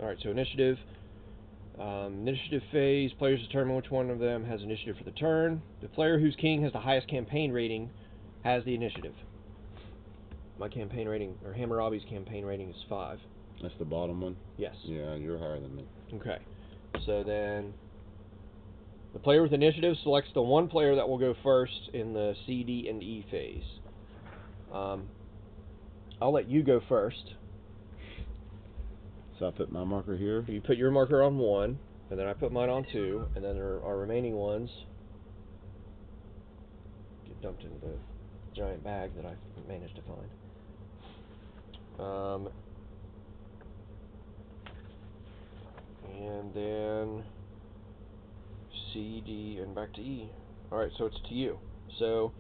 Alright, so initiative. Initiative phase. Players determine which one of them has initiative for the turn. The player whose king has the highest campaign rating has the initiative. My campaign rating, or Hammurabi's campaign rating, is 5. That's the bottom one? Yes. Yeah, you're higher than me. Okay. So then, the player with initiative selects the one player that will go first in the C, D, and E phase. I'll let you go first. So I put my marker here? You put your marker on 1, and then I put mine on 2, and then our remaining ones get dumped into the giant bag that I managed to find. And then C, D, and back to E. Alright, so it's to you. So,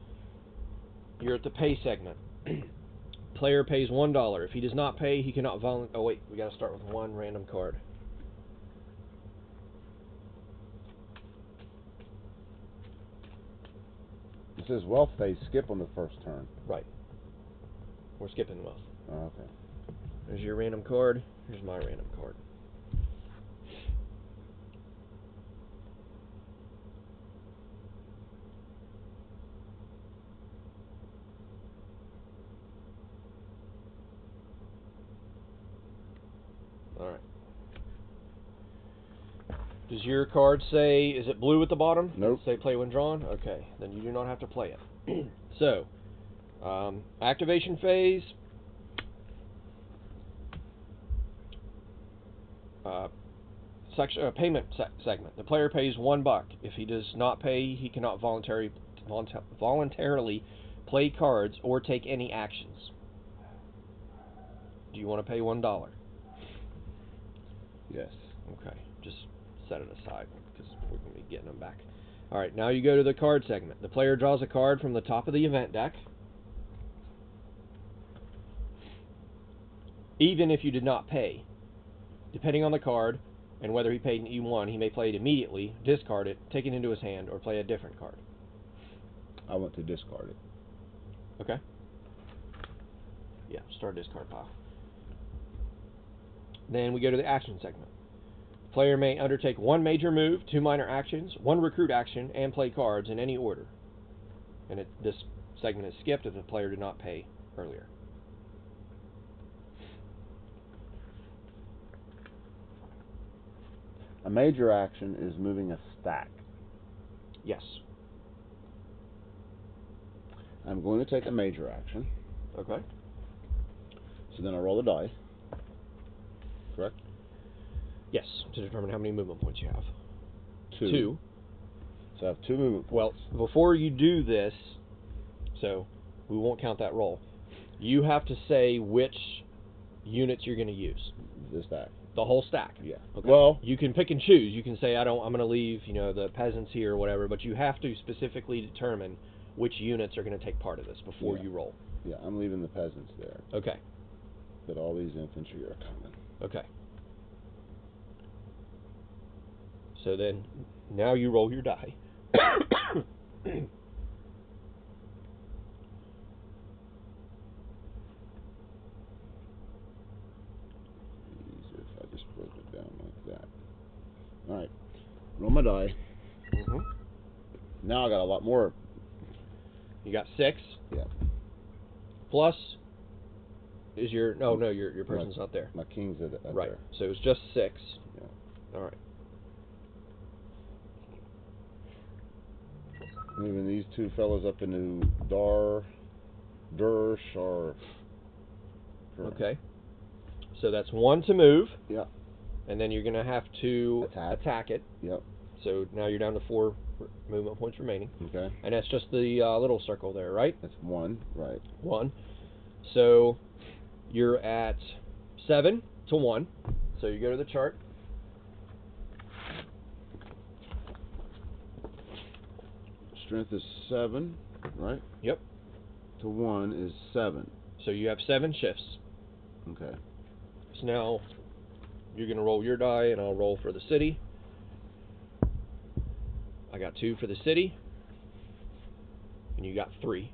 you're at the pay segment. Player pays $1. If he does not pay, he cannot oh wait, we gotta start with one random card. It says wealth phase, skip on the first turn. Right. We're skipping wealth. Oh, okay. There's your random card. Here's my random card. Alright. Does your card say, is it blue at the bottom? Nope. Say play when drawn? Okay, then you do not have to play it. So, activation phase. Payment segment. The player pays $1. If he does not pay, he cannot voluntarily play cards or take any actions. Do you want to pay $1? Yes. Okay, just set it aside because we're going to be getting them back. Alright, now you go to the card segment. The player draws a card from the top of the event deck. Even if you did not pay. Depending on the card and whether he paid an E1, he may play it immediately, discard it, take it into his hand, or play a different card. I want to discard it. Okay. Yeah, start a discard pile. Then we go to the action segment. The player may undertake 1 major move, 2 minor actions, 1 recruit action, and play cards in any order. And this segment is skipped if the player did not pay earlier. A major action is moving a stack. Yes. I'm going to take a major action. Okay. So then I roll a die. Correct? Yes, to determine how many movement points you have. 2. So I have 2 movement points. Well, before you do this, so we won't count that roll, you have to say which units you're going to use. The stack. The whole stack. Yeah. Okay. Well, you can pick and choose. You can say I'm going to leave, the peasants here or whatever, but you have to specifically determine which units are going to take part of this before you roll. Yeah, I'm leaving the peasants there. Okay. But all these infantry are coming. Okay. So then, now you roll your die. Easier if I just broke it down like that. Alright. Roll my die. Mm-hmm. Now I got a lot more. You got 6. Yeah. Plus is your your person's not there. My king's at right. there. So it's just 6. Yeah. All right. Moving these 2 fellas up into Dersh or. Okay. So that's 1 to move. Yeah. And then you're going to have to attack it. Yep. So now you're down to 4 movement points remaining. Okay. And that's just the little circle there, right? That's 1, right. 1. So you're at 7 to 1. So you go to the chart. Strength is 7, right? Yep. To 1 is 7. So you have 7 shifts. Okay. So now you're going to roll your die, and I'll roll for the city. I got 2 for the city, and you got 3.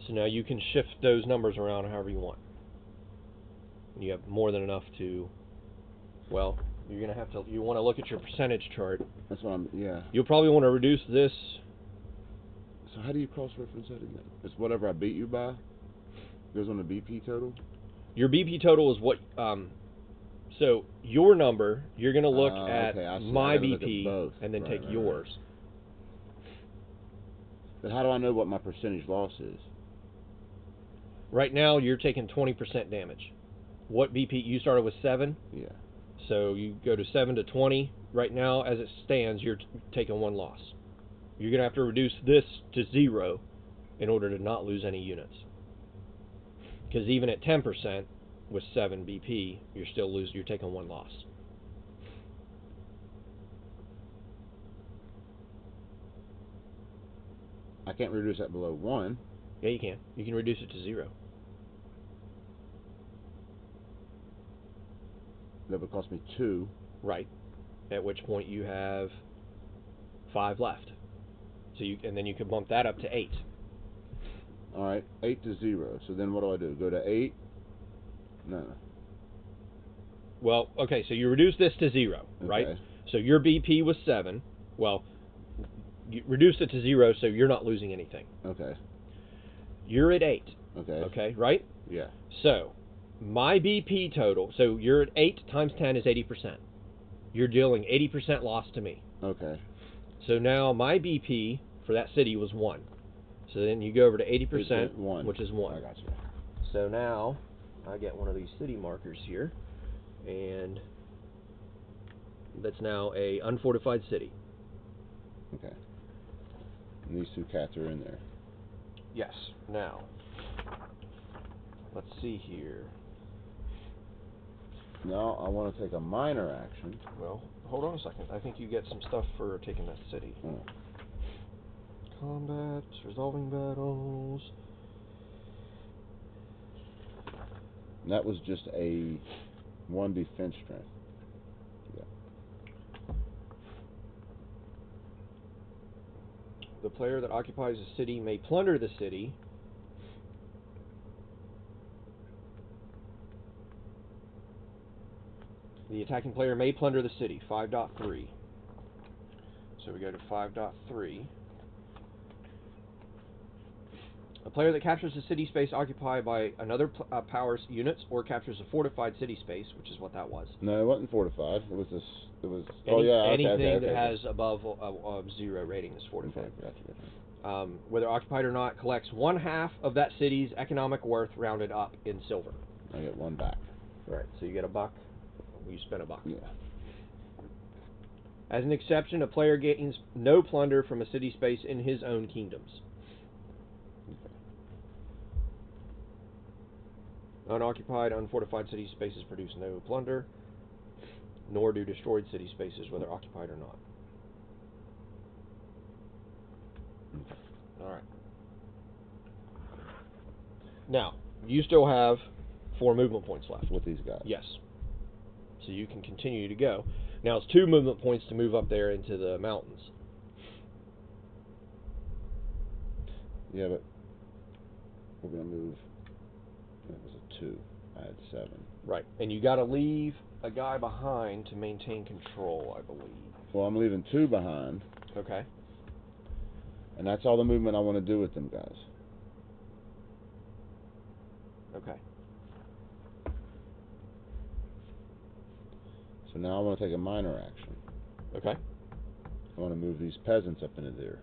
So now you can shift those numbers around however you want. And you have more than enough to Well, you're gonna have to. You want to look at your percentage chart. That's what I'm. Yeah. You'll probably want to reduce this. So how do you cross-reference that again? It's whatever I beat you by goes on the BP total. Your BP total is what. So your number, you're gonna look at okay, I see. my I gotta look at BP both. and then Right, take right, yours. But how do I know what my percentage loss is? Right now, you're taking 20% damage. What BP? You started with 7. Yeah. So you go to 7 to 20. Right now, as it stands, you're taking 1 loss. You're going to have to reduce this to 0 in order to not lose any units. Because even at 10% with 7 BP, you're taking 1 loss. I can't reduce that below 1. Yeah, you can. You can reduce it to 0. That would cost me 2. Right. At which point you have 5 left. So and then you can bump that up to 8. All right, 8 to 0. So then what do? Go to 8? No. Well, okay, so you reduce this to 0, right? Okay. So your BP was 7. Well, you reduce it to 0, so you're not losing anything. Okay. You're at 8. Okay. Okay, right? Yeah. So my BP total, so you're at 8 times 10 is 80%. You're dealing 80% loss to me. Okay. So now my BP for that city was 1. So then you go over to 80%, 1. which is 1. I got you. So now I get one of these city markers here, and that's now a unfortified city. Okay. And these 2 cats are in there. Yes. Now, let's see here. Now I want to take a minor action. Well, hold on a second. I think you get some stuff for taking that city. Oh. Combat, resolving battles. And that was just a 1 defense strength. Yeah. The player that occupies a city may plunder the city. The attacking player may plunder the city, 5.3. So we go to 5.3. A player that captures a city space occupied by another power's units or captures a fortified city space, which is what that was. No, it wasn't fortified. It was this. It was. Anything that okay. has above a 0 rating is fortified. Okay, gotcha. Whether occupied or not, collects 1/2 of that city's economic worth rounded up in silver. I get 1 back. Right. So you get $1. You spend $1. Yeah. As an exception, a player gains no plunder from a city space in his own kingdoms. Okay. Unoccupied, unfortified city spaces produce no plunder, nor do destroyed city spaces, whether occupied or not. Okay. Alright. Now, you still have 4 movement points left. With these guys. Yes. So you can continue to go. Now it's 2 movement points to move up there into the mountains. Yeah, but we're gonna move. That was a 2. I had 7. Right. And you got to leave a guy behind to maintain control, I believe. Well, I'm leaving 2 behind. Okay. And that's all the movement I want to do with them guys. Okay. So now I want to take a minor action. Okay. I want to move these peasants up into there.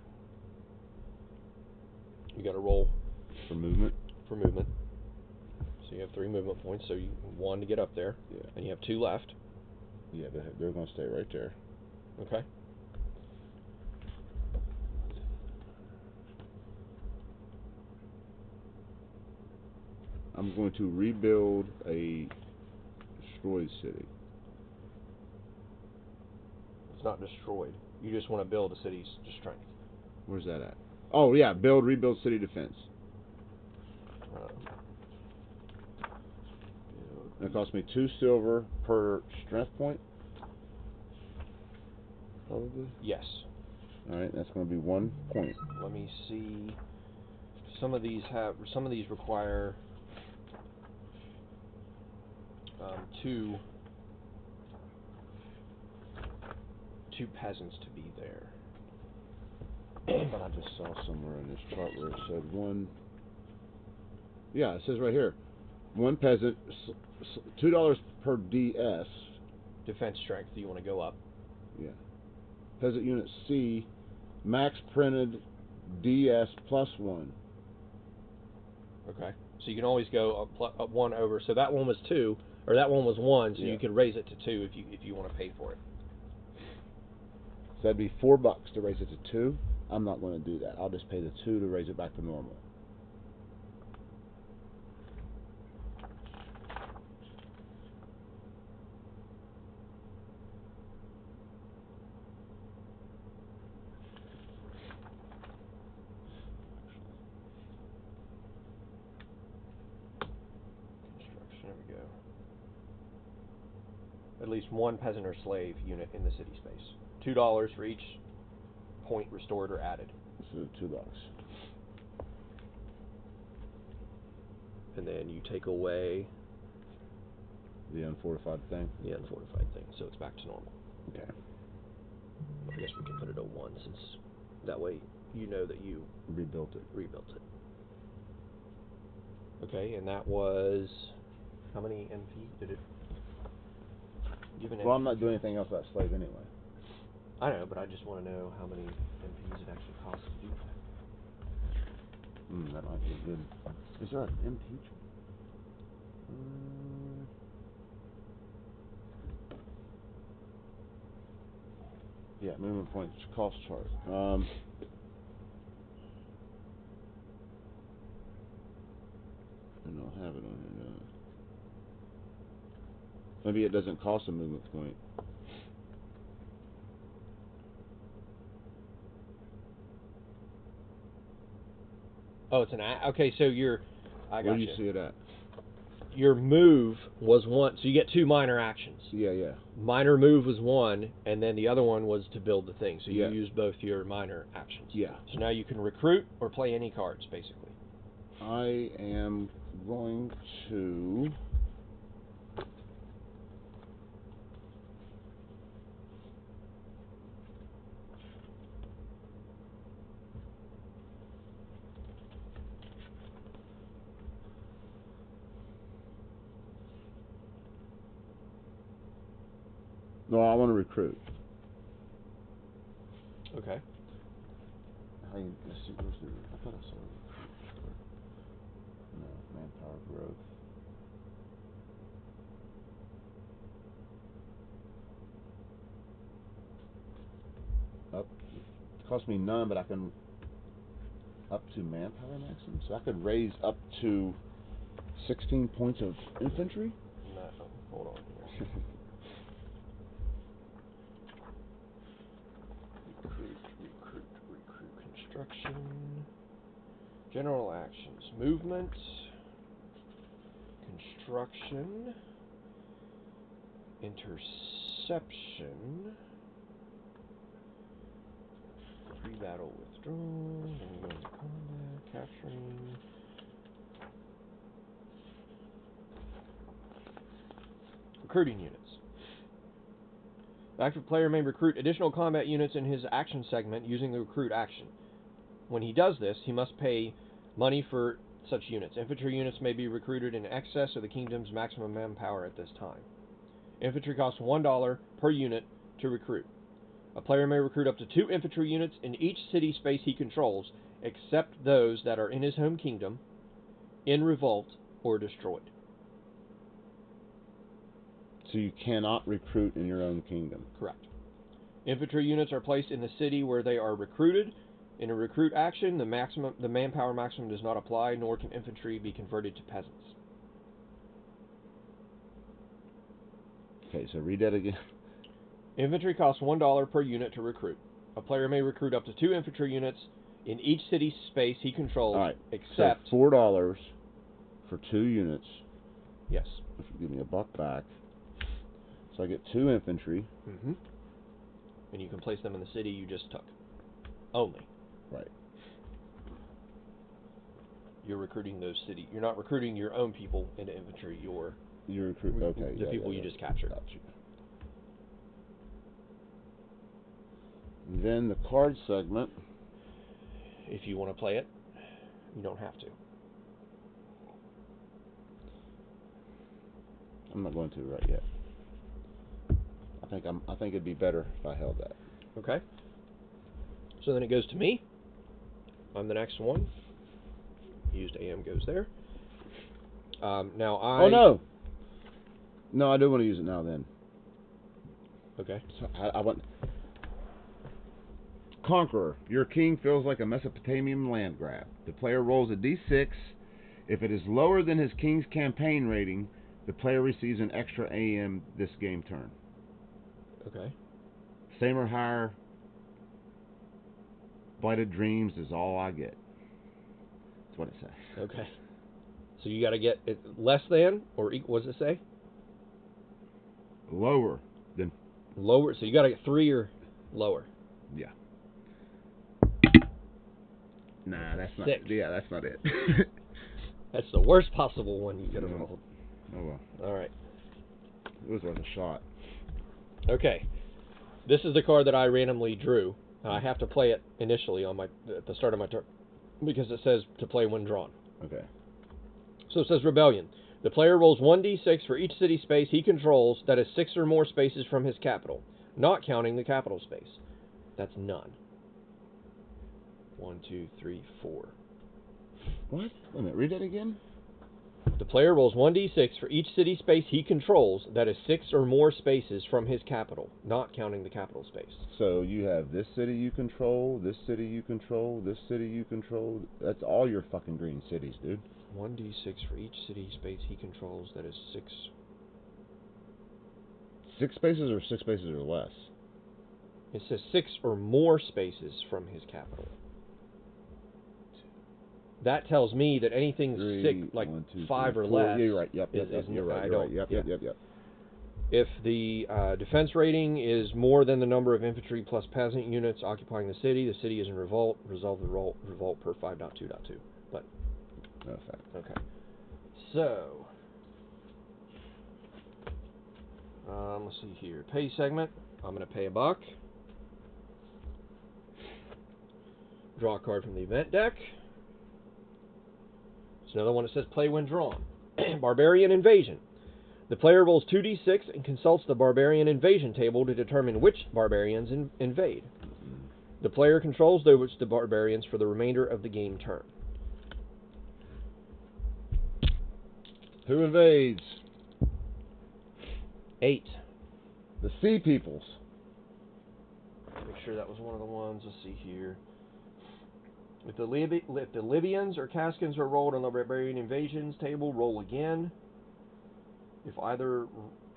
You got to roll For movement? for movement. So you have 3 movement points, so you 1 to get up there. Yeah. And you have 2 left. Yeah, they're going to stay right there. Okay. I'm going to rebuild a destroyed city. It's not destroyed. You just want to build a city's strength. Where's that at? Oh, yeah, rebuild city defense. That cost me 2 silver per strength point. Probably. Yes. All right, that's going to be 1 point. Let me see. Some of these require 2 2 peasants to be there. But I just saw somewhere in this chart where it said one. Yeah, it says right here, one peasant, $2 per DS. Defense strength. Do you want to go up? Yeah. Peasant unit C, max printed DS +1. Okay. So you can always go up 1 over. So that one was 2, or that one was 1. So Yeah. you could raise it to 2 if you want to pay for it. So that'd be $4 to raise it to 2. I'm not going to do that. I'll just pay the 2 to raise it back to normal. Construction. There we go. At least 1 peasant or slave unit in the city space. $2 for each point restored or added. So $2. And then you take away The unfortified thing. the unfortified thing, so it's back to normal. Okay. I guess we can put it at 1, since that way you know that you Rebuilt it. Okay, and that was how many MP did it? Well, I'm not doing anything else about slave anyway. I know, but I just want to know how many MPs it actually costs to do that. That might be good. Is there an MP? Yeah, movement points cost chart. I don't have it on here, no. Maybe it doesn't cost a movement point. Oh, it's okay. So I got Where do you see it at? Your move was 1, so you get 2 minor actions. Yeah. Minor move was 1, and then the other one was to build the thing. So you Yeah. use both your minor actions. Yeah. So now you can recruit or play any cards, basically. I am going to No, I want to recruit. Okay. Let's see, where's the, I thought I saw a recruit. No, manpower growth. It costs me none, but I can up to manpower maximum, so I could raise up to 16 points of infantry. No, hold on here. Recruit construction. General actions: movement, construction, interception, pre-battle withdrawal, then you go into combat, capturing. Recruiting units. The active player may recruit additional combat units in his action segment using the recruit action. When he does this, he must pay money for such units. Infantry units may be recruited in excess of the kingdom's maximum manpower at this time. Infantry costs $1 per unit to recruit. A player may recruit up to 2 infantry units in each city space he controls, except those that are in his home kingdom, in revolt, or destroyed. So you cannot recruit in your own kingdom. Correct. Infantry units are placed in the city where they are recruited. In a recruit action, the manpower maximum does not apply, nor can infantry be converted to peasants. Okay, so read that again. Infantry costs $1 per unit to recruit. A player may recruit up to 2 infantry units in each city space he controls, All right, except... So $4 for 2 units. Yes. If you give me $1 back. So I get 2 infantry. Mm-hmm. And you can place them in the city you just took. Only. Right. You're recruiting those cities. You're not recruiting your own people into infantry. You're recruit. Okay. The people you just captured. Got you. Then the card segment. If you want to play it, you don't have to. I'm not going to right yet. I think it'd be better if I held that. Okay. So then it goes to me. I'm the next one. Used AM goes there. Now I. Oh no. No, I do want to use it now. Then. Okay. So I want. Conqueror. Your king feels like a Mesopotamian land grab. The player rolls a d6. If it is lower than his king's campaign rating, the player receives an extra AM this game turn. Okay. Same or higher. Blighted Dreams is all I get. That's what it says. Okay. So you got to get it less than or equal. What does it say? Lower than. Lower. So you got to get 3 or lower. Yeah. Nah, that's not. Sick. Yeah, that's not it. That's the worst possible one you could have No. rolled. Oh well. All right. It was worth a shot. Okay. This is the card that I randomly drew. I have to play it initially at the start of my turn because it says to play when drawn. Okay. So it says Rebellion. The player rolls 1d6 for each city space he controls that is 6 or more spaces from his capital, not counting the capital space. That's none. 1, 2, 3, 4. What? Wait a minute. Read that again. The player rolls 1d6 for each city space he controls that is 6 or more spaces from his capital, not counting the capital space. So you have this city you control, this city you control, this city you control. That's all your fucking green cities, dude. 1d6 for each city space he controls that is 6. 6 spaces or 6 spaces or less? It says 6 or more spaces from his capital. That tells me that anything 6, like 1, 2, 5 3, or 4. less. Yeah, you're right. Yep, is you're right. I You're right. don't. Yep, Yeah. yep. If the defense rating is more than the number of infantry plus peasant units occupying the city is in revolt. Resolve the revolt per 5.2.2. But No effect. okay. So let's see here. Pay segment. I'm going to pay $1. Draw a card from the event deck. It's another one that says play when drawn. Barbarian Invasion. The player rolls 2d6 and consults the Barbarian Invasion table to determine which barbarians invade. The player controls the barbarians for the remainder of the game turn. Who invades? 8. The Sea Peoples. Make sure that was one of the ones. Let's see here. If the Libyans or Caskins are rolled on the Barbarian Invasions table, roll again. If either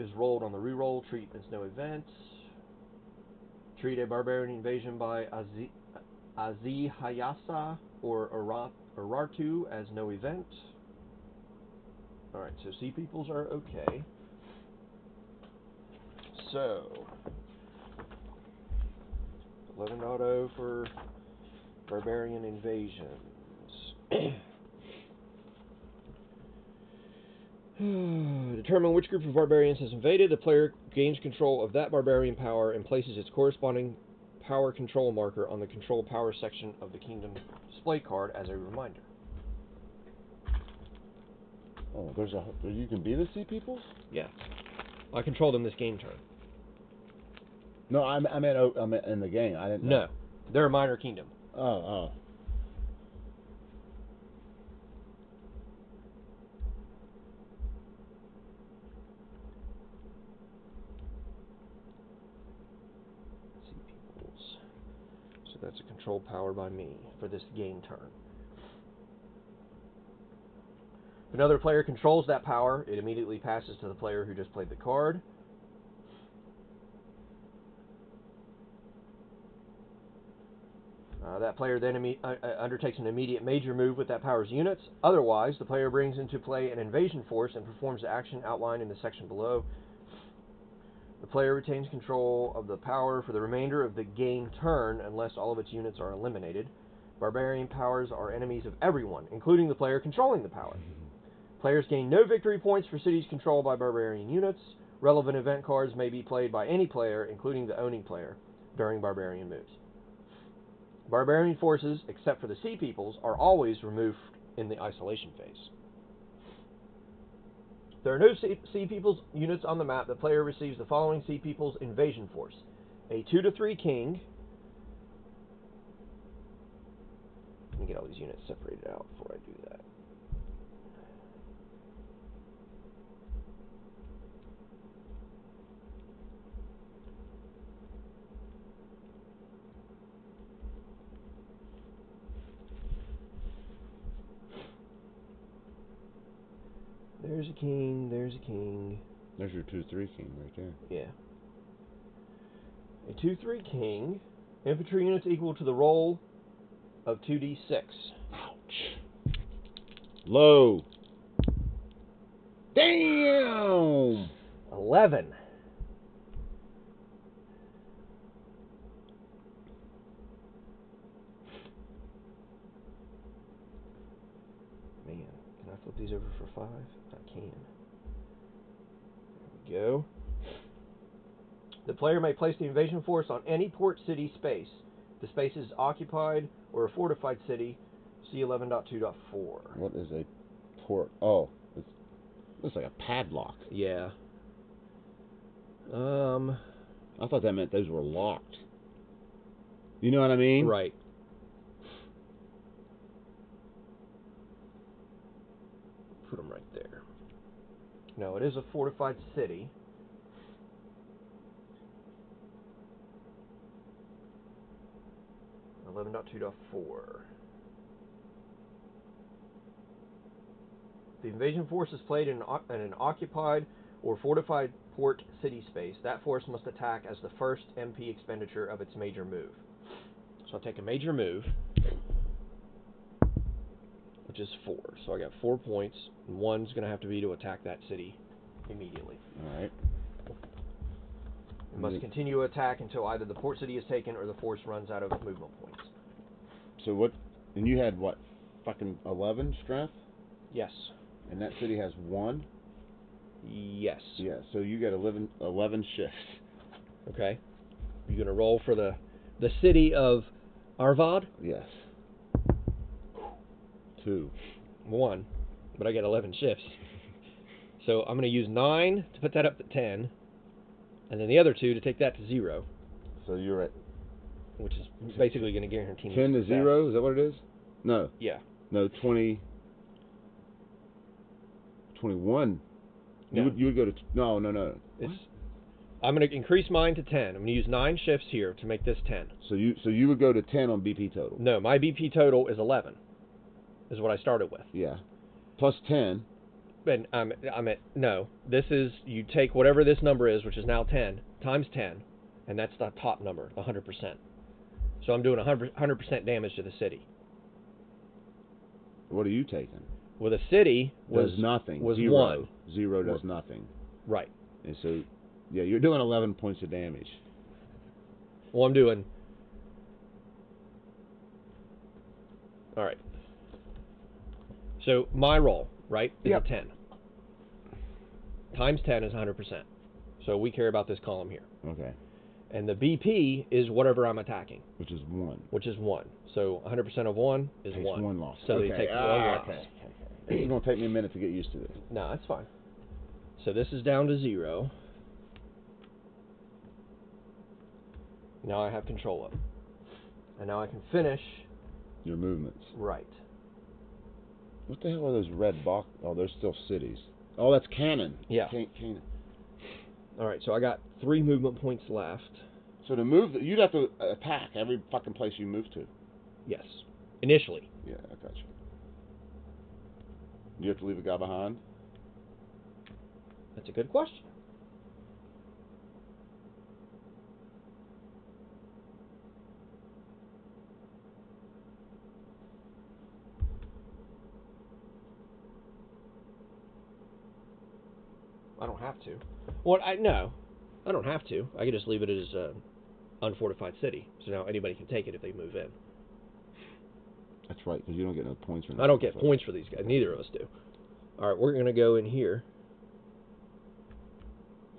is rolled on the reroll, treat as no event. Treat a Barbarian Invasion by Azihayasa or Urartu as no event. Alright, so Sea Peoples are okay. So, 11 auto for Barbarian Invasions. Determine which group of barbarians has invaded. The player gains control of that barbarian power and places its corresponding power control marker on the control power section of the kingdom display card as a reminder. Oh, you can be the Sea Peoples? Yeah. I control them this game turn. No, I meant in the game. I didn't know. No. They're a minor kingdom. Oh. So that's a control power by me for this game turn. If another player controls that power, it immediately passes to the player who just played the card. That player then undertakes an immediate major move with that power's units. Otherwise, the player brings into play an invasion force and performs the action outlined in the section below. The player retains control of the power for the remainder of the game turn unless all of its units are eliminated. Barbarian powers are enemies of everyone, including the player controlling the power. Players gain no victory points for cities controlled by barbarian units. Relevant event cards may be played by any player, including the owning player. during barbarian moves. Barbarian forces, except for the Sea Peoples, are always removed in the isolation phase. There are no Sea Peoples units on the map. The player receives the following Sea Peoples invasion force: a 2/3 king. Let me get all these units separated out before I do that. There's a king, there's a king. There's your 2/3 king right there. Yeah. A 2/3 king. Infantry units equal to the roll of 2d6. Ouch. Low. Damn! 11. Man, can I flip these over for 5? I can. There we go. The player may place the invasion force on any port city space. The space is occupied or a fortified city. See 11.2.4. What is a port? Oh, it looks like a padlock. Yeah. I thought that meant those were locked. You know what I mean? Right. Put them right there. No, it is a fortified city. .2.4. The invasion force is played in an occupied or fortified port city space. That force must attack as the first MP expenditure of its major move. So I'll take a major move, which is 4. So I got 4 points, and 1's going to have to be to attack that city immediately. All right. It must continue to attack until either the port city is taken or the force runs out of movement points. So what? And you had what? Fucking 11 strength? Yes. And that city has 1? Yes. Yeah, so you got 11 shifts. Okay. You're going to roll for the city of Arvad? Yes. 2. 1. But I got 11 shifts. So I'm going to use 9 to put that up to 10. And then the other 2 to take that to 0. So you're at... Which is basically going to guarantee me 10 to success. 0? Is that what it is? No. Yeah. No, 20... 21. No. You would go to... No. I'm going to increase mine to 10. I'm going to use 9 shifts here to make this 10. So you would go to 10 on BP total? No, my BP total is 11. Is what I started with. Yeah. Plus 10. And I'm at... No. This is... You take whatever this number is, which is now 10, times 10, and that's the top number, 100%. So I'm doing 100% damage to the city. What are you taking? Well, the city was nothing. Was 0. 1. 0 does nothing. Right. And so, yeah, you're doing 11 points of damage. Well, I'm doing... All right. So my roll, right, is a 10. Times 10 is 100%. So we care about this column here. Okay. And the BP is whatever I'm attacking. Which is 1. Which is 1. So 100% of 1 is Takes 1. 1 loss. So okay. you take 1 loss. Okay. It's going to take me a minute to get used to this. No, that's fine. So this is down to 0. Now I have control of it. And now I can finish... Your movements. Right. What the hell are those red box? Oh, they're still cities. Oh, that's cannon. Yeah. Cannon. All right, so I got 3 movement points left. So to move, you'd have to attack every fucking place you move to. Yes. Initially. Yeah, I got you. Do you have to leave a guy behind? That's a good question. I don't have to. Well, no, I don't have to. I could just leave it as unfortified city. So now anybody can take it if they move in. That's right, because you don't get no points for that. I don't get points for these guys. Neither of us do. All right, we're going to go in here.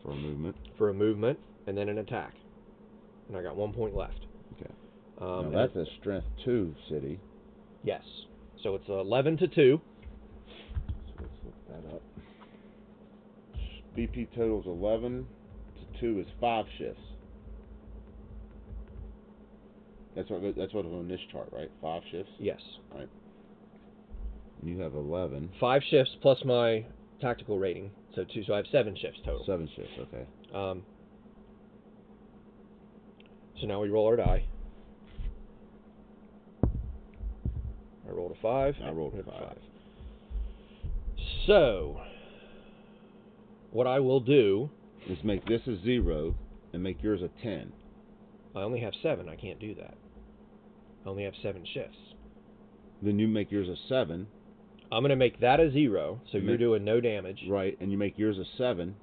For a movement. For a movement, and then an attack. and I got 1 point left. Okay. And now that's a strength 2 city. yes. So it's 11 to 2. So let's look that up. BP total's 11 to 2 is 5 shifts. That's what on this chart, right? 5 shifts. Yes. Right. You have 11. 5 shifts plus my tactical rating, so 2. So I have 7 shifts total. 7 shifts. Okay. So now we roll our die. I rolled a 5. I rolled a 5. So, what I will do is make this a 0 and make yours a 10. I only have 7. I can't do that. I only have 7 shifts. Then you make yours a 7. I'm going to make that a 0, so you're doing no damage. Right, and you make yours a 7.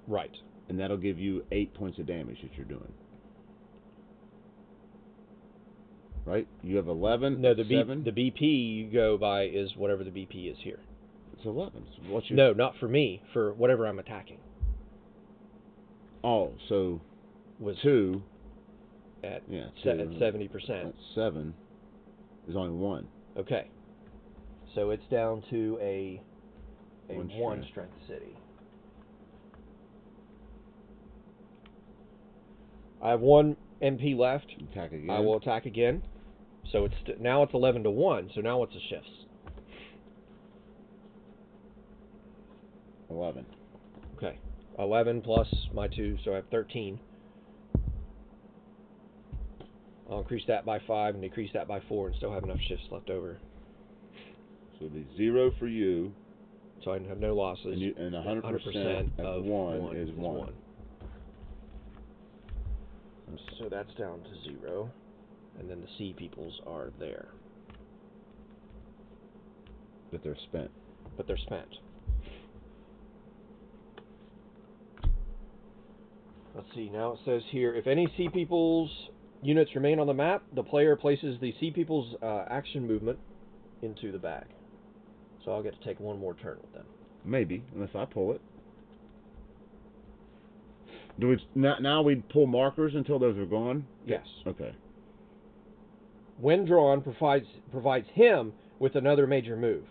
Right. And that'll give you 8 points of damage that you're doing. Right? You have 11. No, the 7. The BP you go by is whatever the BP is here. It's 11. So what's your... No, not for me. For whatever I'm attacking. Oh, so was 2 at 70%. 7 is only 1. Okay. So it's down to a 1 strength. strength city. I have 1 MP left. Attack again. I will attack again. So it's now it's 11 to 1. So now it's a shifts. 11. Okay. 11 plus my 2, so I have 13. I'll increase that by 5 and decrease that by 4 and still have enough shifts left over. So it'll be 0 for you. So I have no losses. And 100% of 1 is 1. So that's down to 0. And then the sea peoples are there. But they're spent. But they're spent. Let's see, now it says here, if any sea peoples units remain on the map, the player places the sea peoples action movement into the bag. So I'll get to take 1 more turn with them. Maybe, unless I pull it. Do we now we pull markers until those are gone? Yes. Okay. When drawn, provides him with another major move.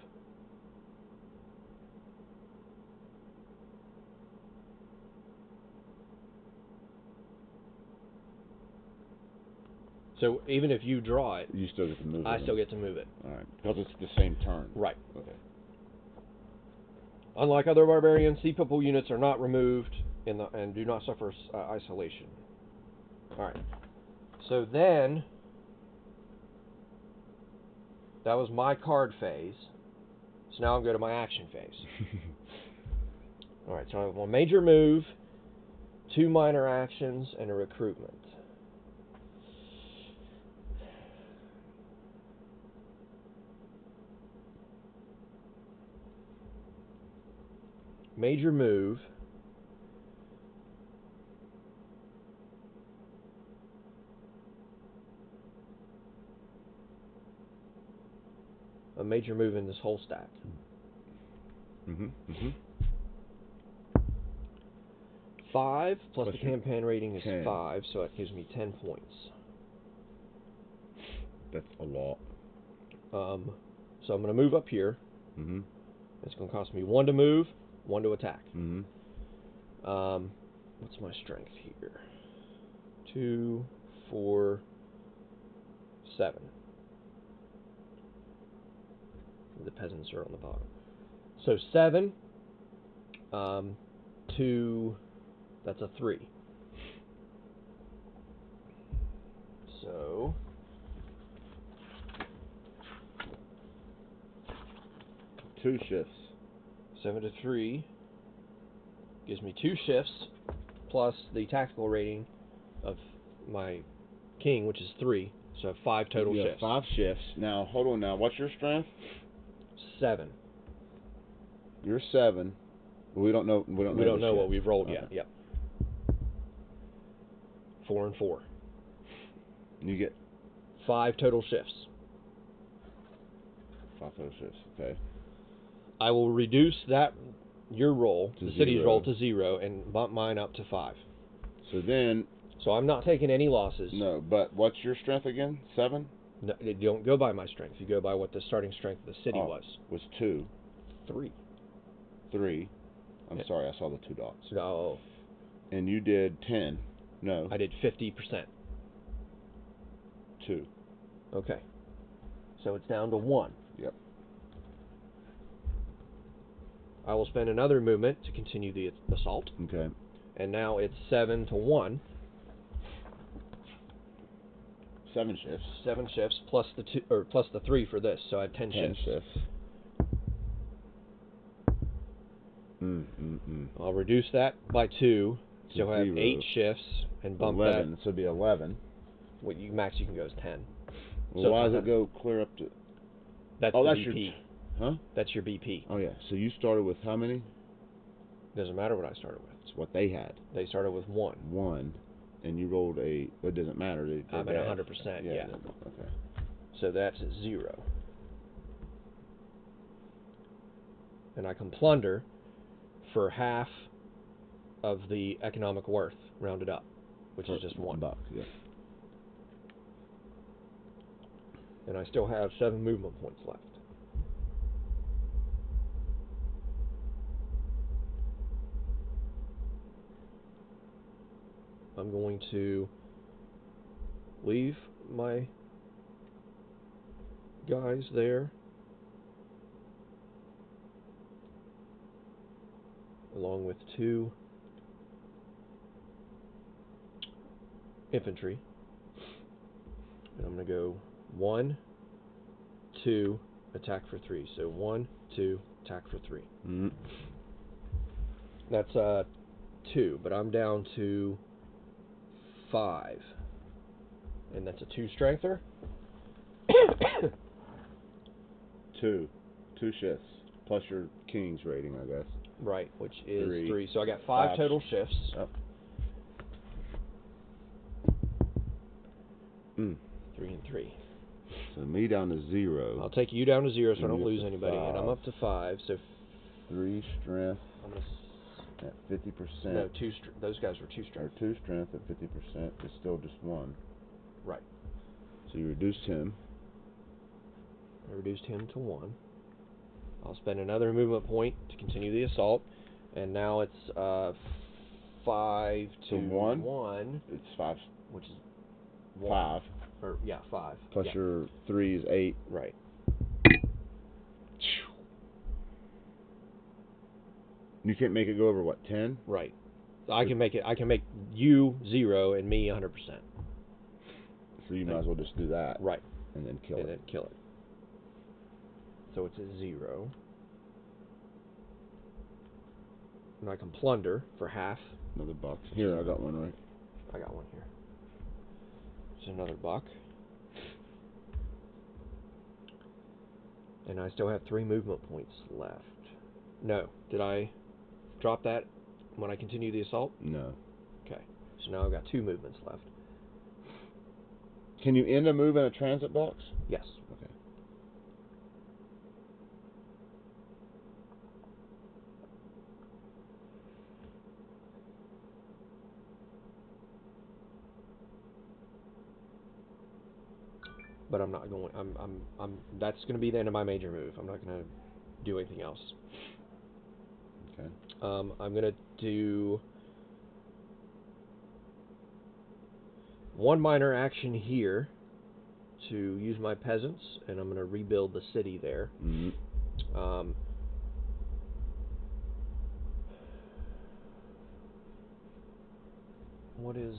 So even if you draw it, you still get to move it. I still get to move it. All right, because it's the same turn. Right. Okay. Unlike other barbarians, sea people units are not removed and do not suffer isolation. All right. So then, that was my card phase. So now I'm going to my action phase. All right. So I have 1 major move, 2 minor actions, and a recruitment. Major move. A major move in this whole stack. 5 plus the campaign rating is 10. 5, so that gives me 10 points. That's a lot. So I'm going to move up here. It's going to cost me 1 to move, 1 to attack. What's my strength here? 2, 4, 7. The peasants are on the bottom. So 7, 2, that's a 3. So 2 shifts. 7 to 3 gives me 2 shifts plus the tactical rating of my king, which is 3. So 5 total shifts. 5 shifts. Now hold on. Now what's your strength? 7. You're 7. We don't know. We don't know what we've rolled yet. Yep. 4 and 4. You get 5 total shifts. 5 total shifts. Okay. I will reduce your roll, to the city's 0. roll, to 0, and bump mine up to 5. So then So I'm not taking any losses. No, but what's your strength again? 7? No, you don't go by my strength. You go by what the starting strength of the city Oh, was. Was 2. 3. 3. I'm Yeah. sorry, I saw the 2 dots. No, And you did 10. No. I did 50%. 2. Okay. So it's down to 1. Yep. I will spend another movement to continue the assault. Okay. And now it's 7 to 1. 7 shifts. 7 shifts plus the 2 or plus the 3 for this. So I have 10 shifts. I'll reduce that by 2. So I have 8 shifts and bump 11. that. So it'd be 11. What max you can go is 10. Well, So why does it go clear up to? That's Oh, the that's BP. Huh? That's your BP. Oh yeah. So you started with how many? Doesn't matter what I started with. It's what they had. They started with 1. 1, and you rolled a. It doesn't matter. I'm at 100%. Yeah. Okay. So that's 0. And I can plunder for half of the economic worth, rounded up, which is just $1. $1. Yeah. And I still have 7 movement points left. I'm going to leave my guys there, along with 2 infantry. And I'm going to go 1, 2, attack for 3. So 1, 2, attack for 3. Mm-hmm. That's 2, but I'm down to 5. And that's a 2 strengther. 2 shifts plus your king's rating, I guess. Right, which is 3. 3. So I got 5 total shifts. Yep. 3 and 3. So me down to 0. I'll take you down to 0 so I And don't you lose up to anybody. And I'm 5. up to 5. So 3 strength I'm gonna at 50%. no 2. Those guys were 2 Or strength. 2 strength at 50% is still just 1. Right. So you reduced him. I reduced him to 1. I'll spend another movement point to continue the assault, and now it's 5 to 1. It's 5. Which is 1. 5. Or yeah, 5. Plus yeah. your 3 is 8. Right. You can't make it go over what, 10? Right. I can make it. I can make you 0 and me 100%. So you might as well just do that. Right. And then kill And it. then kill it. So it's a 0. And I can plunder for half. Another $1. Here, I got one right. I got one here. It's another $1. And I still have 3 movement points left. No. Did I drop that when I continue the assault? No. Okay. So now I've got 2 movements left. Can you end a move in a transit box? Yes. Okay. But I'm not going. I'm. That's going to be the end of my major move. I'm not going to do anything else. Okay. I'm going to do 1 minor action here to use my peasants, and I'm going to rebuild the city there. Mm-hmm. What is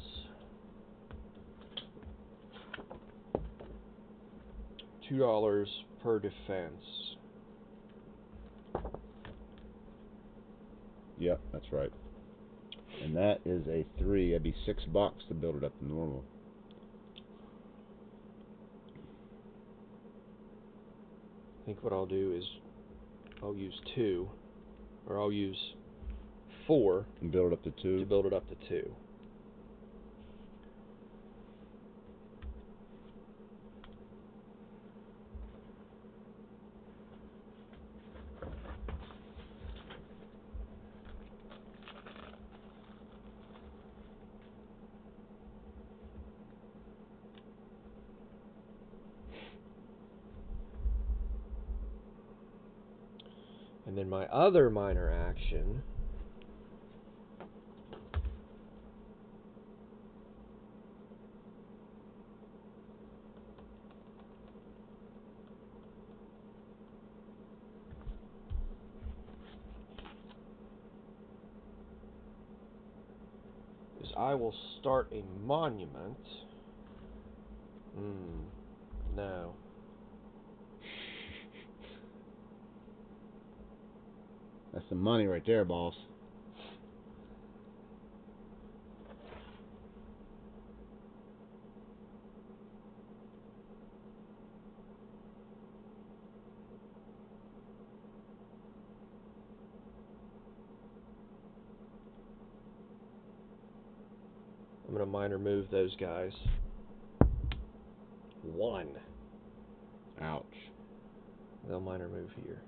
$2 per defense? Yep, that's right. And that is a 3. That'd be $6 to build it up to normal. I think what I'll do is I'll use 2, or I'll use 4 And build it up to 2. to build it up to 2. And then my other minor action is I will start a monument. No. That's some money right there, boss. I'm going to minor move those guys. 1. Ouch. They'll minor move here.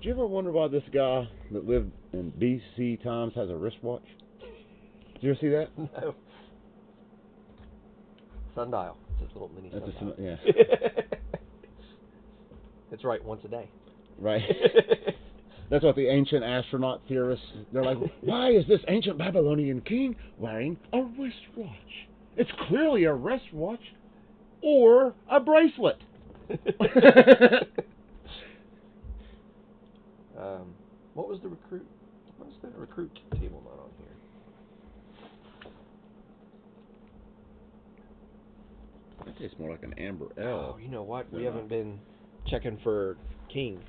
Did you ever wonder why this guy that lived in BC times has a wristwatch? Did you ever see that? No. Sundial. It's a little mini That's sundial. yeah. It's right, once a day. Right. That's what the ancient astronaut theorists, they're like, why is this ancient Babylonian king wearing a wristwatch? It's clearly a wristwatch or a bracelet. What was the recruit? What's the recruit table not on here? That tastes more like an amber ale. Oh, you know what? We Yeah. haven't been checking for king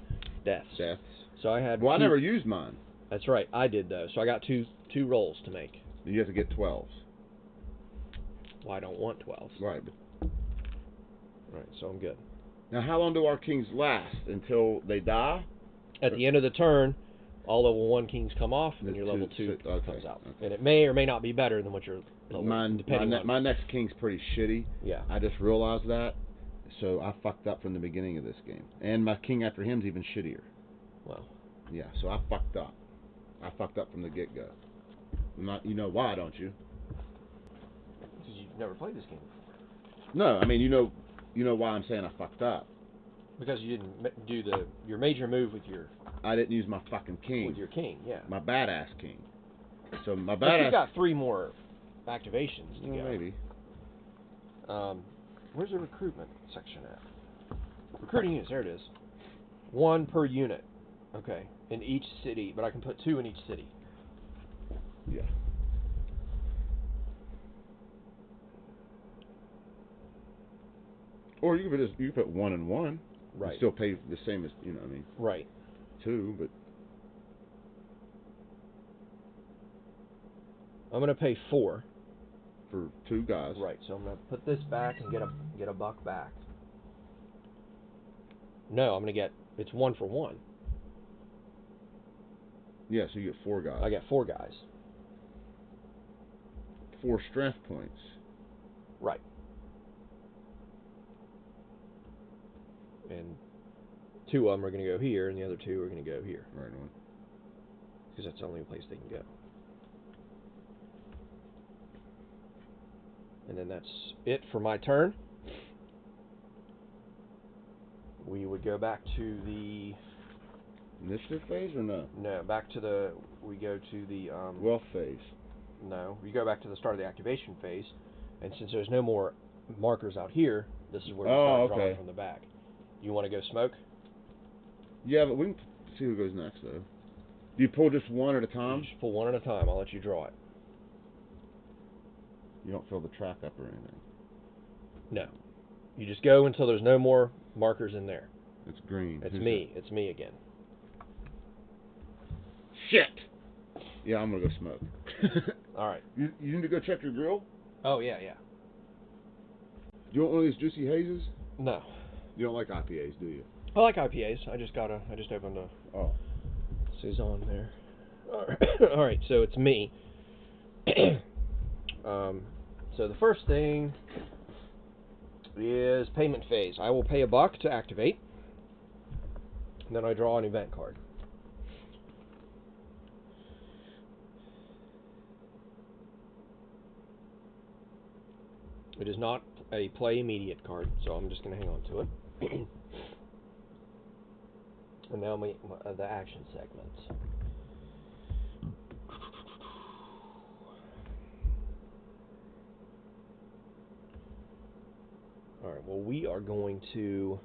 deaths. Deaths. So I had. Well, I two- never used mine. That's right, I did though. So I got two rolls to make. You have to get 12s. Well, I don't want 12s. Right. Right, so I'm good. Now, how long do our kings last? Until they die? At the end of the turn, all level 1 kings come off, and The your level 2 okay, comes out. okay. And it may or may not be better than what your level, Mine, depending my, on. my next king's pretty shitty. Yeah. I just realized that, so I fucked up from the beginning of this game. And my king after him's even shittier. Well. Yeah, so I fucked up. I fucked up from the get-go. Not, you know why, don't you? Because you've never played this game before. No, I mean you know why I'm saying I fucked up. Because you didn't do your major move with your I didn't use my fucking king. with your king, yeah. My badass king. So my But badass. you've got 3 more activations to Well, go. maybe. Where's the recruitment section at? Recruiting units, there it is. 1 per unit. Okay, in each city, but I can put 2 in each city. Yeah. Or you could put 1 and 1. Right. You still pay the same as I mean. Right. 2, but I'm gonna pay 4. for 2 guys. Right. So I'm gonna put this back and get a buck back. No, I'm gonna get it's 1 for 1. Yeah, so you get 4 guys. I get 4 guys. 4 strength points. Right. And 2 of them are going to go here, and the other 2 are going to go here. Right on. Because that's the only place they can go. And then that's it for my turn. We would go back to the... Initiative phase or no? No, back to the... We go to the... Wealth phase. No, we go back to the start of the activation phase. And since there's no more markers out here, this is where we start drawing from the back. You want to go smoke? Yeah, but we can see who goes next, though. Do you pull just 1 at a time? You just pull 1 at a time. I'll let you draw it. You don't fill the track up or anything. No. You just go until there's no more markers in there. It's green. It's Who's me. It's me again. Shit! Yeah, I'm gonna go smoke. All right. You need to go check your grill? Oh, yeah, yeah. You want one of these juicy hazes? No. You don't like IPAs, do you? I like IPAs. I just opened a Oh. Saison there. All right, so it's me. So the first thing is payment phase. I will pay a buck to activate. And then I draw an event card. It is not a play immediate card, so I'm just going to hang on to it. And now the action segment. All right. Well, we are going to.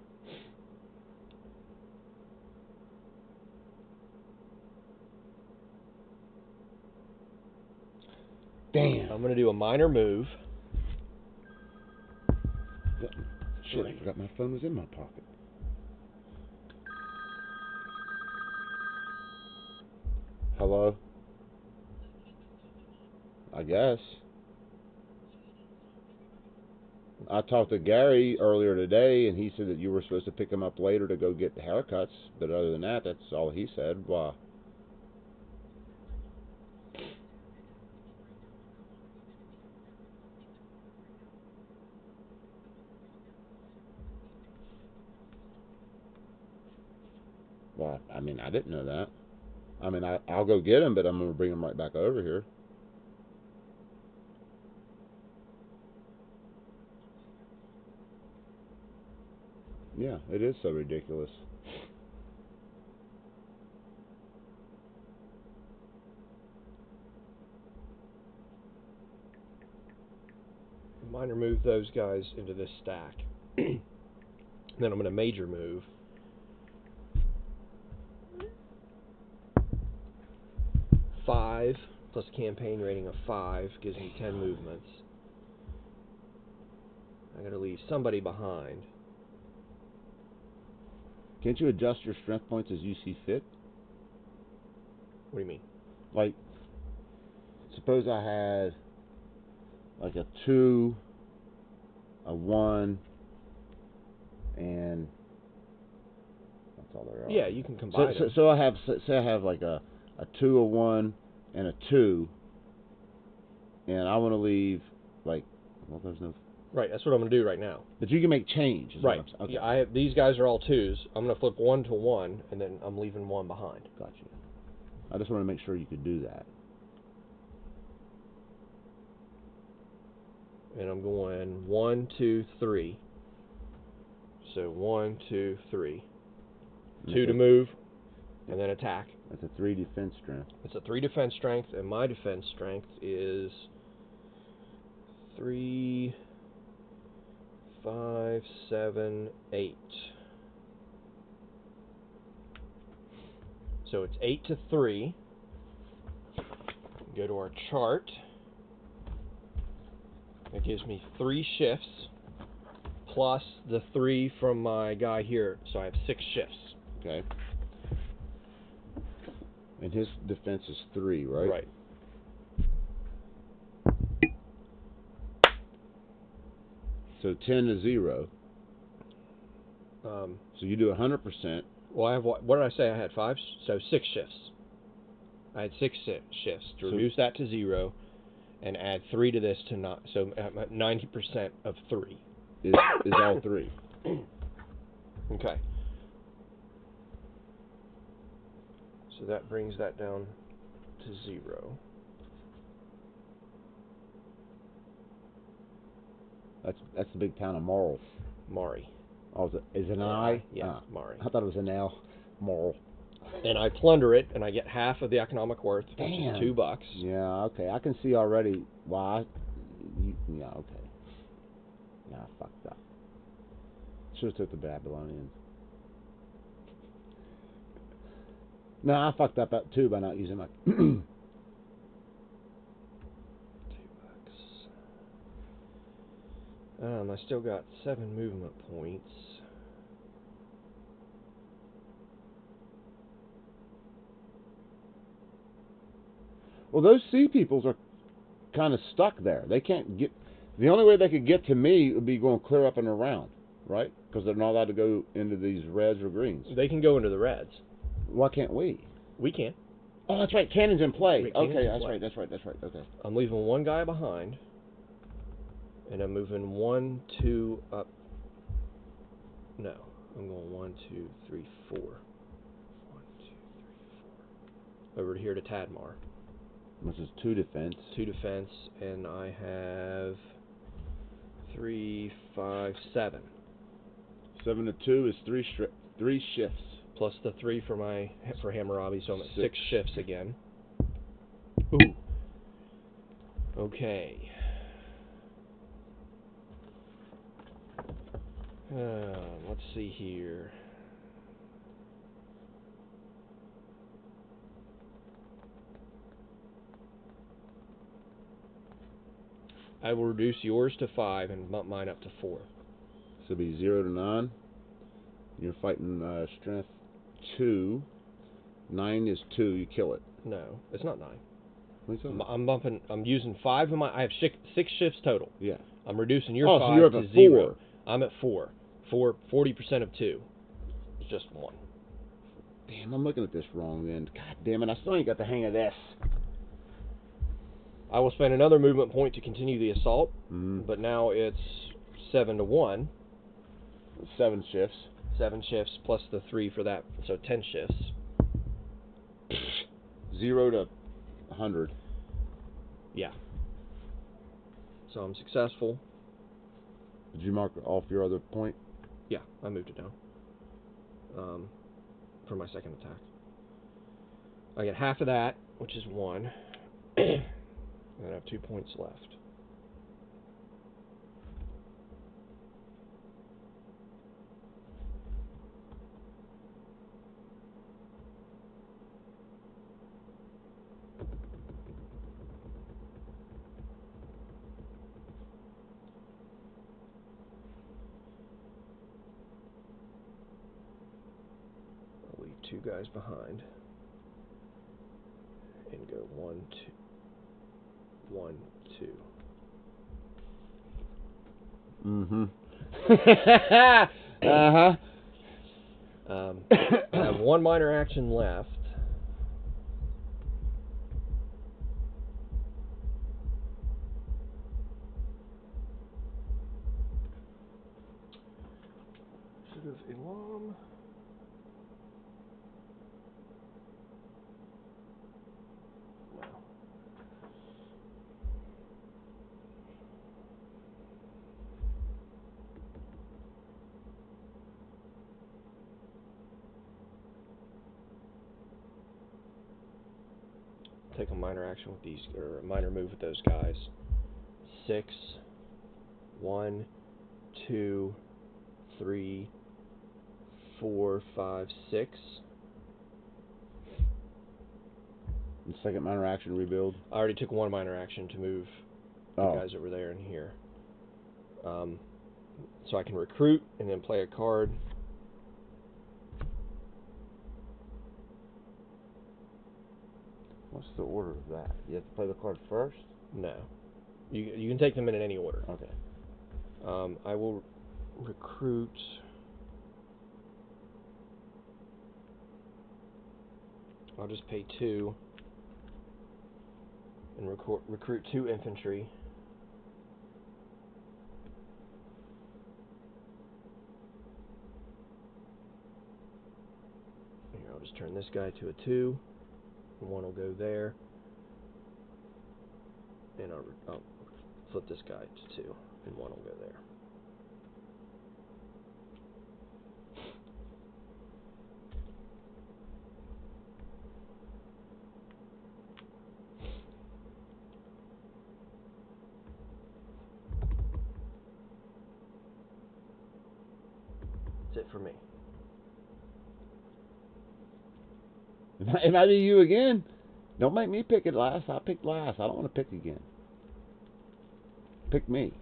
Damn. I'm going to do a minor move. Shit, I forgot my phone was in my pocket. Hello? I guess. I talked to Gary earlier today, and he said that you were supposed to pick him up later to go get haircuts. But other than that, that's all he said. Why? Well, I mean, I didn't know that. I mean, I'll go get him, but I'm going to bring him right back over here. Yeah, it is so ridiculous. Minor move those guys into this stack. Then I'm going to major move. Five plus a campaign rating of 5 gives me 10 movements. I got to leave somebody behind. Can't you adjust your strength points as you see fit? What do you mean? Like, suppose I had like a 2, a 1, and that's all there are. Yeah, you can combine them. So I have, say I have like a 2, a 1, and a 2, and I want to leave like, well, there's no. Right, that's what I'm going to do right now. But you can make change. Is Right. What I'm saying. Okay. Yeah, I have, these guys are all 2s. I'm going to flip 1 to 1, and then I'm leaving 1 behind. Gotcha. I just want to make sure you could do that. And I'm going 1, 2, 3. So 1, 2, 3. 2 to move, and then attack. That's a 3 defense strength. It's a 3 defense strength, and my defense strength is 3, 5, 7, 8. So it's 8 to 3. Go to our chart. That gives me 3 shifts plus the 3 from my guy here. So I have 6 shifts. Okay. And his defense is 3, right? Right. So 10 to 0. So you do 100%. Well, I have what did I say? I had 5, so 6 shifts. I had 6 shifts to reduce that to 0, and add 3 to this to not. So 90% of 3 is all 3. Okay. So that brings that down to 0. That's the big town of Morrill. Mari. Oh, is it an I? Yeah, Mari. I thought it was an L. Morrill. And I plunder it, and I get half of the economic worth, which is $2. Yeah, okay. I can see already why. Yeah, okay. Yeah, I fucked up. Should have took the Babylonians. No, I fucked up too by not using my. $2. I still got 7 movement points. Well, those sea peoples are kind of stuck there. They can't get. The only way they could get to me would be going clear up and around, right? Because they're not allowed to go into these reds or greens. They can go into the reds. Why can't we? We can. Oh, that's right. Cannon's in play. Cannon's Okay, in that's play. right. That's right. That's right. Okay. I'm leaving 1 guy behind, and I'm moving 1, 2 up. No, I'm going 1, 2, 3, 4. 1, 2, 3, 4. Over here to Tadmar. This is 2 defense. 2 defense, and I have 3, 5, 7. 7 to 2 is 3 shifts. plus the 3 for Hammurabi, so I'm at 6 6. shifts again. Ooh. Okay. Let's see here. I will reduce yours to 5 and bump mine up to 4. So it'll be 0 to 9. You're fighting strength 2. 9 is 2. You kill it. No, it's not 9. What are you talking about? I'm bumping. I'm using 5 of my. I have 6 shifts total. Yeah. I'm reducing your Oh, 5 so you're up to at 0. 4. I'm at 4. 40% of 2. It's just 1. Damn, I'm looking at this wrong then. God damn it, I still ain't got the hang of this. I will spend another movement point to continue the assault, Mm-hmm. but now it's 7 to 1. 7 shifts. 7 shifts plus the 3 for that, so 10 shifts. 0 to 100. Yeah. So I'm successful. Did you mark off your other point? Yeah, I moved it down. For my second attack. I get half of that, which is 1. And I have 2 points left. I'll leave 2 guys behind. And go 1, 2. 1, 2. Mm-hmm. Uh-huh. I have 1 minor action left. Should have Elam. No. Take a minor action with these, or a minor move with those guys. 6, 1, 2, 3, 4, 5, 6. And second minor action, rebuild. I already took 1 minor action to move the guys over there and here. So I can recruit and then play a card. What's the order of that? You have to play the card first? No. You can take them in any order. Okay. I will recruit. I'll just pay 2 and recruit 2 infantry. Here, I'll just turn this guy to a 2. And 1 will go there. And I'll flip this guy to 2. And 1 will go there. That's it for me. It might be you again. Don't make me pick it last. I picked last. I don't want to pick again. Pick me.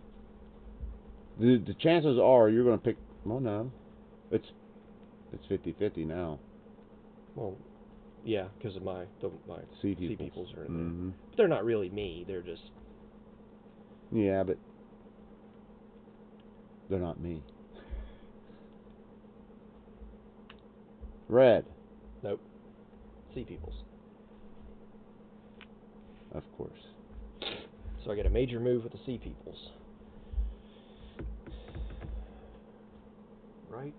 The chances are you're going to pick. Well, no. It's 50-50 now. Well, yeah, because of my Sea peoples are in there. Mm-hmm. But they're not really me. They're just... Yeah, but they're not me. Red. Nope. Sea peoples. Of course. So I get a major move with the sea peoples. Right?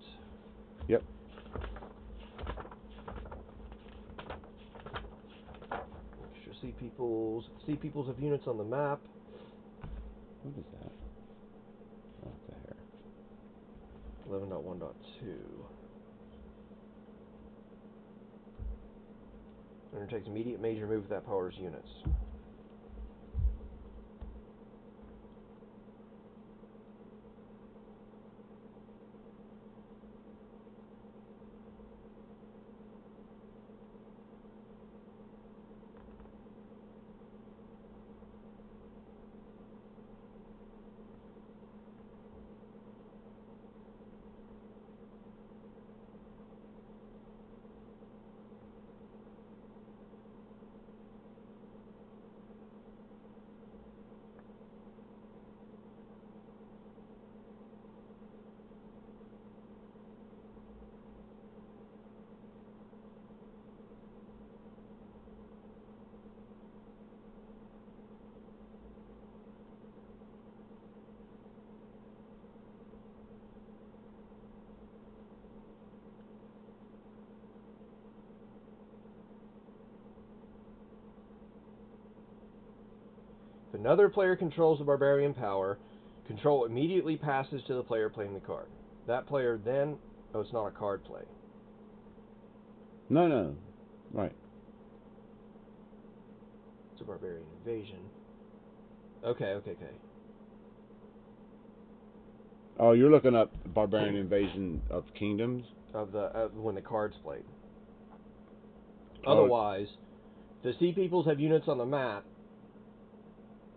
Yep. Extra sea peoples. Sea peoples have units on the map. What is that? Oh, the hair. 11.1.2. Undertakes immediate major move with that power's units. If another player controls the barbarian power, control immediately passes to the player playing the card. That player then... Oh, it's not a card play. No. Right. It's a barbarian invasion. Okay. Oh, you're looking up Barbarian Invasion of Kingdoms? Of the when the card's played. Oh. Otherwise, the Sea Peoples have units on the map.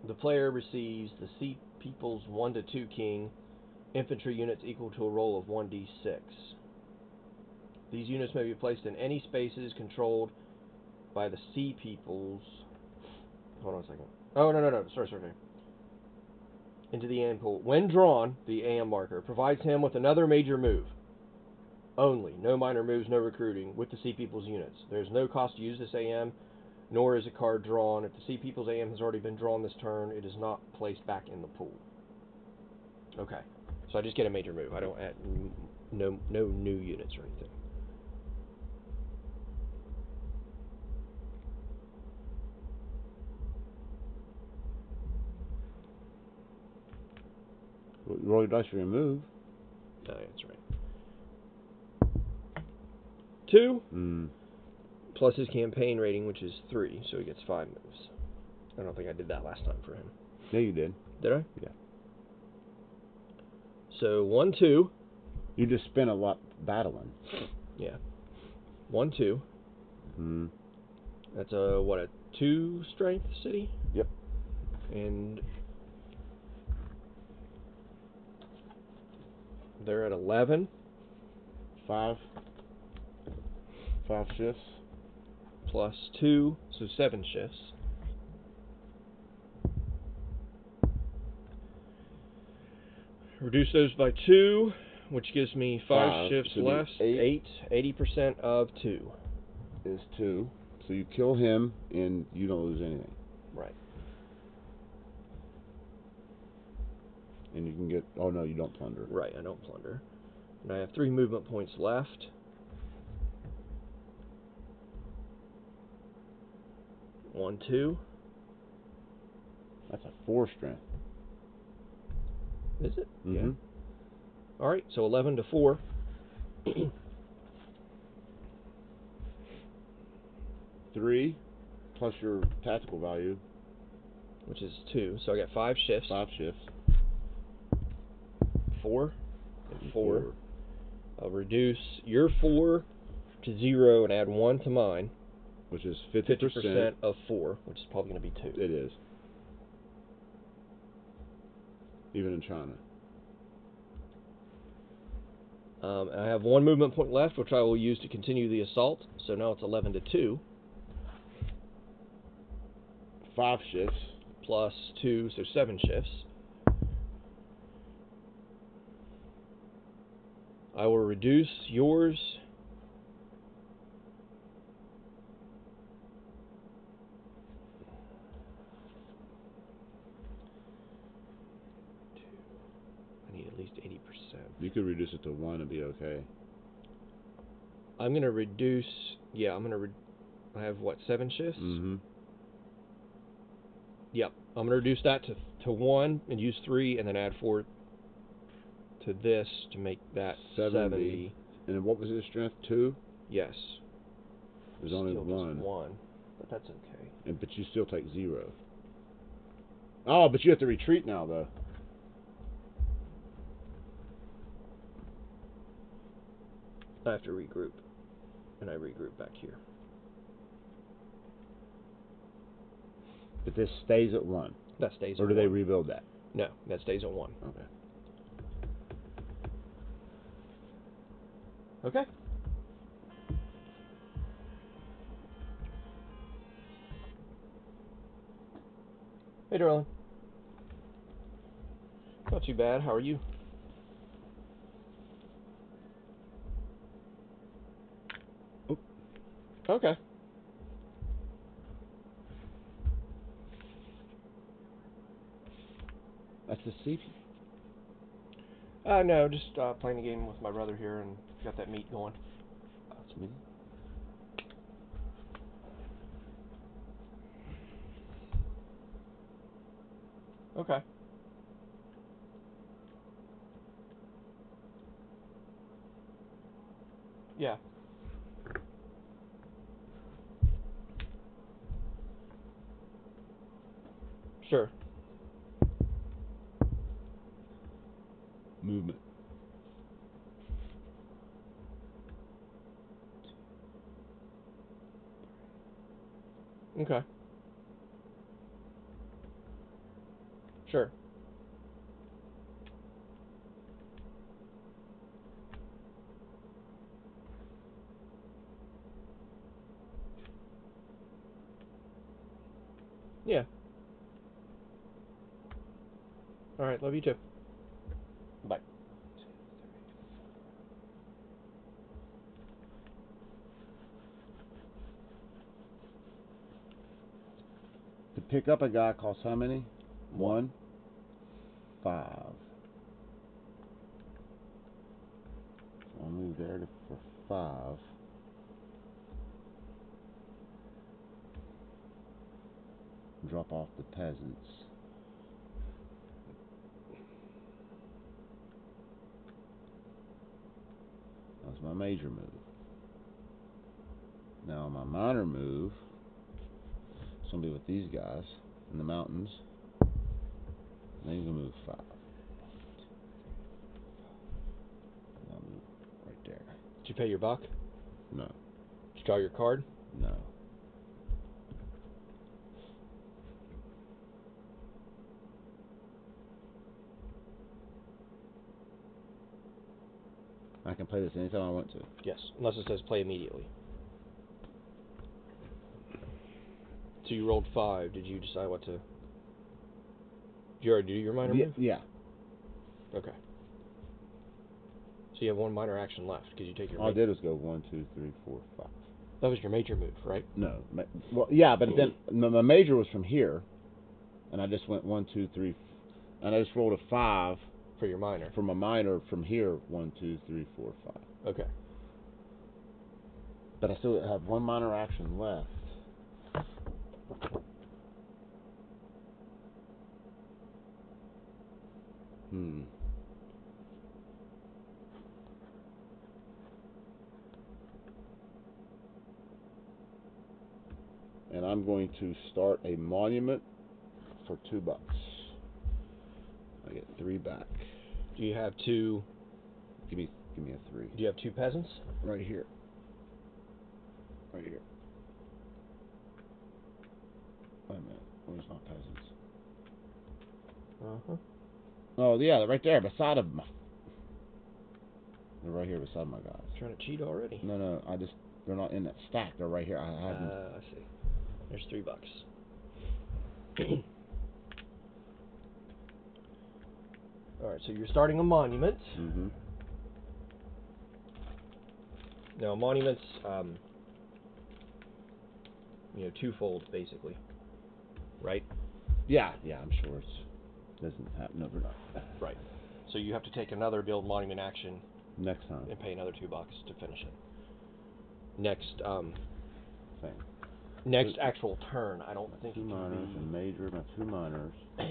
The player receives the Sea Peoples 1/2 King infantry units equal to a roll of 1d6. These units may be placed in any spaces controlled by the Sea Peoples. Hold on a second. Oh, no. Sorry. Into the AM pool. When drawn, the AM marker provides him with another major move. Only. No minor moves, no recruiting with the Sea Peoples units. There is no cost to use this AM, nor is a card drawn. If the Sea Peoples AM has already been drawn this turn, it is not placed back in the pool. Okay. So I just get a major move. I don't add no new units or anything. Roll your dice for your move. Oh, that's right. 2 plus his campaign rating, which is 3, so he gets 5 moves. I don't think I did that last time for him. Yeah, you did. Did I? Yeah. So 1, 2. You just spent a lot battling. Yeah. 1, 2. That's a 2 strength city? Yep. And they're at 11. 5 shifts. Plus 2, so 7 shifts. Reduce those by 2, which gives me 5 shifts so left. 8. 80% of 2. Is 2. So you kill him, and you don't lose anything. Right. And you can get... Oh, no, you don't plunder. Right, I don't plunder. And I have 3 movement points left. 1, 2. That's a 4 strength. Is it? Mm-hmm. Yeah. All right, so 11 to 4. 3 plus your tactical value. Which is 2, so I got 5 shifts. 5 shifts. 4 and 4. I'll reduce your 4 to 0 and add 1 to mine. Which is 50% of 4, which is probably going to be 2. It is. Even in China. I have 1 movement point left, which I will use to continue the assault. So now it's 11 to 2. 5 shifts. Plus 2, so 7 shifts. I will reduce yours. I need at least 80%. You could reduce it to 1 and be okay. I'm going to reduce... Yeah, I'm going to... I have, what, 7 shifts? Mm-hmm. Yep. I'm going to reduce that to 1 and use 3 and then add 4 to this to make that 70. And what was his strength? 2? Yes. There's only Still 1. just 1. but that's okay. But you still take 0. Oh, but you have to retreat now, though. I have to regroup, and I regroup back here. But this stays at 1. That stays Or at do they 1. rebuild that? No, that stays at 1. Okay. Okay. Hey, darling. Not too bad. How are you? Oop. Okay. That's the seat. No, just playing a game with my brother here and got that meat going. That's me. Okay. Yeah. Sure. Movement. Okay. Sure. Yeah. All right. Love you too. Bye. To pick up a guy costs how many? 1. 5. So I'll move there for 5. Drop off the peasants. That was my major move. Now my minor move, it's going to be with these guys in the mountains. Then you can move 5. And I'll move right there. Did you pay your buck? No. Did you draw your card? No. I can play this anytime I want to. Yes, unless it says play immediately. So you rolled 5. Did you decide what to... Did you already do your minor move? Yeah. Okay. So you have 1 minor action left. Could you take your... All I did was go 1, 2, 3, 4, 5. That was your major move, right? No. Well, yeah, but then my major was from here, and I just went 1, 2, 3, and I just rolled a 5 For your minor. for my minor from here. 1, 2, 3, 4, 5. Okay. But I still have 1 minor action left. And I'm going to start a monument for $2. I get 3 back. Do you have 2... Give me a 3. Do you have 2 peasants? Right here. Right here. Wait a minute. Where's my peasants? Uh-huh. Oh, yeah, they're right there beside of my... They're right here beside my guys. Trying to cheat already. No, they're not in that stack. They're right here. I have them. I see. There's $3. Alright, so you're starting a monument. Mm-hmm. Now, monuments, twofold, basically. Right? Yeah, I'm sure it doesn't happen overnight. Right. So you have to take another build monument action Next time. and pay another $2 to finish it. Next, Thing. next actual turn, I don't think 2 it minors, a can major, my 2 minors. be...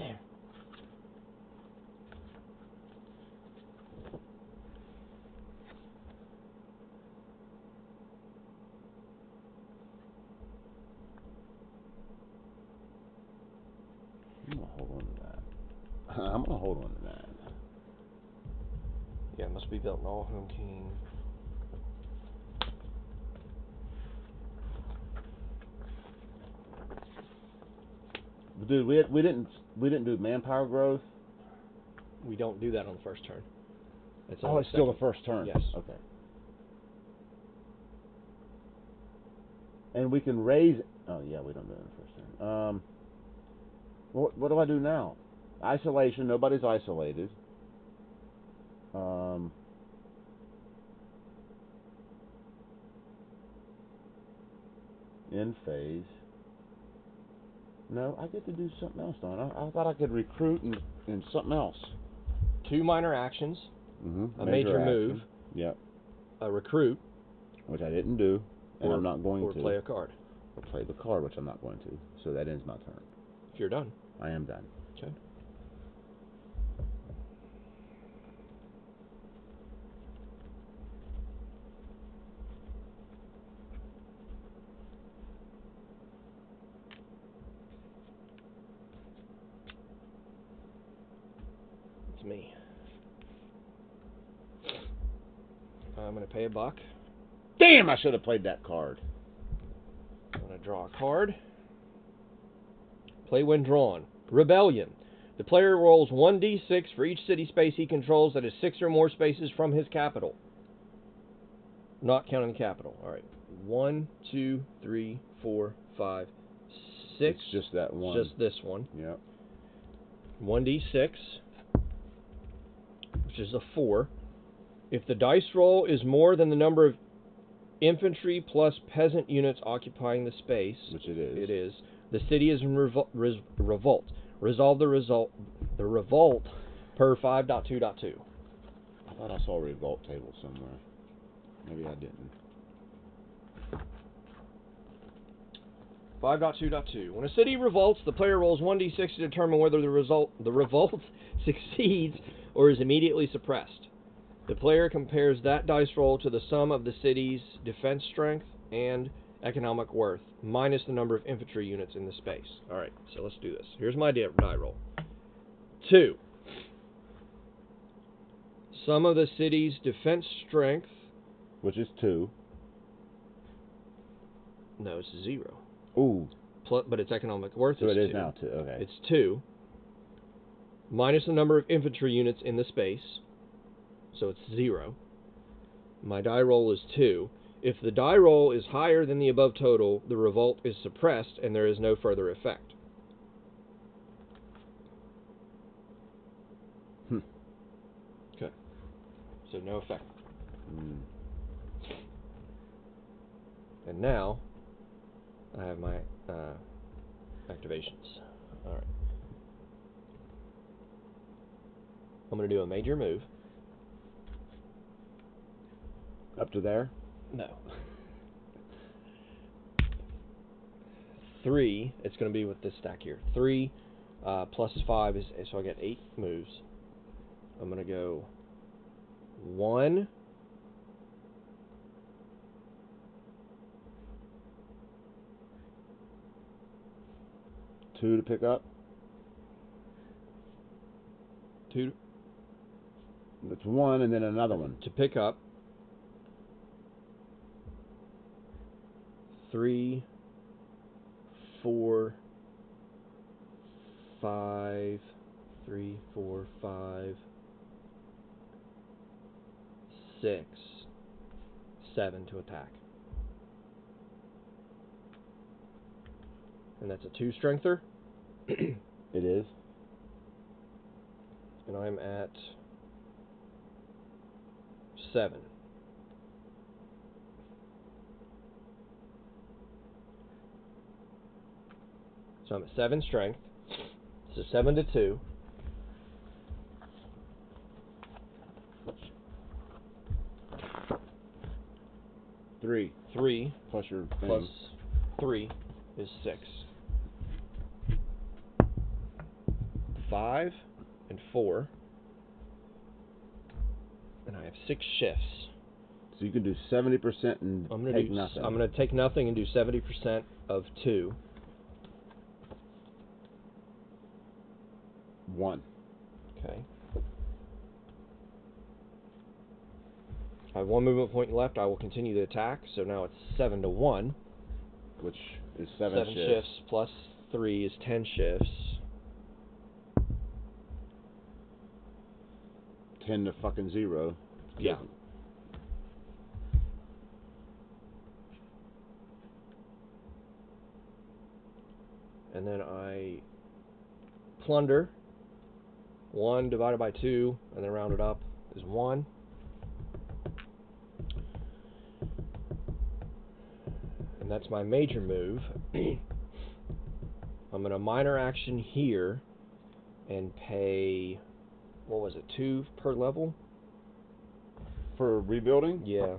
gonna hold on to that. I'm gonna hold on to that. Yeah, it must be built in all home king. But dude, we didn't do manpower growth. We don't do that on the first turn. It's still the first turn. Yes. Okay. And we can raise. Oh yeah, we don't do it in the first turn. What do I do now? Isolation. Nobody's isolated. In phase. No, I get to do something else, don't I? I thought I could recruit and something else. 2 minor actions. Mm-hmm. A major action. move. Yep. A recruit. Which I didn't do, and I'm not going to. Or play a card. Or play the card, which I'm not going to. So that ends my turn. If you're done. I am done. Okay. It's me. I'm going to pay a buck. Damn, I should have played that card. I'm going to draw a card. Play when drawn. Rebellion. The player rolls 1d6 for each city space he controls that is 6 or more spaces from his capital. Not counting the capital. All right. 1, 2, 3, 4, 5, 6. It's just that one. Just this one. Yep. 1d6, which is a 4. If the dice roll is more than the number of infantry plus peasant units occupying the space, which it is. It is. The city is in revolt. Resolve the revolt per 5.2.2. I thought I saw a revolt table somewhere. Maybe I didn't. 5.2.2. When a city revolts, the player rolls 1d6 to determine whether the revolt succeeds or is immediately suppressed. The player compares that dice roll to the sum of the city's defense strength and economic worth, minus the number of infantry units in the space. Alright, so let's do this. Here's my die roll. 2. Sum of the city's defense strength. Which is 2. No, it's 0. Ooh. But its economic worth so is 2. So it is now 2, okay. It's 2. Minus the number of infantry units in the space. So it's 0. My die roll is 2. If the die roll is higher than the above total, the revolt is suppressed and there is no further effect. Okay. So no effect. And now, I have my activations. Alright. I'm going to do a major move. Up to there? No. 3, it's going to be with this stack here. 3 plus 5 is, so I get 8 moves. I'm going to go 1. Two to pick up. 2. That's 1 and then another one. To pick up. 3, 4, 5, 3, 4, 5, 6, 7 to attack. And that's a 2 strengther. It is. And I'm at 7. So I'm at 7 strength. So 7 to 2. Three. 3 plus your thing. Plus 3 is 6. 5 and 4. And I have 6 shifts. So you can do 70% and take nothing. I'm going to take nothing and do 70% of 2. 1. Okay. I have 1 movement point left. I will continue the attack. So now it's 7 to 1. Which is 7 7 shifts plus 3 is 10 shifts. 10 to fucking 0. Yeah. And then I plunder. 1 divided by 2, and then round it up is 1. And that's my major move. I'm going to minor action here and pay, what was it, 2 per level? For rebuilding? Yeah.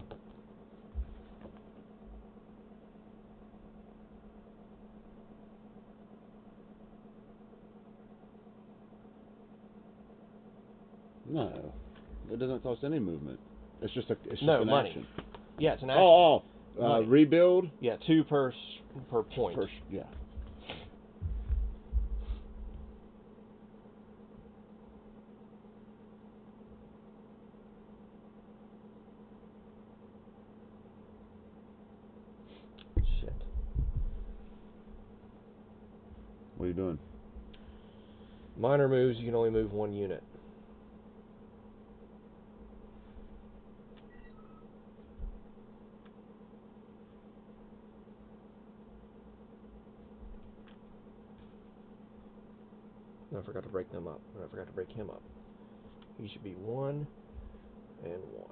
No. It doesn't cost any movement. It's just No, an money. action. Yeah, it's an action. Money. Rebuild? Yeah, 2 per point. Yeah. Shit. What are you doing? Minor moves, you can only move 1 unit. I forgot to break them up. I forgot to break him up. He should be 1 and 1.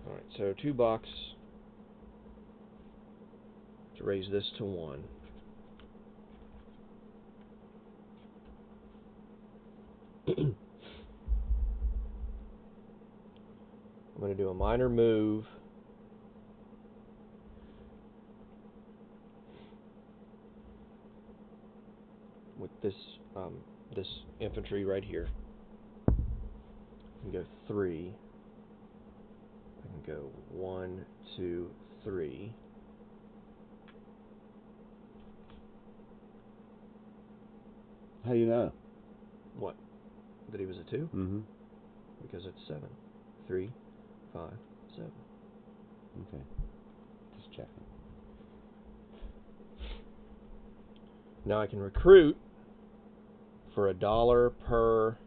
Alright, so $2 to raise this to 1. I'm going to do a minor move. With this this infantry right here. I can go 3. I can go 1, 2, 3. How do you know? What? That he was a 2? Mm-hmm. Because it's 7. 3, 5, 7. Okay. Just checking. Now I can recruit for $1 per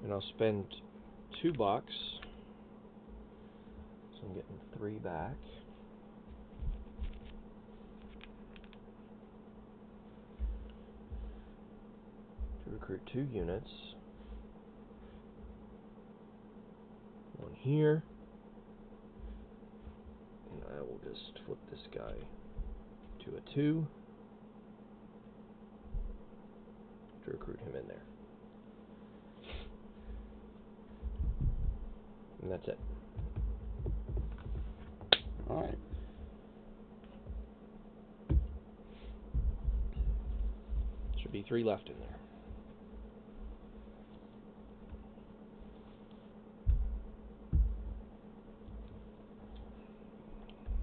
and I'll spend $2, so I'm getting 3 back. To recruit 2 units. 1 here. And I will just flip this guy to a 2 to recruit him in there. And that's it. All right. Should be 3 left in there.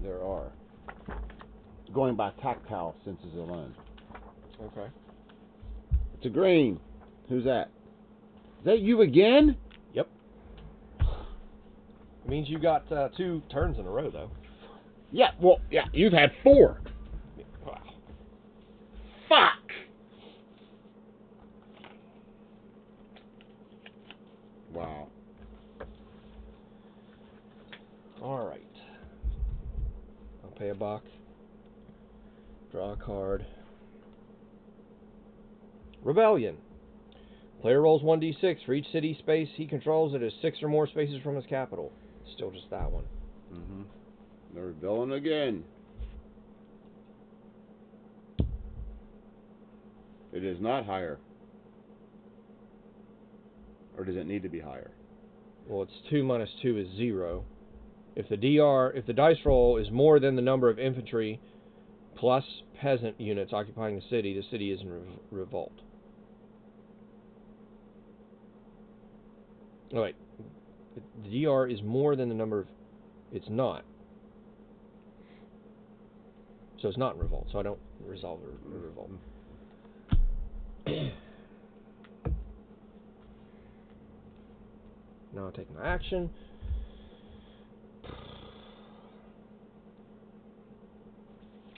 There are. Going by tactile senses alone. Okay. It's a green. Who's that? Is that you again? Yep. Means you got 2 turns in a row, though. Yeah, well, yeah, you've had 4. Wow. Fuck! Wow. Alright. I'll pay $1. Draw a card. Rebellion. Player rolls 1d6 for each city space he controls that is 6 or more spaces from his capital. Still just that one. Mm-hmm. They're rebelling again. It is not higher. Or does it need to be higher? Well, it's 2 minus 2 is 0. If the dice roll is more than the number of infantry plus peasant units occupying the city is in revolt. Oh wait, the DR is more than the number of... It's not. So it's not in revolt, so I don't resolve a revolt. Now I'll take my action.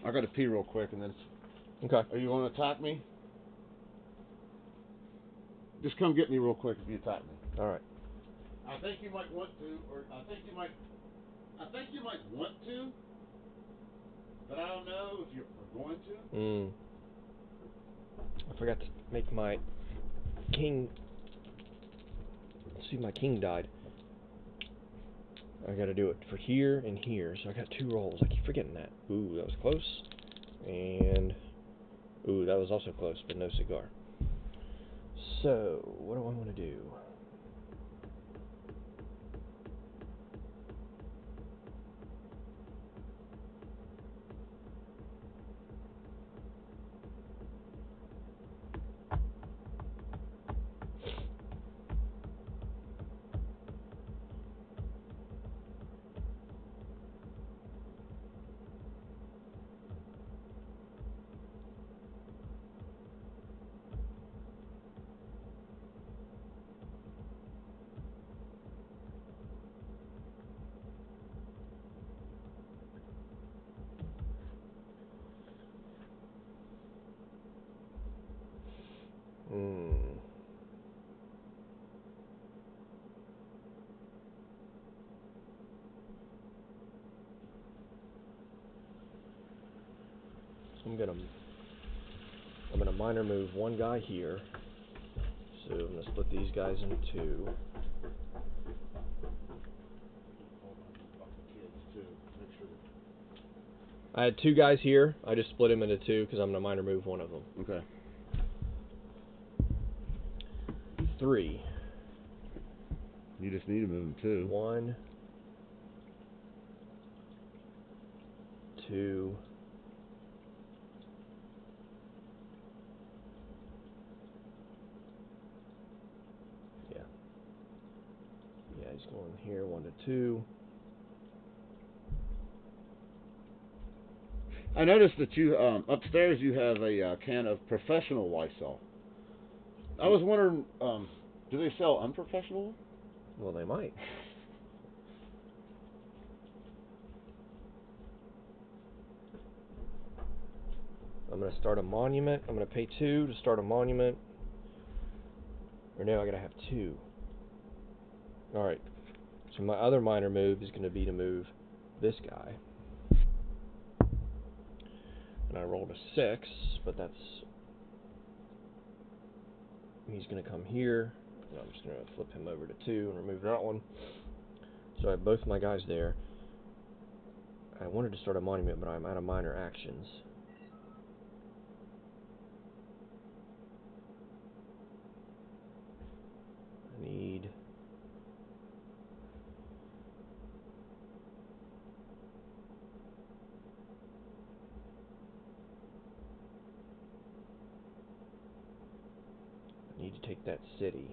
I got to pee real quick, and then... Okay. Are you going to attack me? Just come get me real quick if you attack me. All right. I think you might want to, or I think you might want to, but I don't know if you're going to. I forgot to make my king... Let's see, my king died. I gotta do it for here and here, so I got 2 rolls. I keep forgetting that. Ooh, that was close. And... Ooh, that was also close, but no cigar. So, what do I want to do? So I'm gonna minor move one guy here. So I'm gonna split these guys into 2. I had 2 guys here. I just split them into 2 because I'm gonna minor move one of them. Okay. 3. You just need to move them 2. 1, 2. Yeah, he's going here, 1 to 2. I noticed that you upstairs you have a can of professional Lysol. I was wondering, do they sell unprofessional? Well, they might. I'm going to start a monument. I'm going to pay 2 to start a monument. Or no, I got to have 2. Alright. So my other minor move is going to be to move this guy. And I rolled a 6, but that's... He's going to come here. And I'm just going to flip him over to 2 and remove that one. So I have both my guys there. I wanted to start a monument, but I'm out of minor actions. I need... I need to take that city.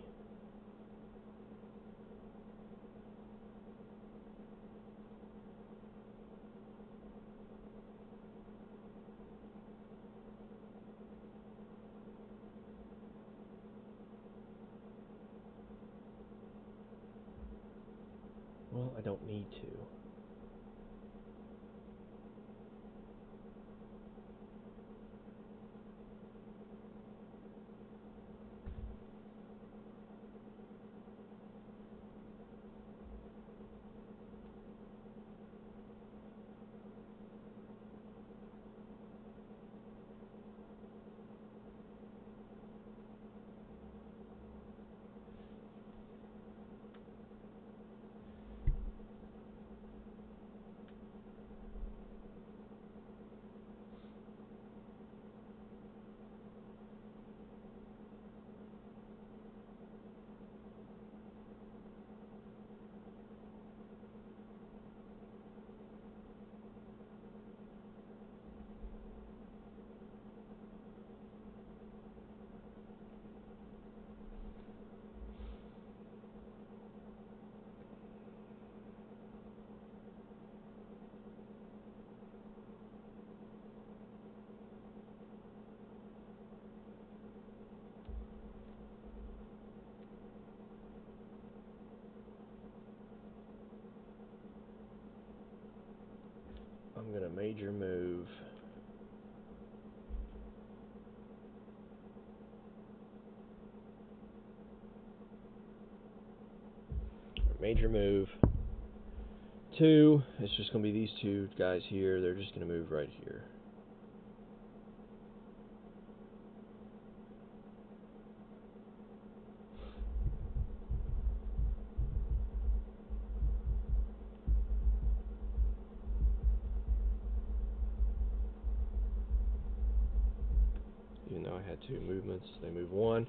Well, I don't need to. I'm going to major move. Major move. 2. It's just going to be these two guys here. They're just going to move right here. Even though I had 2 movements, they move 1.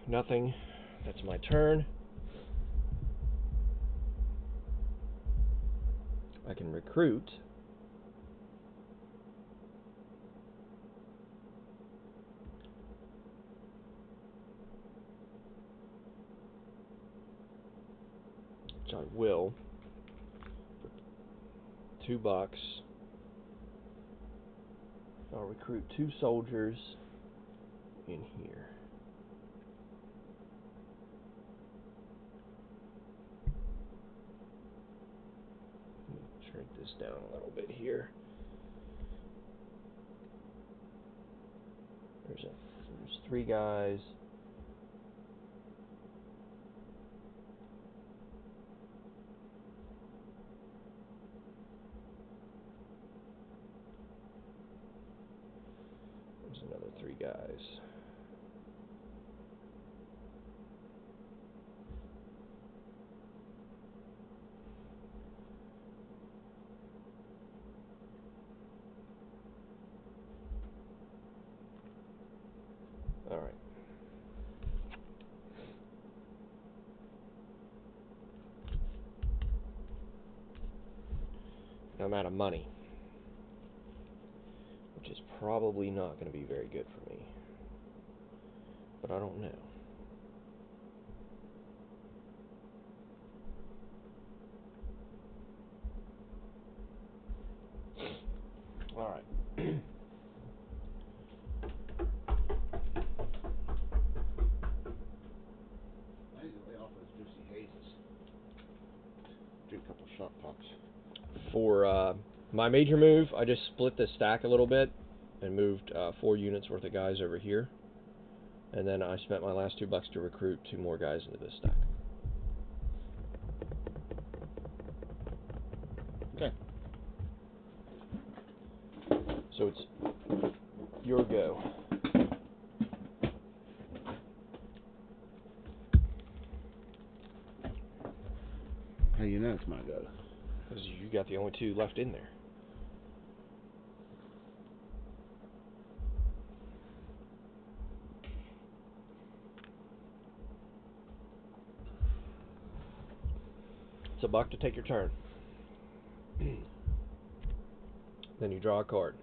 Nothing. That's my turn. I can recruit. Which I will. $2. I'll recruit 2 soldiers in here. Shrink this down a little bit here. There's 3 guys. There's another 3 guys. All right. I'm out of money, which is probably not going to be very good for me, but I don't know. All right. I need to lay off those juicy hazes. Drink a couple shot pops. For my major move, I just split the stack a little bit and moved 4 units worth of guys over here. And then I spent my last $2 to recruit 2 more guys into this stack. Okay. So it's your go. How do you know it's my go? Because you got the only 2 left in there. It's $1 to take your turn. Then you draw a card.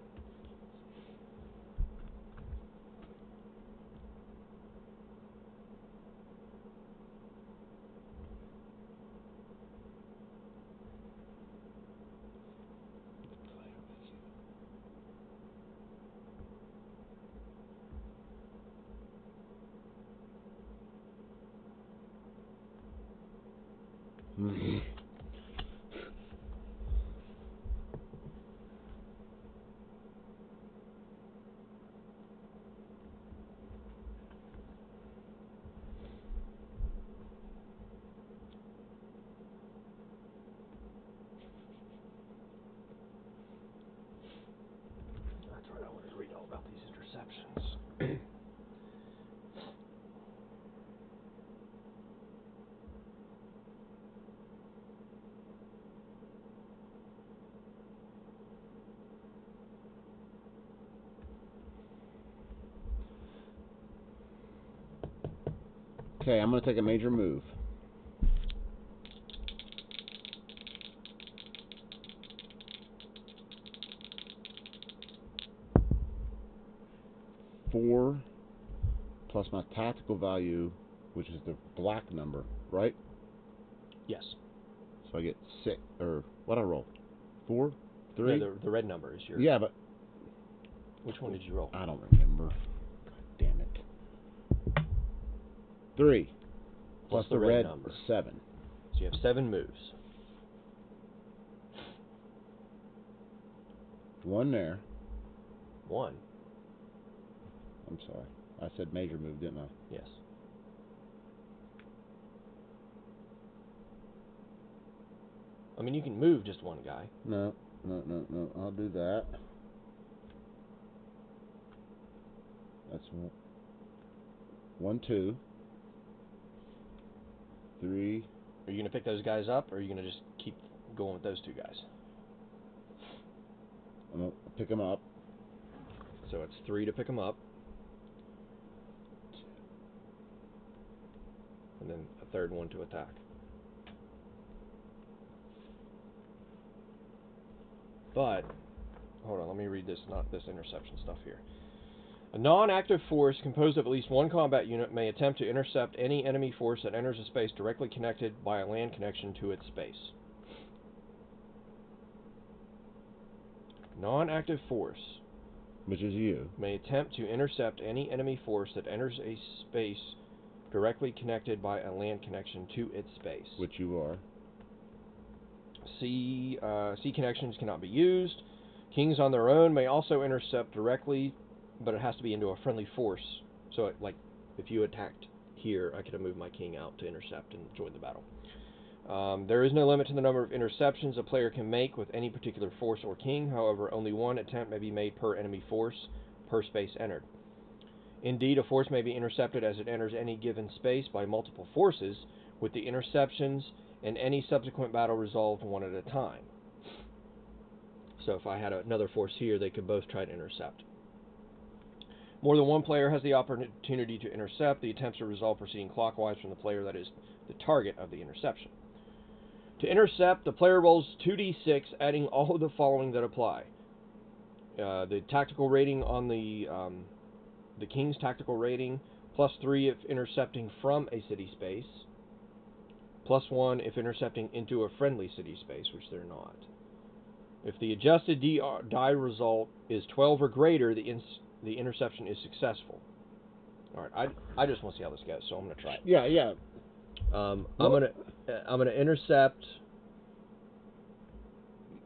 That's right, I wanted to read all about these interceptions. Okay, I'm going to take a major move. Four plus my tactical value, which is the black number, right? Yes. So I get 6, or what I roll? 4? 3? No, the red number is your... Yeah, but... Which one did you roll? I don't remember. God damn it. 3. Plus the red number. 7. So you have 7 moves. One there. One. I'm sorry. I said major move, didn't I? Yes. I mean, you can move just one guy. No. I'll do that. That's 1, 2, 3. Are you going to pick those guys up, or are you going to just keep going with those two guys? I'm going to pick them up. So it's 3 to pick them up. And then a third one to attack. But, hold on, let me read this, not this interception stuff here. A non-active force composed of at least one combat unit may attempt to intercept any enemy force that enters a space directly connected by a land connection to its space. Non-active force, which is you, may attempt to intercept any enemy force that enters a space directly connected by a land connection to its space. Which you are. Sea connections cannot be used. Kings on their own may also intercept directly, but it has to be into a friendly force. So, like, if you attacked here, I could have moved my king out to intercept and join the battle. There is no limit to the number of interceptions a player can make with any particular force or king. However, only one attempt may be made per enemy force per space entered. Indeed, a force may be intercepted as it enters any given space by multiple forces, with the interceptions and any subsequent battle resolved one at a time. So if I had another force here, they could both try to intercept. More than one player has the opportunity to intercept. The attempts are resolved proceeding clockwise from the player that is the target of the interception. To intercept, the player rolls 2d6, adding all of the following that apply. The tactical rating on the king's tactical rating, +3 if intercepting from a city space, +1 if intercepting into a friendly city space, which they're not. If the adjusted die result is 12 or greater, the interception is successful. All right, I just want to see how this goes, so I'm going to try it. Yeah. I'm gonna intercept.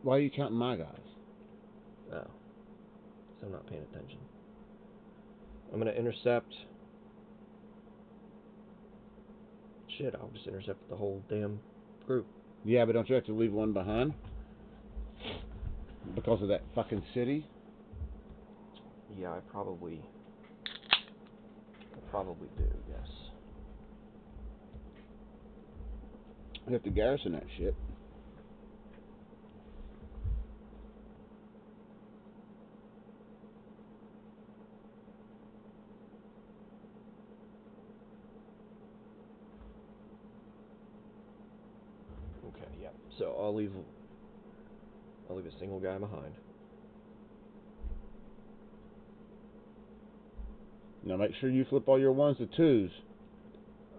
Why are you counting my guys? Oh, so I'm not paying attention. I'm gonna intercept. Shit, I'll just intercept the whole damn group. Yeah, but don't you have to leave one behind? Because of that fucking city? Yeah, I probably do, yes. You have to garrison that shit. Okay, yeah. So I'll leave a single guy behind. Now make sure you flip all your 1s to 2s.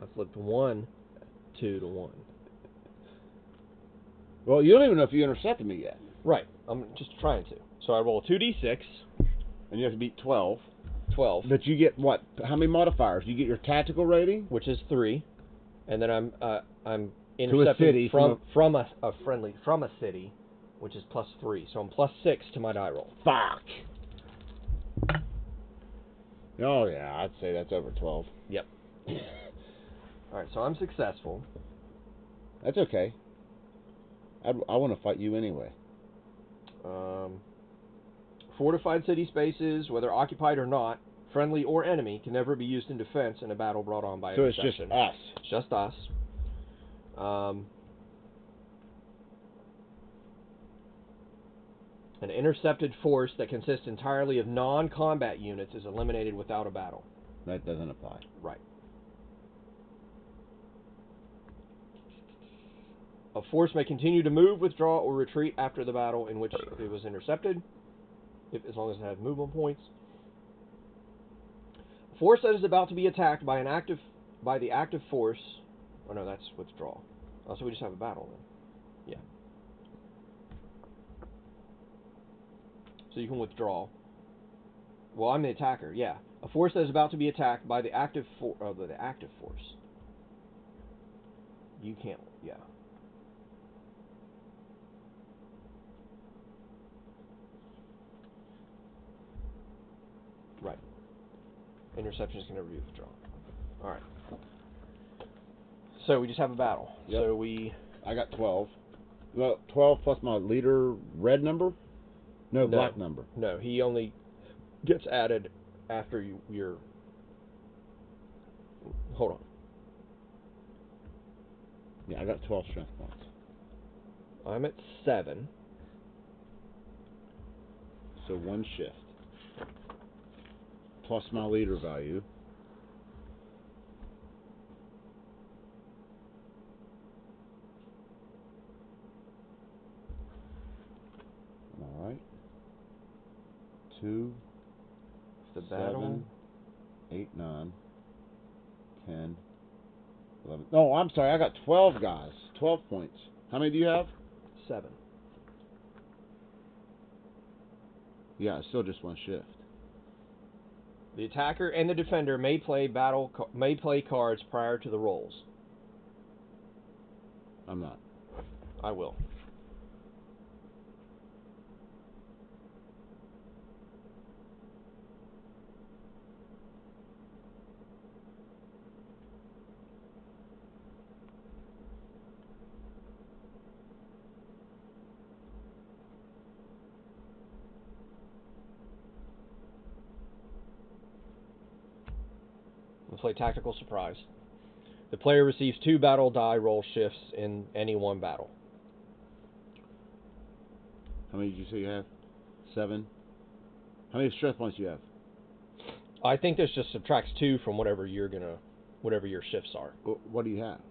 I flipped 1, 2 to 1. Well, you don't even know if you intercepted me yet. Right. I'm just trying to. So I roll 2d6. And you have to beat 12. 12. But you get what? How many modifiers? You get your tactical rating, which is 3, and then I'm intercepting to a city from a city, which is +3. So I'm +6 to my die roll. Fuck. Oh yeah, I'd say that's over 12. Yep. All right, so I'm successful. That's okay. I want to fight you anyway. Fortified city spaces, whether occupied or not, friendly or enemy, can never be used in defense in a battle brought on by so interception. So it's just us. An intercepted force that consists entirely of non-combat units is eliminated without a battle. That doesn't apply. Right. A force may continue to move, withdraw, or retreat after the battle in which it was intercepted, as long as it has movement points. A force that is about to be attacked by the active force. Oh no, that's withdrawal. Oh, so we just have a battle then. Yeah. So you can withdraw. Well, I'm the attacker. Yeah. A force that is about to be attacked by the active force. You can't. Yeah. Right. Interceptions can never be withdrawn. All right. So we just have a battle. Yep. So we. I got 12. Well, 12 plus my leader red number? No, black number. No, he only gets added after you're. Hold on. Yeah, I got 12 strength points. I'm at 7. So 1 shift. Plus my leader value. Alright. 2, The battle. 7, 8, 9, 10, 11. No, I'm sorry, I got 12 guys. 12 points. How many do you have? 7. Yeah, it's still just 1 shift. The attacker and the defender may play cards prior to the rolls. I'm not. I will. Let's play Tactical Surprise. The player receives 2 battle die roll shifts in any one battle. How many did you say you have? 7? How many strength points do you have? I think this just subtracts 2 from whatever your shifts are. What do you have?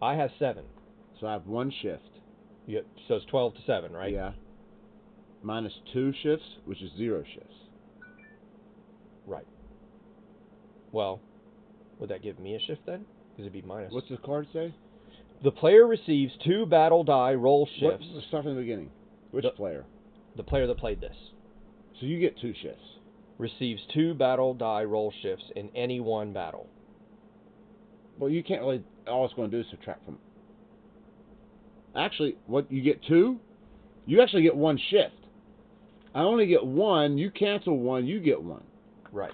I have 7. So I have 1 shift. So it's 12 to 7, right? Yeah. Minus 2 shifts, which is 0 shifts. Right. Well, would that give me a shift then? Because it'd be minus. What's the card say? The player receives 2 battle die roll shifts. Let's start from the beginning. Which player? The player that played this. So you get 2 shifts. Receives 2 battle die roll shifts in any one battle. Well, you can't really. All it's going to do is subtract from. Actually, what you get 2? You actually get 1 shift. I only get 1. You cancel 1. You get 1. Right.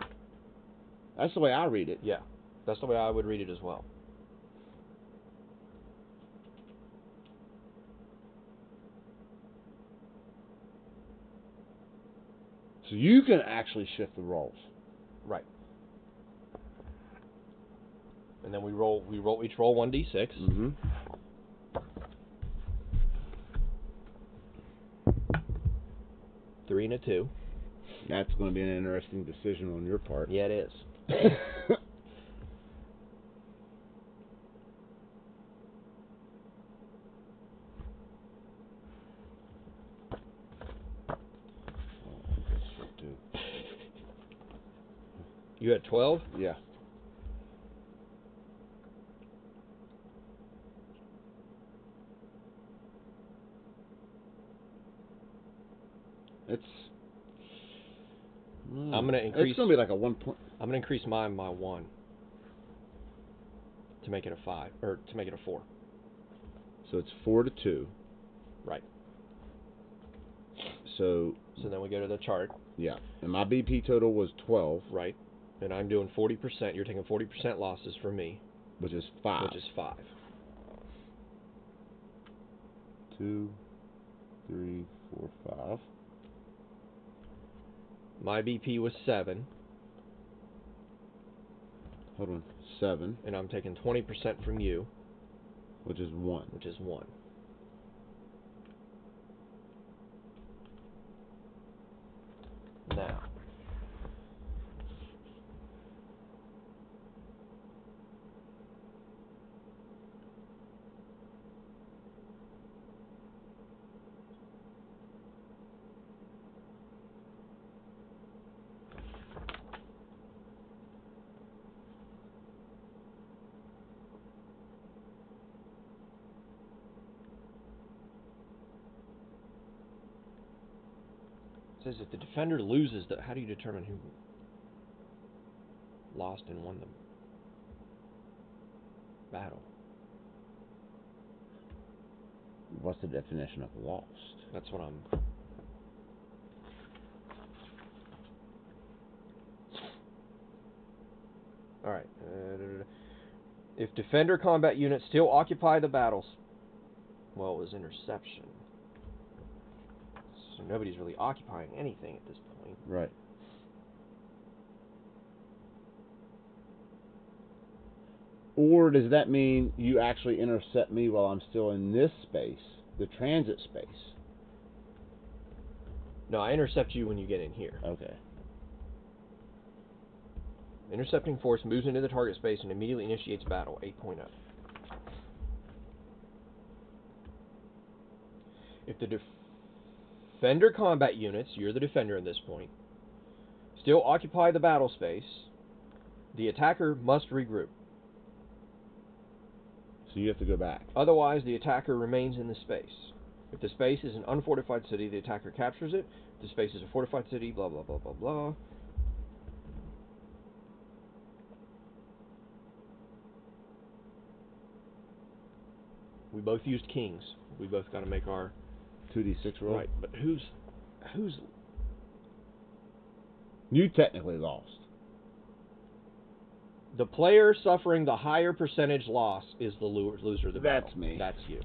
That's the way I read it. Yeah. That's the way I would read it as well. So you can actually shift the rolls. Right. And then we each roll 1d6. Mm-hmm. Three and a 2. That's going to be an interesting decision on your part. Yeah, it is. You had 12? Yeah. It's. I'm gonna increase. It's gonna be like a 1 point. I'm gonna increase mine by 1 to make it a 5 or to make it a 4. So it's 4 to 2. Right. So then we go to the chart. Yeah, and my BP total was 12. Right. And I'm doing 40%. You're taking 40% losses for me. Which is 5. Which is 5. 2, 3, 4, 5. My BP was 7. Hold on. 7. And I'm taking 20% from you. Which is 1. Which is 1. Now. It says if the defender loses, how do you determine who lost and won the battle? What's the definition of lost? That's what I'm... If defender combat units still occupy the battles, well, it was interception. So nobody's really occupying anything at this point. Right. Or does that mean you actually intercept me while I'm still in this space, the transit space? No, I intercept you when you get in here. Okay. Intercepting force moves into the target space and immediately initiates battle. 8.0. If the defender combat units, you're the defender at this point, still occupy the battle space, the attacker must regroup. So you have to go back. Otherwise, the attacker remains in the space. If the space is an unfortified city, the attacker captures it. If the space is a fortified city, blah, blah, blah, blah, blah. We both used kings. We both got to make our 2d6 roll. right. But who's You technically lost. the player suffering the higher percentage loss is the loser of the battle. That's me. That's you.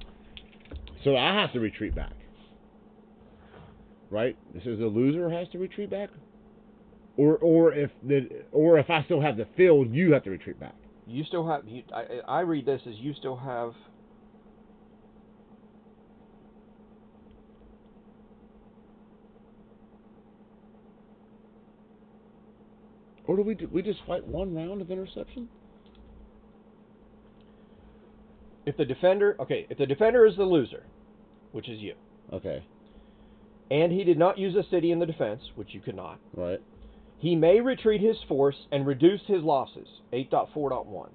So I have to retreat back. Right? This is the loser has to retreat back? Or if I still have the field, you have to retreat back. You still have. I read this as you still have. Or do we just fight one round of interception? If the defender is the loser, which is you, Okay. and he did not use a city in the defense, which you could not, Right. he may retreat his force and reduce his losses. 8.4.1.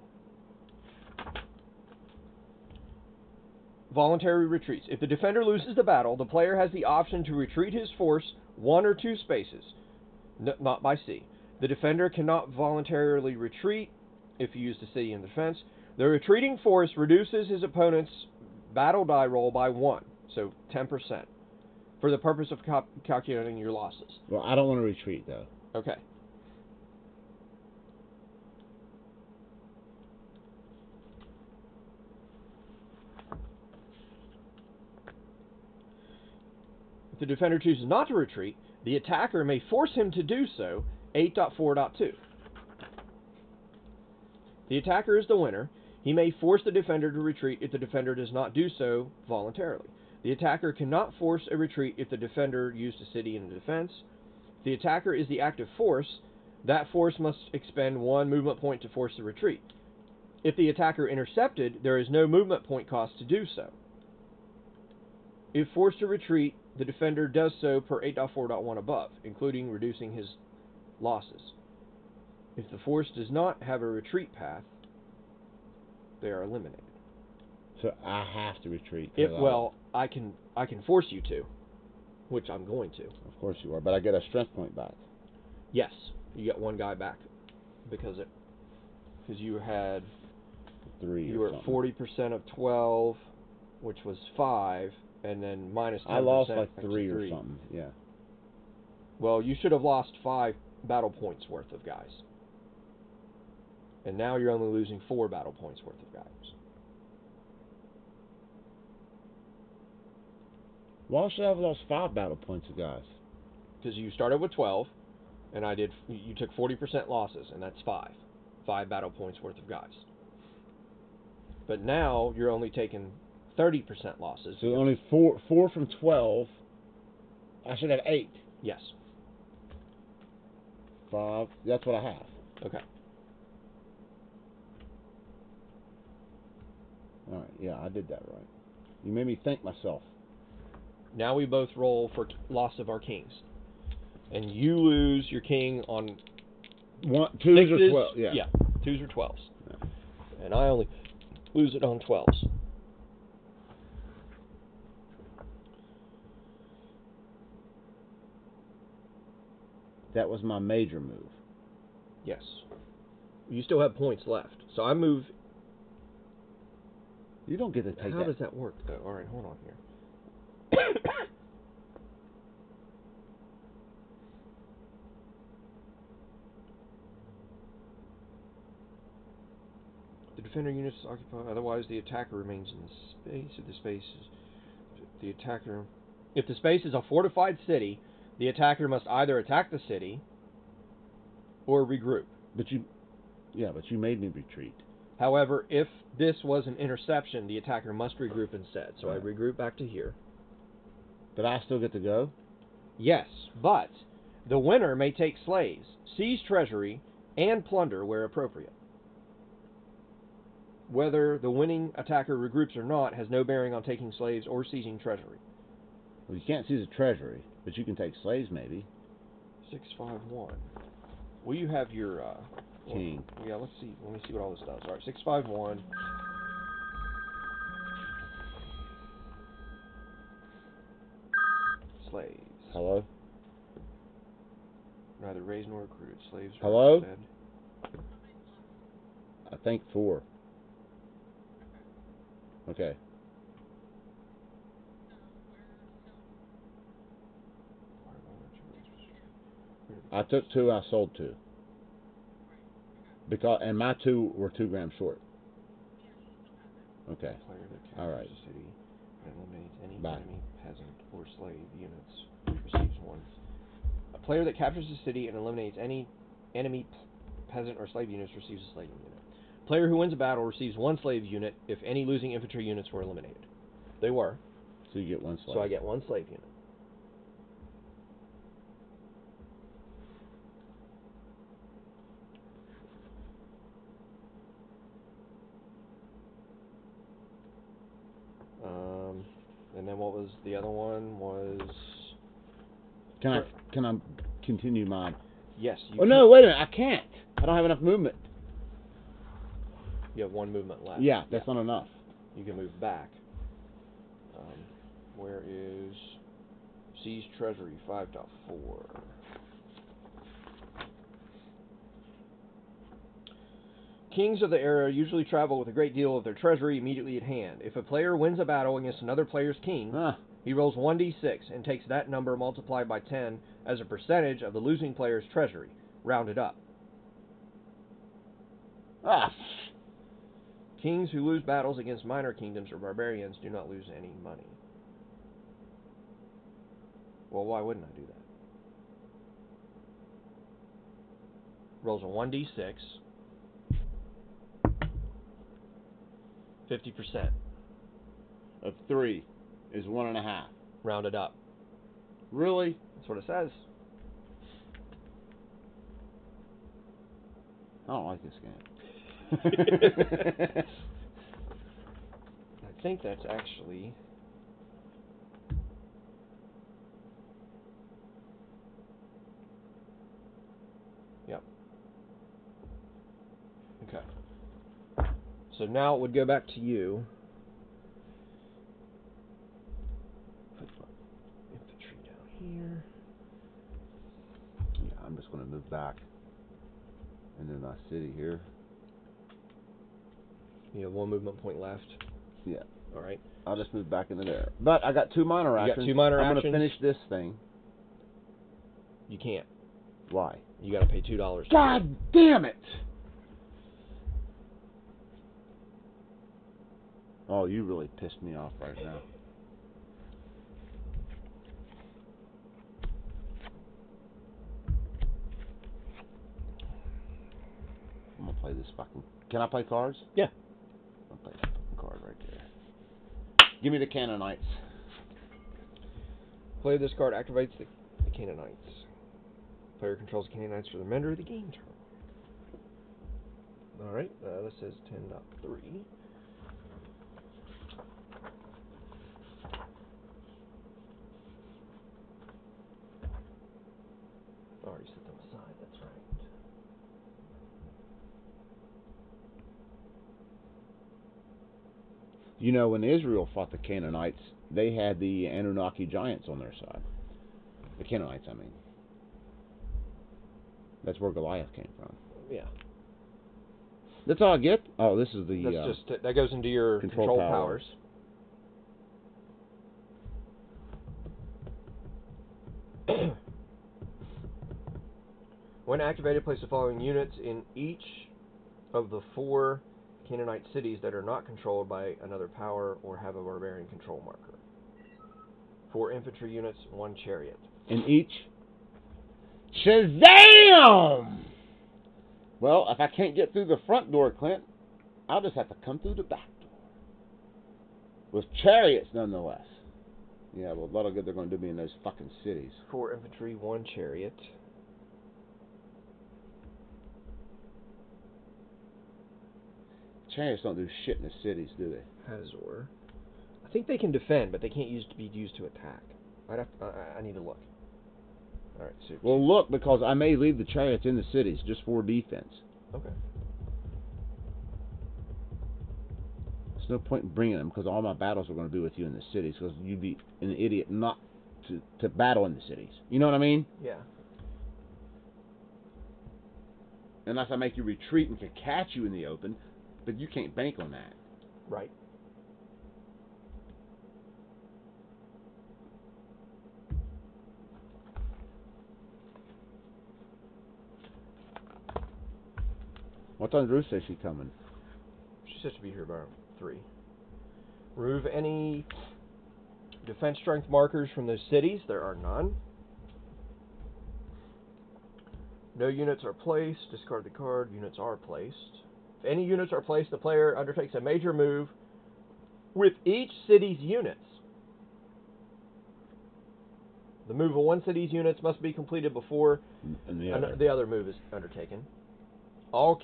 Voluntary retreats. If the defender loses the battle, the player has the option to retreat his force 1 or 2 spaces, not by sea. The defender cannot voluntarily retreat if he used a city in defense. The retreating force reduces his opponent's battle die roll by 1, so 10%, for the purpose of calculating your losses. Well, I don't want to retreat, though. Okay. If the defender chooses not to retreat, the attacker may force him to do so. 8.4.2. The attacker is the winner. He may force the defender to retreat if the defender does not do so voluntarily. The attacker cannot force a retreat if the defender used a city in defense. If the attacker is the active force, that force must expend 1 movement point to force the retreat. If the attacker intercepted, there is no movement point cost to do so. If forced to retreat, the defender does so per 8.4.1 above, including reducing his losses. If the force does not have a retreat path, they are eliminated. So I have to retreat. I can force you to, which I'm going to. Of course you are, but I get a strength point back. Yes, you get 1 guy back because you had 3. You were at 40% of 12, which was 5, and then minus 10%. I lost like 3 or something. Yeah. Well, you should have lost 5 battle points worth of guys. And now you're only losing 4 battle points worth of guys. Why should I have lost 5 battle points of guys? Because you started with 12, and you took 40% losses, and that's 5. 5 battle points worth of guys. But now you're only taking 30% losses. So only 4 from 12. I should have 8. Yes. 5. That's what I have. Okay. All right. Yeah, I did that right. You made me think myself. Now we both roll for loss of our kings. And you lose your king on 2s or 12. Yeah. Yeah, 2s or 12s. Yeah. And I only lose it on 12s. That was my major move. Yes. You still have points left. So I move. You don't get to take that. How does that work, though? All right, hold on here. The defender units occupy. Otherwise, the attacker remains in the space. If the space is if the space is a fortified city, the attacker must either attack the city or regroup. But you made me retreat. However, if this was an interception, the attacker must regroup instead. So Right. I regroup back to here. But I still get to go? Yes, but the winner may take slaves, seize treasury, and plunder where appropriate. Whether the winning attacker regroups or not has no bearing on taking slaves or seizing treasury. Well, you can't seize a treasury, but you can take slaves, maybe. 651. Well, you have your King. Well, yeah, let's see. Let me see what all this does. All right, 651. Slaves. Hello? Neither raised nor recruited. Slaves. Were Hello? instead. I think 4. Okay. I took 2, I sold 2. And my 2 were 2 grams short. Okay. Player that All captures right. a city and eliminates any Bye. enemy peasant or slave units receives 1. A player that captures a city and eliminates any enemy peasant or slave units receives a slave unit. Player who wins a battle receives 1 slave unit if any losing infantry units were eliminated. They were. So you get 1 slave. So I get 1 slave unit. And then what was the other one? Can I continue my... Yes. Oh, no, wait a minute. I can't. I don't have enough movement. You have 1 movement left. Yeah, that's not enough. You can move back. Where is Seize Treasury 5.4? Kings of the era usually travel with a great deal of their treasury immediately at hand. If a player wins a battle against another player's king, he rolls 1d6 and takes that number multiplied by 10 as a percentage of the losing player's treasury, rounded up. Kings who lose battles against minor kingdoms or barbarians do not lose any money. Well, why wouldn't I do that? Rolls a 1d6. 50%. Of 3 is 1.5. Rounded up. Really? That's what it says. I don't like this game. I think that's actually... Yep. Okay. So now it would go back to you. Put infantry down here. Yeah, I'm just going to move back into my city here. You have 1 movement point left. Yeah. All right. I'll just move back into there. But I got 2 minor actions. You got 2 minor I'm actions. going to finish this thing. You can't. Why? You got to pay $2. God damn it! Oh, you really pissed me off right now. I'm gonna play this fucking... Can I play cards? Yeah. I'll play that fucking card right there. Give me the Canaanites. Play this card activates the Canaanites. Player controls the Canaanites for the remainder of the game turn. Alright, this says 10.3. Already set them aside, that's right. You know, when Israel fought the Canaanites, they had the Anunnaki giants on their side. The Canaanites, I mean. That's where Goliath came from. Yeah. That's all I get? Oh, this is the... That's just, that goes into your control powers. When activated, place the following units in each of the 4 Canaanite cities that are not controlled by another power or have a barbarian control marker. 4 infantry units, 1 chariot. In each. Shazam! Well, if I can't get through the front door, Clint, I'll just have to come through the back door. With chariots, nonetheless. Yeah, well, a lot of good they're going to do me in those fucking cities. 4 infantry, 1 chariot. Chariots don't do shit in the cities, do they? Hazor. I think they can defend, but they can't be used to attack. I need to look. All right. So well, look, because I may leave the chariots in the cities just for defense. Okay. There's no point in bringing them because all my battles are going to be with you in the cities because you'd be an idiot not to battle in the cities. You know what I mean? Yeah. Unless I make you retreat and can catch you in the open, but you can't bank on that. Right. What time Ruth says she coming? She says she'll be here about 3. Remove any defense strength markers from those cities. There are none. No units are placed. Discard the card. Units are placed. If any units are placed, the player undertakes a major move with each city's units. The move of one city's units must be completed before the other move is undertaken. All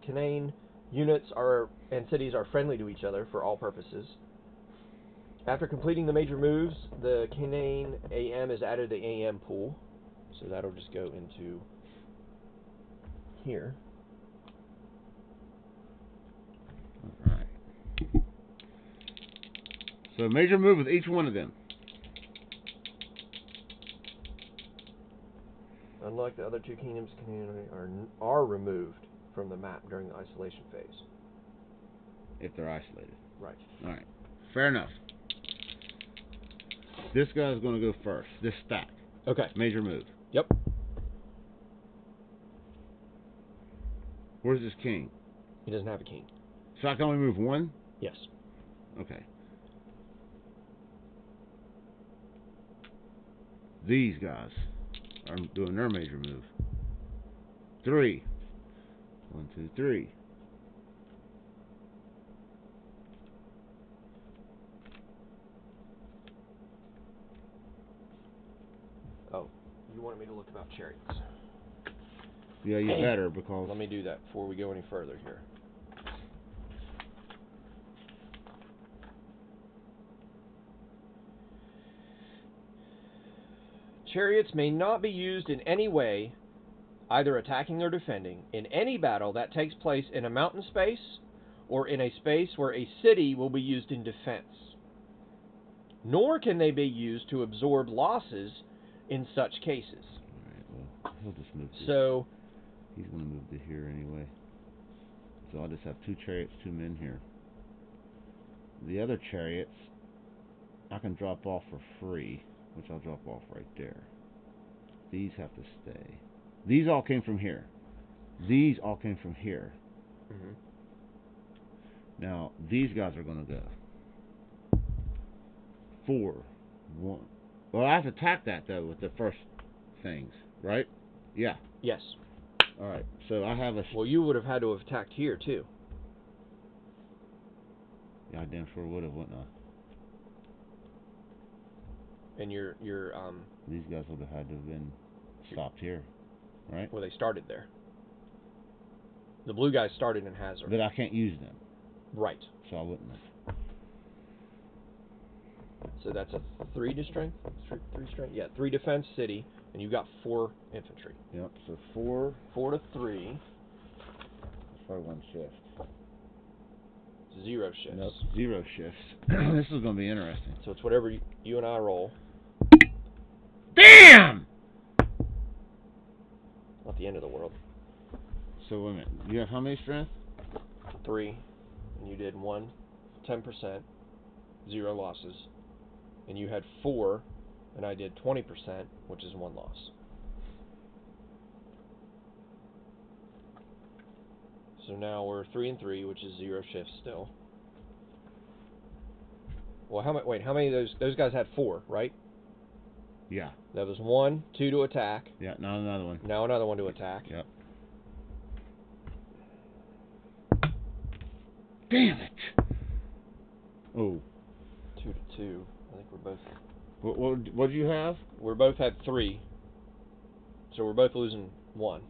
Canaan units and cities are friendly to each other for all purposes. After completing the major moves, the Canaan AM is added to the AM pool. So that'll just go into here. Alright. So major move with each one of them. Unlike the other 2 kingdoms, Canaan are removed from the map during the isolation phase. If they're isolated. Right. Alright. Fair enough. This guy's going to go first. This stack. Okay. Major move. Yep. Where's this king? He doesn't have a king. So I can only move 1? Yes. Okay. These guys are doing their major move. 3. 1, 2, 3. Oh, you wanted me to look about chariots. Yeah, you better because... Let me do that before we go any further here. Chariots may not be used in any way, either attacking or defending, in any battle that takes place in a mountain space or in a space where a city will be used in defense. Nor can they be used to absorb losses in such cases. Alright, well, he'll just move this. So... He's going to move to here anyway. So I'll just have 2 chariots, 2 men here. The other chariots, I can drop off for free, which I'll drop off right there. These have to stay. These all came from here. These all came from here. Mm-hmm. Now, these guys are going to go. 4, 1. Well, I have to attack that, though, with the first things, right? Yeah. Yes. Alright, so I have a... Well, you would have had to have attacked here, too. Yeah, I damn sure would have, wouldn't I? And your These guys would have had to have been stopped here, right? well, they started there. The blue guys started in Hazor. But I can't use them. Right. So I wouldn't have. So that's a 3 to strength? 3 strength? Yeah, 3 defense city, and you got 4 infantry. Yep, so 4. 4 to 3. That's probably 1 shift. 0 shifts. Nope, 0 shifts. This is going to be interesting. So it's whatever you and I roll. Damn! Not the end of the world. So wait a minute. You have how many strength? 3. And you did 1, 10%, 0 losses. And you had 4, and I did 20%, which is 1 loss. So now we're 3 and 3, which is 0 shifts still. Well, how many of those guys had 4, right? Yeah. That was 1, 2 to attack. Yeah, now another one. Now another one to attack. Yep. Damn it! Oh. 2 to 2. I think we're both. What did you have? We're both had 3. So we're both losing 1.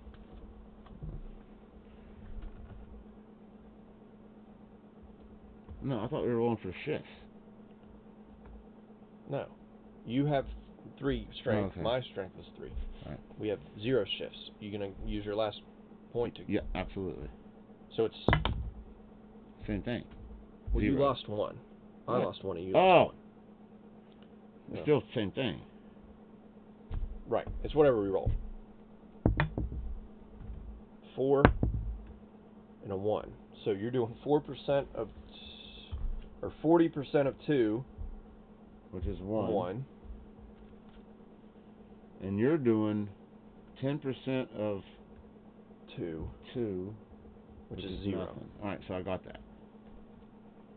No, I thought we were rolling for shifts. No. You have 3 strength. Okay. My strength was 3. All right. We have 0 shifts. You're going to use your last point to... Yeah, absolutely. So it's... Same thing. Well, you 0. lost 1. I What? lost 1 and you lost 1. It's No. still the same thing. Right. It's whatever we roll. 4 and a 1. So you're doing 4% of... Or 40% of 2. Which is 1. 1. And you're doing 10% of 2. 2. Which is 0. Nothing. Alright, so I got that.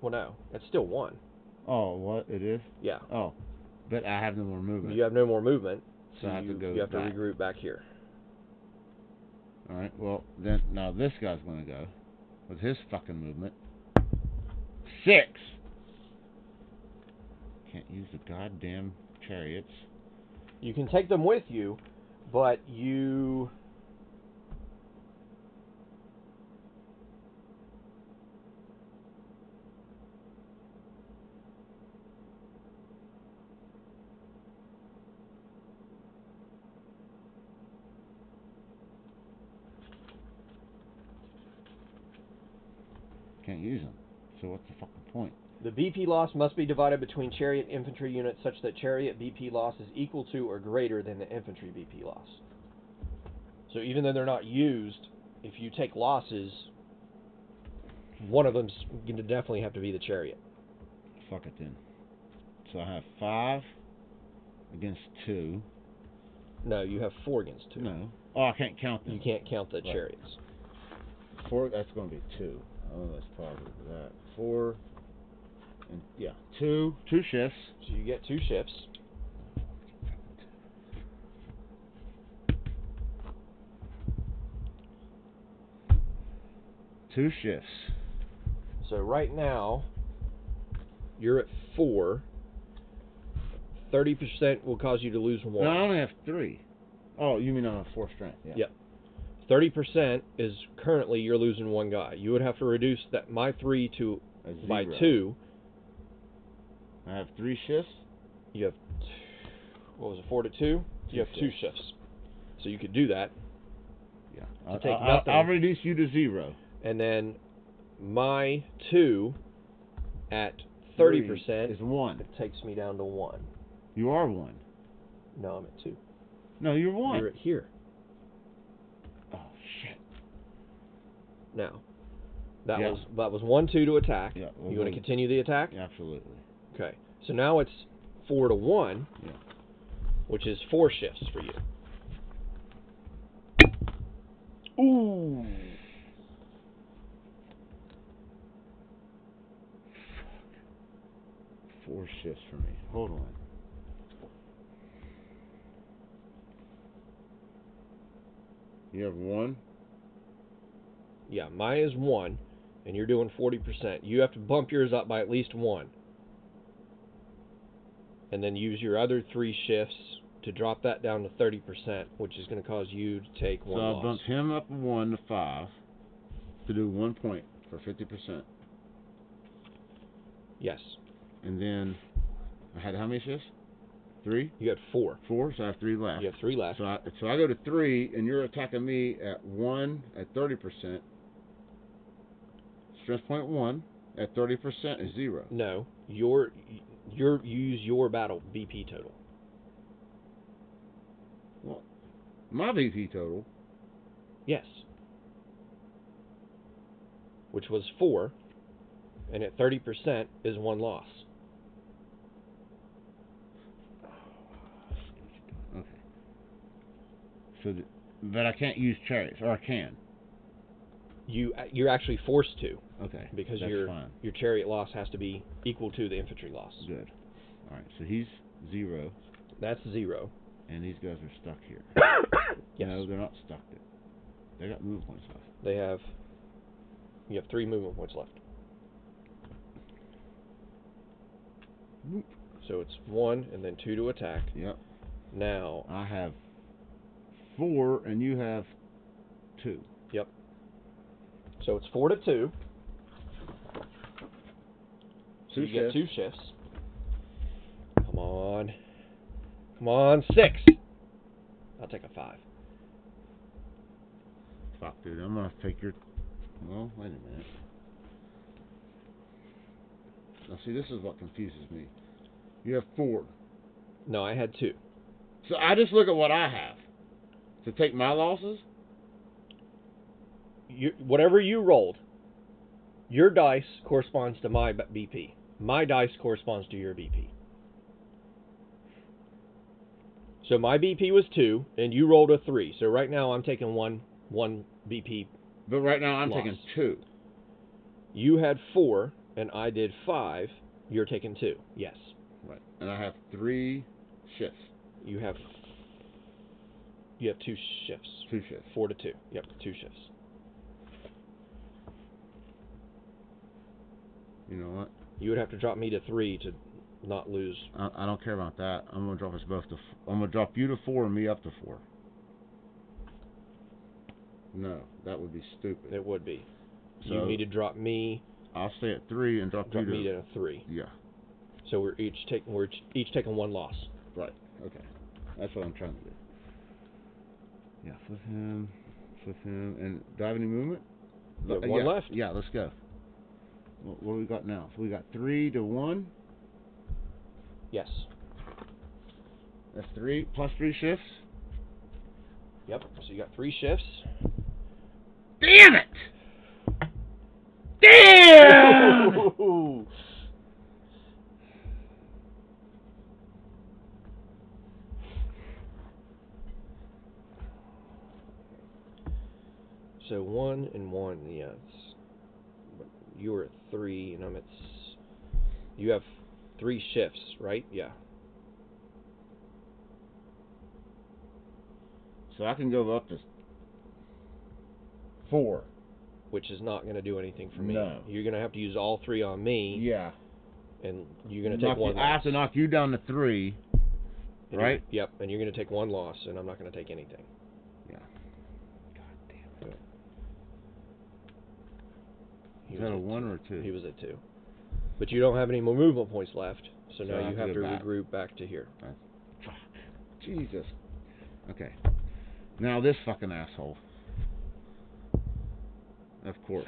Well, no. It's still 1. Oh, what? It is? Yeah. Oh. But I have no more movement. You have no more movement. So I have to go You have to back. regroup back here. Alright, well, then, now this guy's gonna go. With his fucking movement. 6! Can't use the goddamn chariots. You can take them with you, but you... Can't use them. So what's the fucking point? The BP loss must be divided between chariot and infantry units such that chariot BP loss is equal to or greater than the infantry BP loss. So even though they're not used, if you take losses, one of them's going to definitely have to be the chariot. Fuck it then. So I have 5 against 2. No, you have 4 against 2. No. Oh, I can't count them. You can't count the Right. chariots. 4, that's going to be 2. Oh, that's probably that. 4, and yeah, 2 shifts. So you get 2 shifts. Two shifts. So right now, you're at 4. 30% will cause you to lose 1. No, I only have 3. Oh, you mean on a 4 strength? Yeah. Yep. 30% is currently you're losing 1 guy. You would have to reduce that my 3 to by 2. I have 3 shifts. You have what was it, 4 to 2? You have 2 shifts. So you could do that, Yeah. take nothing. I'll reduce you to 0. and then my 2 at 30% is 1. it takes me down to 1. You are 1. No, I'm at 2. No, you're 1. You're at here. Oh shit. Now, that Yeah. was 1-2 to attack. Yeah. You want to continue the attack? Yeah, absolutely. Okay. So now it's 4 to 1, Yeah. which is 4 shifts for you. Ooh. Fuck. 4 shifts for me. Hold on. You have 1. Yeah, mine is 1, and you're doing 40%. You have to bump yours up by at least 1. And then use your other 3 shifts to drop that down to 30%, which is going to cause you to take 1 So I loss. bumped him up 1 to 5 to do 1 point for 50%. Yes. And then I had how many shifts? 3? You had 4. 4, so I have 3 left. You have 3 left. So I go to 3, and you're attacking me at 1 at 30%. Strength point 1 at 30% is 0. No, you use your battle BP total. Well, my VP total. Yes. Which was 4, and at 30% is 1 loss. Okay. So, but I can't use chariots, or I can. You're actually forced to, Okay. because that's your fine. your chariot loss has to be equal to the infantry loss. Good. All right. So he's 0, That's 0. and these guys are stuck here. Yes. No, they're not stuck. They got move points left. They have. You have 3 movement points left. Whoop. So it's 1 and then 2 to attack. Yep. Now. I have 4, and you have 2. Yep. So it's 4 to 2. So you get 2 shifts. Come on. Come on, 6. I'll take a 5. Fuck, dude. I'm gonna take your. Well, wait a minute. Now, see, this is what confuses me. You have 4. No, I had 2. So I just look at what I have to take my losses. Whatever you rolled, your dice corresponds to my BP. My dice corresponds to your BP. So my BP was 2, and you rolled a 3. So right now I'm taking one BP. But right now I'm loss. taking 2. You had 4, and I did 5. You're taking 2. Yes. Right. And I have 3 shifts. You have 2 shifts. 2 shifts. 4 to 2. Yep, 2 shifts. You know what? You would have to drop me to 3 to not lose. I don't care about that. I'm gonna drop us both to. I'm gonna drop you to 4 and me up to 4. No, that would be stupid. It would be. So You need to drop me. I'll stay at 3 and drop you to. me to 3. Yeah. So we're each taking 1 loss. Right. Okay. That's what I'm trying to do. Yeah. Flip him. And do I have any movement? You have 1 left. Yeah. Let's go. What do we got now? So we got 3 to 1. Yes. That's 3 plus 3 shifts. Yep. So you got 3 shifts. Damn it! Damn! So 1 and 1, yes. You're at 3, and I'm at. You have 3 shifts, right? Yeah. So I can go up to 4. Which is not going to do anything for me. No. You're going to have to use all 3 on me. Yeah. And you're going to take 1 loss. I have to knock you down to 3. And right? Yep. And you're going to take 1 loss, and I'm not going to take anything. Yeah. God damn it. He Is that a 1 or a 2? He was at 2. But you don't have any more movement points left, so now I you have to go back. regroup back to here. Fuck. Jesus. Okay. Now this fucking asshole. Of course.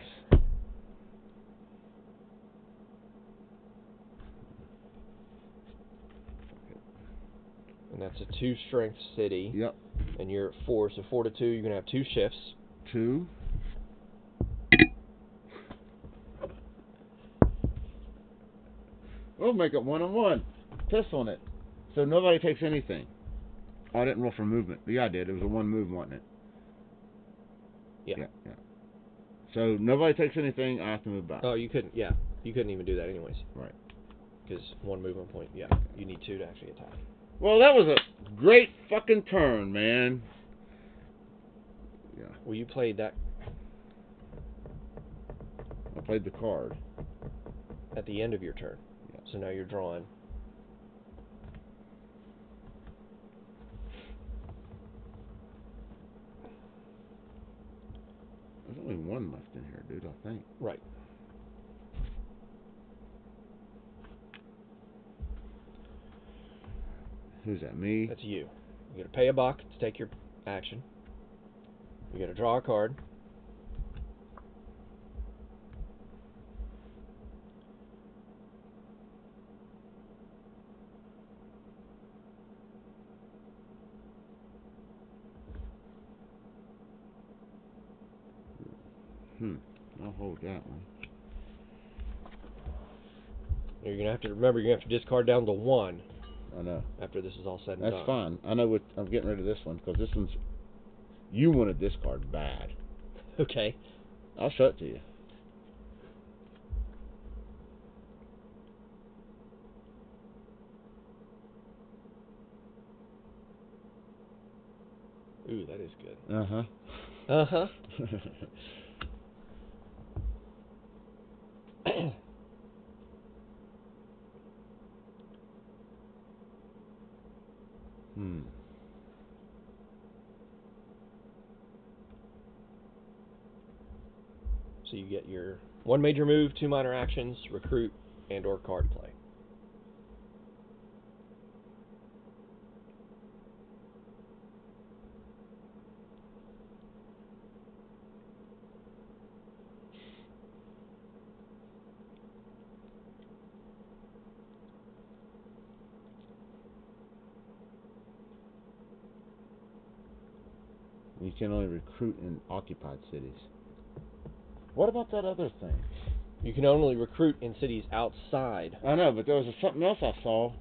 And that's a 2 strength city. Yep. And you're at 4, so 4 to 2, you're going to have 2 shifts. 2. We'll make it 1 and 1. Piss on it. So nobody takes anything. Oh, I didn't roll for movement. Yeah, I did. It was a 1 move, wasn't it? Yeah. Yeah. So nobody takes anything. I have to move back. Oh, you couldn't. Yeah, you couldn't even do that anyways. Right. Because 1 movement point. Yeah, you need 2 to actually attack. Well, that was a great fucking turn, man. Yeah. Well, you played that I played the card. at the end of your turn. Yeah. So now you're drawing. There's only 1 left in here, dude, I think. Right. Who's that, me? That's you. You got to pay a buck to take your action. You got to draw a card. I'll hold that one. You're gonna have to remember. You're gonna have to discard down to 1 I know. after this is all said and That's done. fine. I know what I'm getting rid of this one because this one's. You wanted this card bad. Okay. I'll show it to you. Ooh, that is good. Uh-huh. Uh-huh. Hmm. So you get your one major move, two minor actions, recruit, and or card play. You can only recruit in occupied cities. What about that other thing? You can only recruit in cities outside. I know, but there was something else I saw.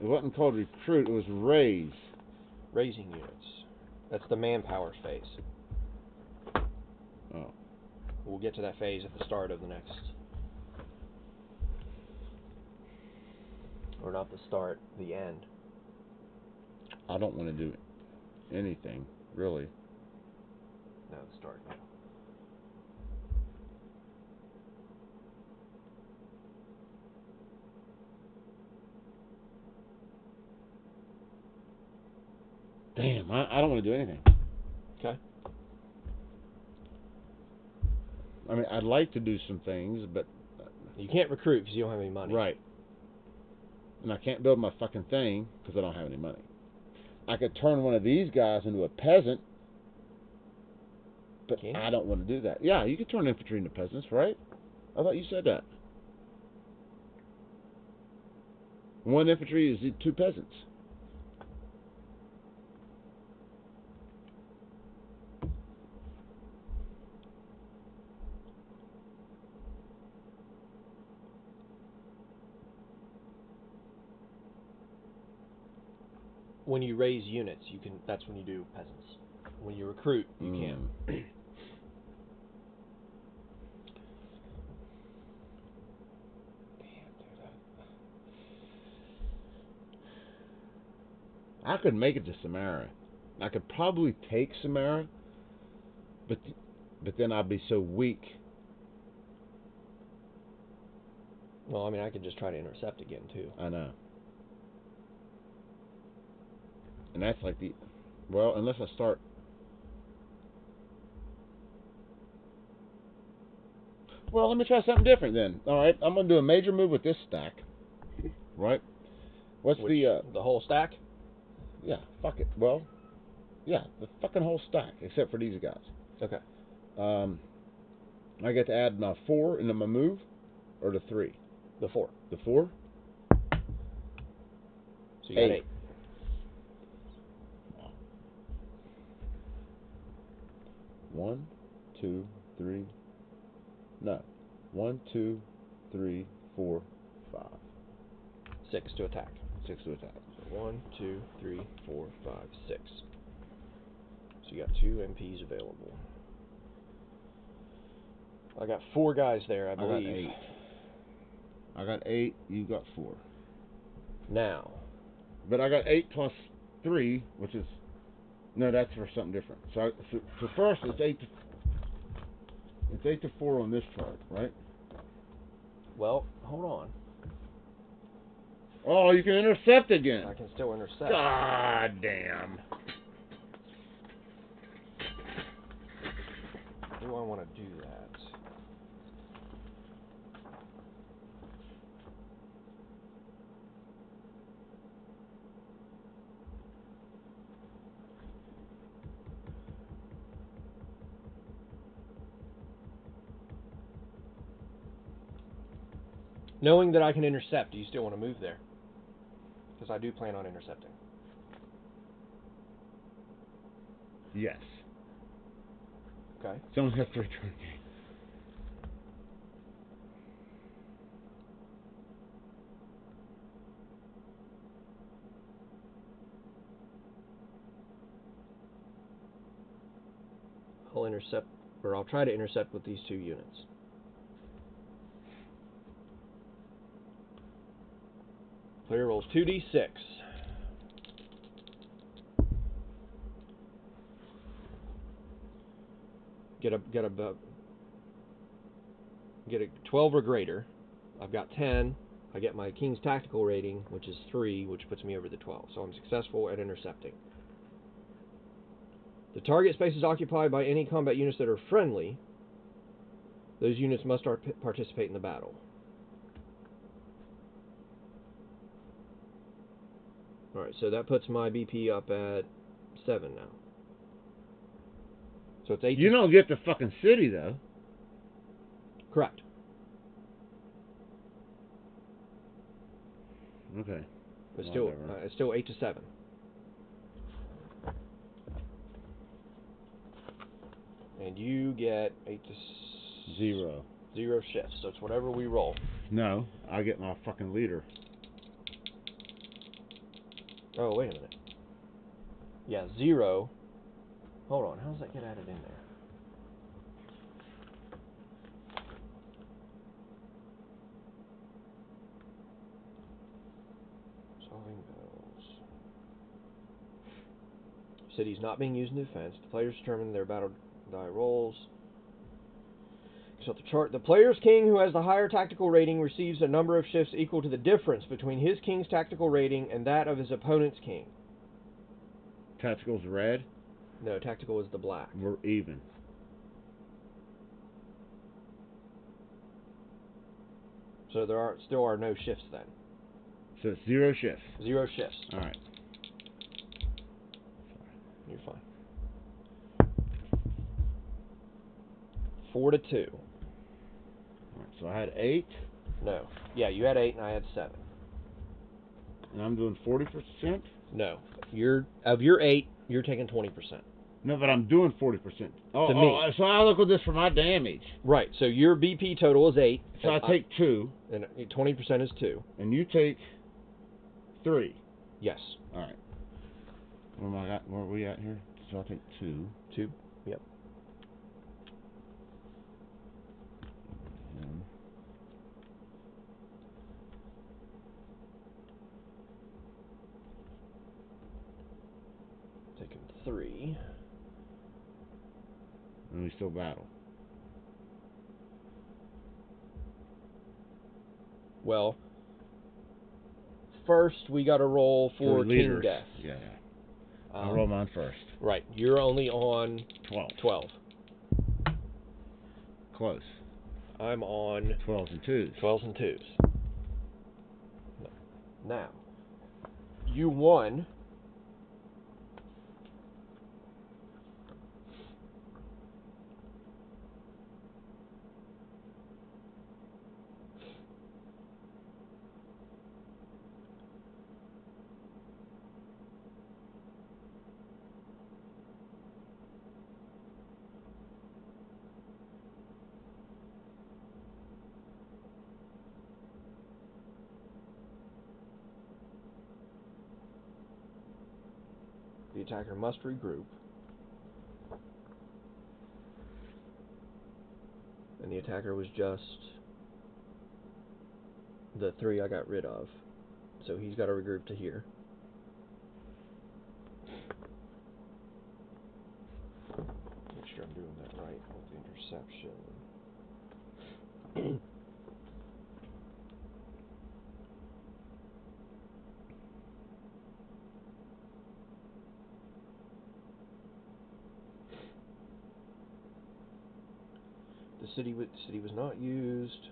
It wasn't called recruit, it was raise. Raising units. That's the manpower phase. Oh. We'll get to that phase at the start of the next. Or not the start, the end. I don't want to do anything, really. No, the start now. Damn, I don't want to do anything. Okay. I mean, I'd like to do some things, but... You can't recruit because you don't have any money. Right. And I can't build my fucking thing because I don't have any money. I could turn one of these guys into a peasant, but Can you? I don't want to do that. Yeah, you could turn infantry into peasants, right? I thought you said that. One infantry is two peasants. When you raise units, you can. That's when you do peasants. When you recruit, you can't. Damn, dude. I could make it to Samara. I could probably take Samara, but then I'd be so weak. Well, I mean, I could just try to intercept again too. I know. And that's like the... Well, unless I start... Well, let me try something different then. All right, I'm going to do a major move with this stack. Right? What's the whole stack? Yeah, fuck it. Well, yeah, the fucking whole stack, except for these guys. Okay. I get to add my 4 into my move, or the 3? The 4. The 4? So you got 8. One, two, three. No. 1, 2, 3, 4, 5. 6 to attack. 6 to attack. So 1, 2, 3, 4, 5, 6. So you got 2 MPs available. I got 4 guys there, I believe. I got 8. I got 8. You got 4. Now. But I got 8 plus 3, which is... No, that's for something different. So first, it's 8 to... It's 8 to 4 on this chart, right? Well, hold on. Oh, you can intercept again. I can still intercept. God damn. Do I want to do that? Knowing that I can intercept, do you still want to move there? Because I do plan on intercepting. Yes. Okay. Someone has to return me. intercept, or I'll try to intercept with these 2 units. Player rolls 2d6. Get a 12 or greater. I've got 10. I get my King's tactical rating, which is 3, which puts me over the 12. So I'm successful at intercepting. The target space is occupied by any combat units that are friendly. Those units must participate in the battle. Alright, so that puts my BP up at 7 now. So it's 8. You don't get the fucking city, though. Correct. Okay. It's still 8 to 7. And you get 8 to 0. 0 shifts. So it's whatever we roll. No, I get my fucking leader. Oh, wait a minute. Yeah, 0. Hold on. How does that get added in there? Solving battles. City's not being used in defense. The players determine their battle die rolls. So the chart. The player's king who has the higher tactical rating receives a number of shifts equal to the difference between his king's tactical rating and that of his opponent's king. Tactical's red? No, tactical is the black. We're even. So there still are no shifts then. So it's 0 shifts. 0 shifts. All right. You're fine. 4 to 2. All right, so I had 8. No. Yeah, you had 8 and I had 7. And I'm doing 40%? No. Of your 8, you're taking 20%. No, but I'm doing 40%. To me. So I look at this for my damage. Right. So your BP total is 8. So I take 2. And 20% is 2. And you take 3. Yes. All right. Where are we at here? So I'll take 2. 2. Yep. Taking 3. And we still battle. Well, first we got to roll for King leaders. Death. Yeah. I'll roll mine first. Right. You're only on 12. Close. I'm on 12s and 2s. 12s and 2s. Now, you won. The attacker must regroup. And the attacker was just the 3 I got rid of. So he's got to regroup to here. Make sure I'm doing that right with the interception. The city was not used.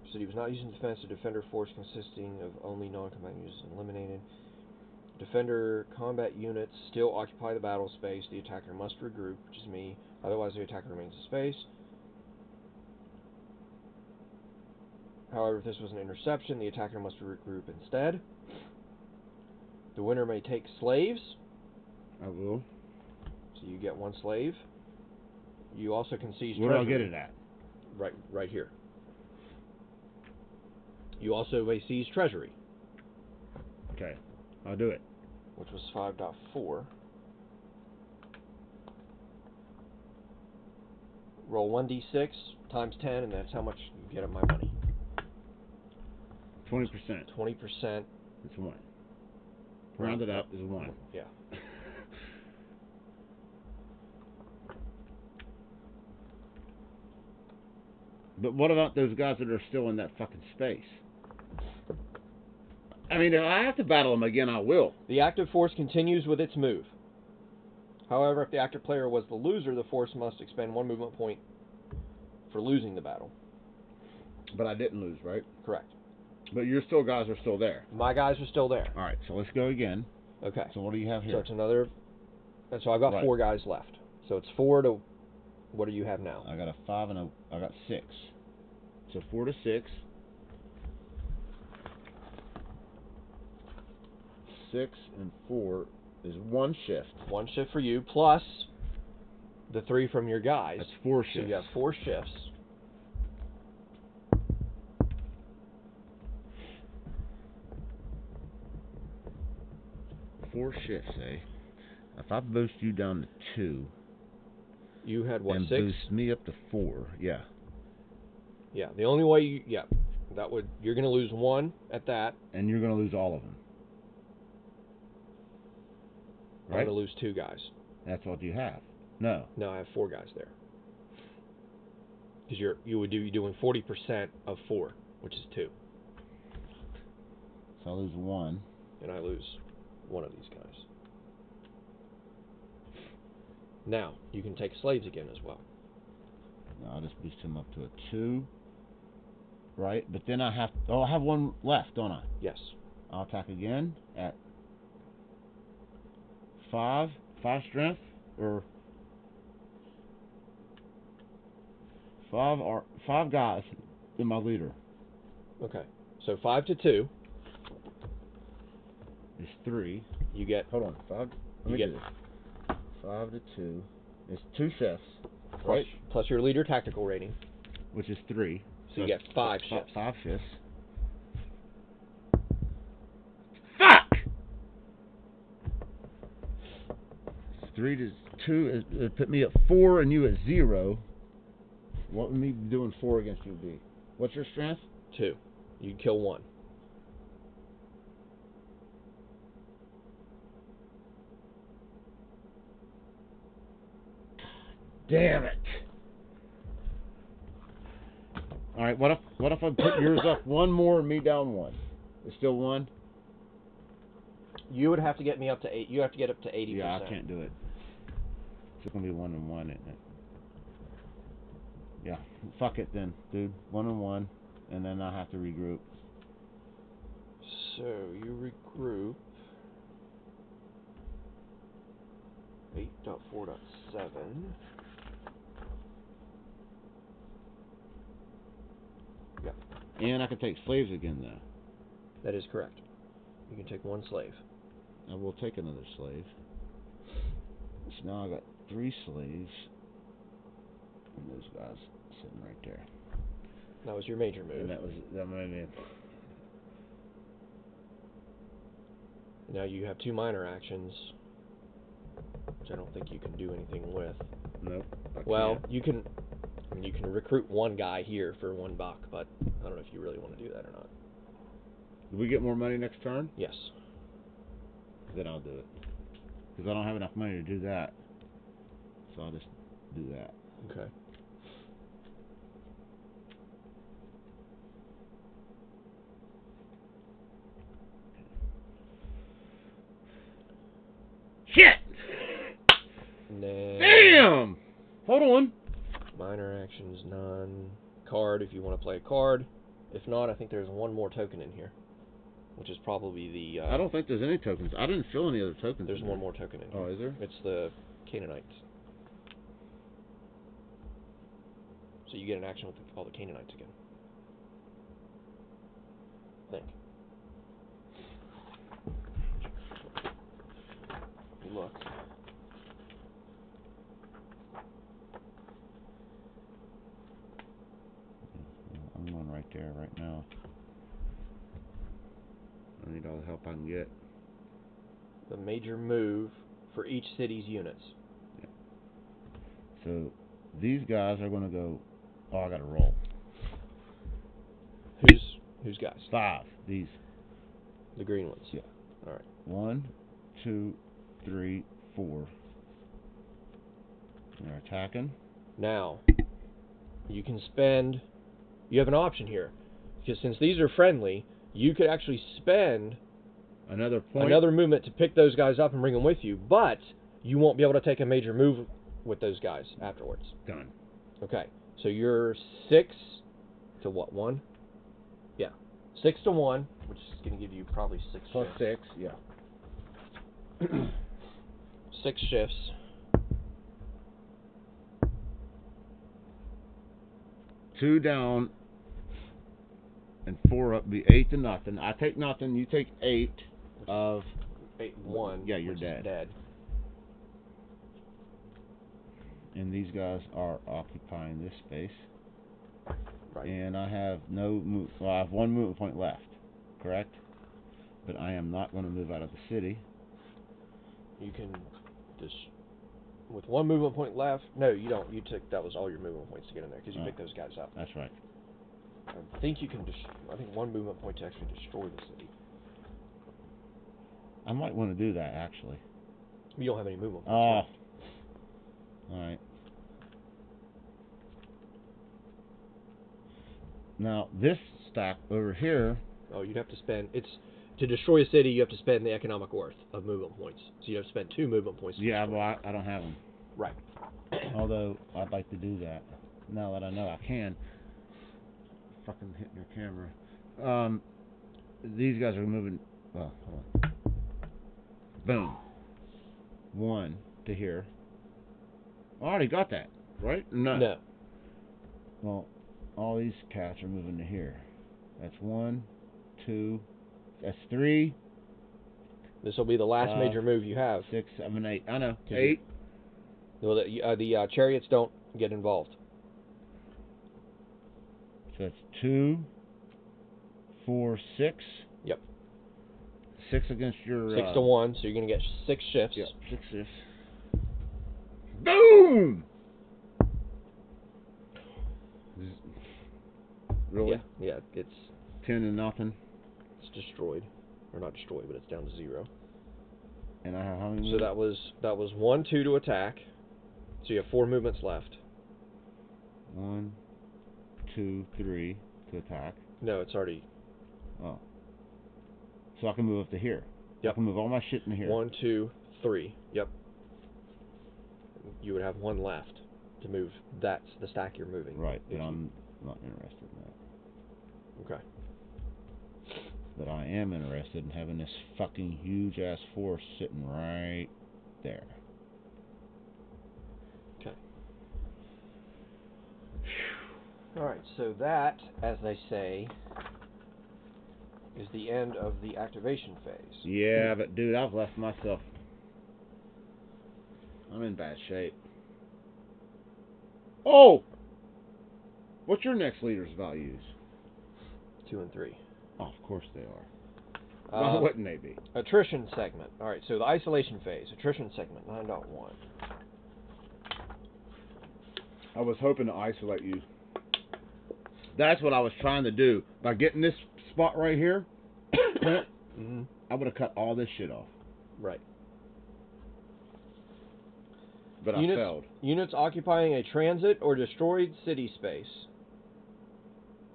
The city was not used in defense. The defender force consisting of only non-combatant units eliminated. Defender combat units still occupy the battle space. The attacker must regroup, which is me. Otherwise, the attacker remains in space. However, if this was an interception, the attacker must regroup instead. The winner may take slaves. I will. So you get 1 slave. You also can seize treasury. Where do I get it at? Right here. You also may seize treasury. Okay, I'll do it. Which was 5.4. roll 1d6 times 10, and that's how much you get of my money. 20%. 20%. It's 1. Rounded up is 1. Yeah. But what about those guys that are still in that fucking space? I mean, if I have to battle them again, I will. The active force continues with its move. However, if the active player was the loser, the force must expend 1 movement point for losing the battle. But I didn't lose, right? Correct. But your guys are still there. My guys are still there. All right, so let's go again. Okay. So what do you have here? So it's another. And so I've got 4 guys left. So it's 4 to. What do you have now? I got a 5 and I got 6. So 4 to 6. 6 and 4 is 1 shift. 1 shift for you, plus the 3 from your guys. That's 4 shifts. So you have 4 shifts. Four shifts, eh? If I boost you down to 2, you had what? and 6? Boost me up to 4, yeah. Yeah. The only way you, that would, you're gonna lose 1 at that. And you're gonna lose all of them. Right? I'm gonna lose 2 guys. That's what you have. No. No, I have 4 guys there. Because you're doing 40% of 4, which is 2. So I lose 1. And I lose 1 of these guys. Now, you can take slaves again as well. No, I'll just boost him up to a 2. Right? But then I have... Oh, I have 1 left, don't I? Yes. I'll attack again at 5. 5 strength? Or... 5 guys in my leader. Okay. So 5 to 2. Is 3. You get... Hold on. 5... Let me get do this. 5 to 2. It's 2 shifts. Right? Plus your leader tactical rating. Which is 3. So you get 5 shifts. 5 shifts. Fuck! 3 to 2 it put me at 4 and you at 0. What would me doing 4 against you be? What's your strength? 2. You kill 1. Damn it! All right. What if I put yours up 1 more and me down 1? It's still 1. You would have to get me up to 8. You have to get up to 80%. Yeah, I can't do it. It's gonna be 1 and 1, isn't it? Yeah. Fuck it then, dude. 1 and 1, and then I have to regroup. So you regroup. 8.4.7. Yeah. And I can take slaves again, though. That is correct. You can take 1 slave. I will take another slave. So now I got 3 slaves. And those guys sitting right there. That was your major move. And that made me... Now you have 2 minor actions, which I don't think you can do anything with. Nope. Well, you can recruit 1 guy here for $1, but I don't know if you really want to do that or not. Do we get more money next turn? Yes. Then I'll do it. Because I don't have enough money to do that. So I'll just do that. Okay. Shit! Damn! Hold on. Minor actions, none. Card if you want to play a card. If not, I think there's 1 more token in here, which is probably the... I don't think there's any tokens. I didn't fill any other tokens. There's 1 more token in here. Oh, is there? It's the Canaanites. So you get an action with all the Canaanites again. I think. Look. I'm going right there right now. I need all the help I can get. The major move for each city's units. Yeah. So These guys are going to go. Oh, I got to roll. Who's guys? 5. These. The green ones. Yeah. All right. 1, 2, 3, 4. They're attacking. Now, you can spend. You have an option here, because since these are friendly, you could actually spend Another point. another movement to pick those guys up and bring them with you, but you won't be able to take a major move with those guys afterwards. Done. Okay, so you're 6 to what, 1? Yeah, 6 to 1, which is going to give you probably 6 Plus shifts. 6, yeah. 6 shifts. Two down and 4 up be 8 to nothing. I take nothing, you take 8 of 1. Yeah, you're which dead. Is dead. And these guys are occupying this space. Right. And I have no move. Well, I have 1 movement point left, correct? But I am not going to move out of the city. You can just with 1 movement point left. No, you don't. You took that was all your movement points to get in there because you picked those guys up. That's right. I think you can. I think 1 movement point to actually destroy the city. I might want to do that actually. You don't have any movement points. Oh. Right? All right. Now this stack over here. Oh, you'd have to spend. It's to destroy a city. You have to spend the economic worth of movement points. So you have to spend 2 movement points. Yeah, well, I don't have them. Right. Although I'd like to do that now that I know I can. Fucking hitting your camera. These guys are moving. Well, hold on. Boom. 1 to here. I already got that, right? No. Well, all these cats are moving to here. That's 1, 2. That's 3. This will be the last major move you have. 6, 7, 8. I know. 8. Well, the chariots don't get involved. So that's 2, 4, 6. Yep. 6 against your. 6 to 1, so you're going to get 6 shifts. Yep. 6 shifts. Boom! Really? Yeah. It's 10 to nothing. It's destroyed, or not destroyed, but it's down to 0. And I have how many? So that was 1, 2 to attack. So you have 4 movements left. 1, 2, 3 to attack. No, it's already. Oh. So I can move up to here. Yep. I can move all my shit in here. 1, 2, 3. Yep. You would have 1 left to move. That's the stack you're moving. Right, but I'm not interested in that. Okay. But I am interested in having this fucking huge ass force sitting right there. Okay. Alright, so that, as they say, is the end of the activation phase. Yeah, but dude, I've left myself. I'm in bad shape. Oh! What's your next leader's values? 2 and 3. Oh, of course they are. Why wouldn't they be? Attrition segment. Alright, so the isolation phase. Attrition segment 9.1. I was hoping to isolate you. That's what I was trying to do. By getting this spot right here, Mm-hmm. I would have cut all this shit off. Right. But I failed. Units occupying a transit or destroyed city space.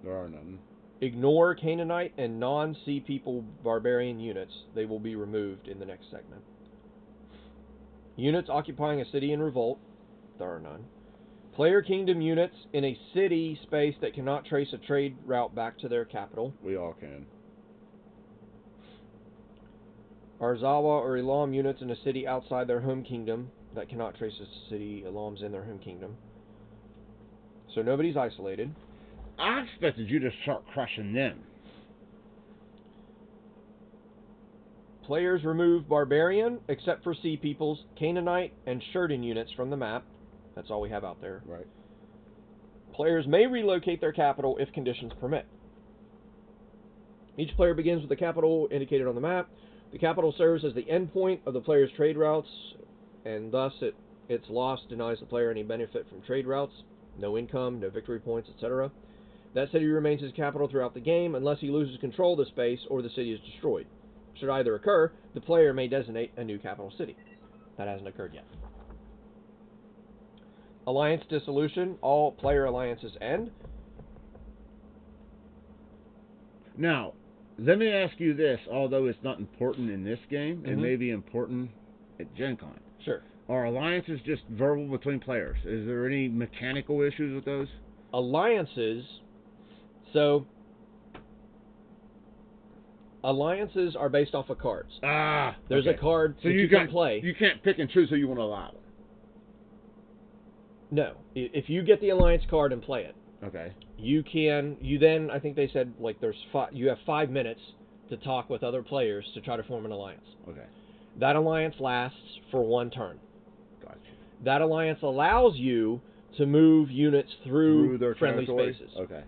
There are none. Ignore Canaanite and non-Sea People barbarian units. They will be removed in the next segment. Units occupying a city in revolt. There are none. Player kingdom units in a city space that cannot trace a trade route back to their capital. We all can. Arzawa or Elam units in a city outside their home kingdom that cannot trace a city Elam's in their home kingdom. So nobody's isolated. I expected you to start crushing them. Players remove Barbarian, except for Sea Peoples, Canaanite, and Sheridan units from the map. That's all we have out there. Right. Players may relocate their capital if conditions permit. Each player begins with the capital indicated on the map. The capital serves as the endpoint of the player's trade routes, and thus it Its loss denies the player any benefit from trade routes, no income, no victory points, etc. That city remains his capital throughout the game unless he loses control of the space or the city is destroyed. Should either occur, the player may designate a new capital city. That hasn't occurred yet. Alliance dissolution. All player alliances end. Now, let me ask you this, although it's not important in this game, it Mhm. may be important at Gen Con. Sure. Are alliances just verbal between players? Is there any mechanical issues with those? Alliances. So, alliances are based off of cards. Ah, There's okay. a card So that you can play. You can't pick and choose who you want to allow. No. If you get the alliance card and play it, Okay. you then, I think they said, like, you have 5 minutes to talk with other players to try to form an alliance. Okay. That alliance lasts for 1 turn. Gotcha. That alliance allows you to move units through their friendly territory? spaces. Okay.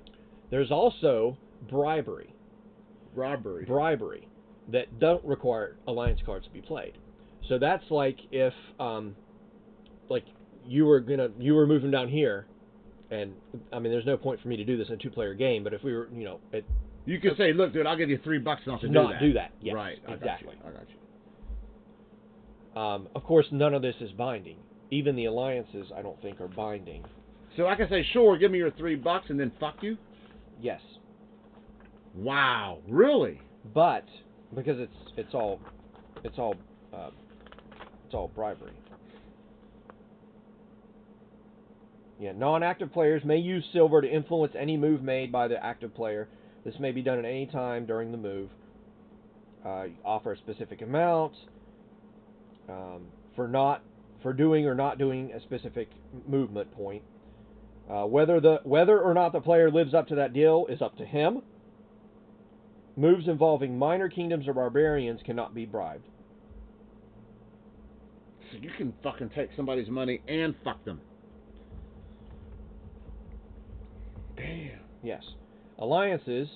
There's also bribery Robbery. that don't require alliance cards to be played. So that's like if like you were moving down here, and I mean there's no point for me to do this in a 2-player game, but if we were, You could say, look, dude, I'll give you $3 not to not do that. Yes, right. exactly. I got you. Of course, none of this is binding. Even the alliances, I don't think, are binding. So I can say, sure, give me your $3 and then fuck you? Yes, Wow. Really? but because it's all bribery. Yeah, non-active players may use silver to influence any move made by the active player. This may be done at any time during the move. Offer a specific amount for doing or not doing a specific movement point. Whether or not the player lives up to that deal is up to him. Moves involving minor kingdoms or barbarians cannot be bribed. So you can fucking take somebody's money and fuck them. Damn. Yes. Alliances.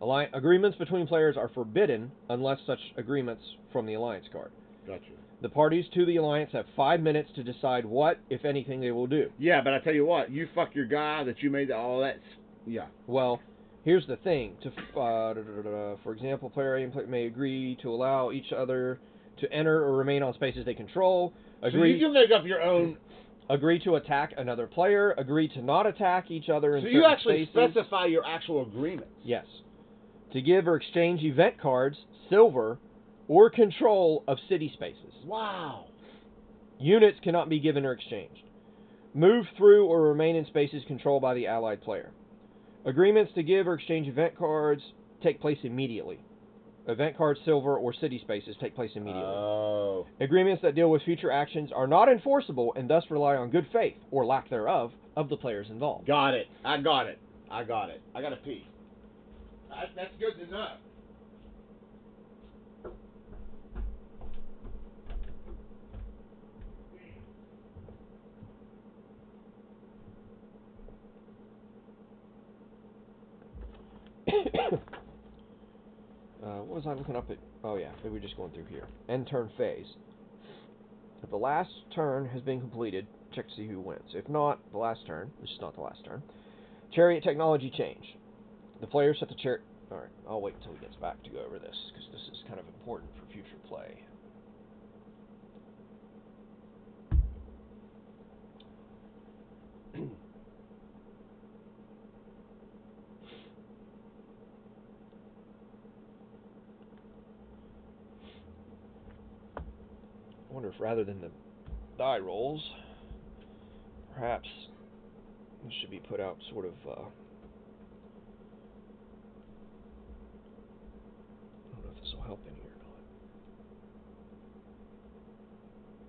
Agreements between players are forbidden unless such agreements from the alliance card. Gotcha. The parties to the alliance have 5 minutes to decide what, if anything, they will do. Yeah, but I tell you what, you fuck your guy that you made all that. Yeah. Well, here's the thing. For example, player A and player may agree to allow each other to enter or remain on spaces they control. So you can make up your own. Agree to attack another player. Agree to not attack each other in So certain you actually spaces. specify your actual agreements. Yes. To give or exchange event cards, silver, or control of city spaces. Wow. Units cannot be given or exchanged. Move through or remain in spaces controlled by the allied player. Agreements to give or exchange event cards take place immediately. Event cards, silver, or city spaces take place immediately. Oh. Agreements that deal with future actions are not enforceable and thus rely on good faith, or lack thereof, of the players involved. Got it. I got it. I got to pee. That's good to know. What was I looking up at? Oh yeah, maybe we're just going through here. End turn phase. If the last turn has been completed, check to see who wins. If not, the last turn, which is not the last turn. Chariot technology change. The player set the chariot. Alright, I'll wait until he gets back to go over this, because this is kind of important for future play. I wonder if rather than the die rolls, perhaps this should be put out sort of, I don't know if this will help any or not.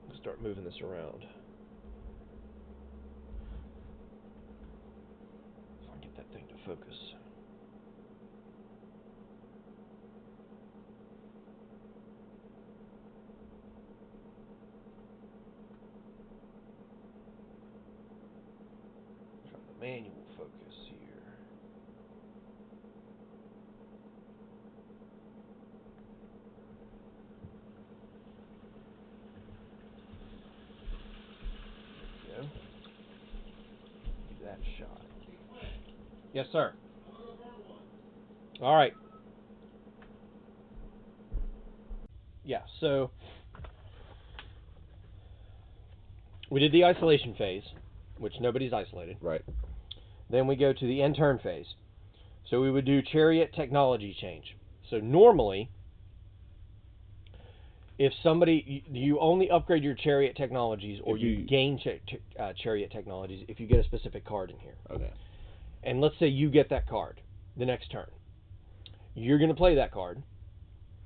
Let's start moving this around. If I can get that thing to focus. Try the manual focus here. that shot. Yes, sir. All right. Yeah, so we did the isolation phase, which nobody's isolated. Right. Then we go to the end turn phase. So we would do chariot technology change. So normally, if somebody, you only upgrade your chariot technologies, or you gain chariot technologies if you get a specific card in here. Okay. And let's say you get that card the next turn. You're going to play that card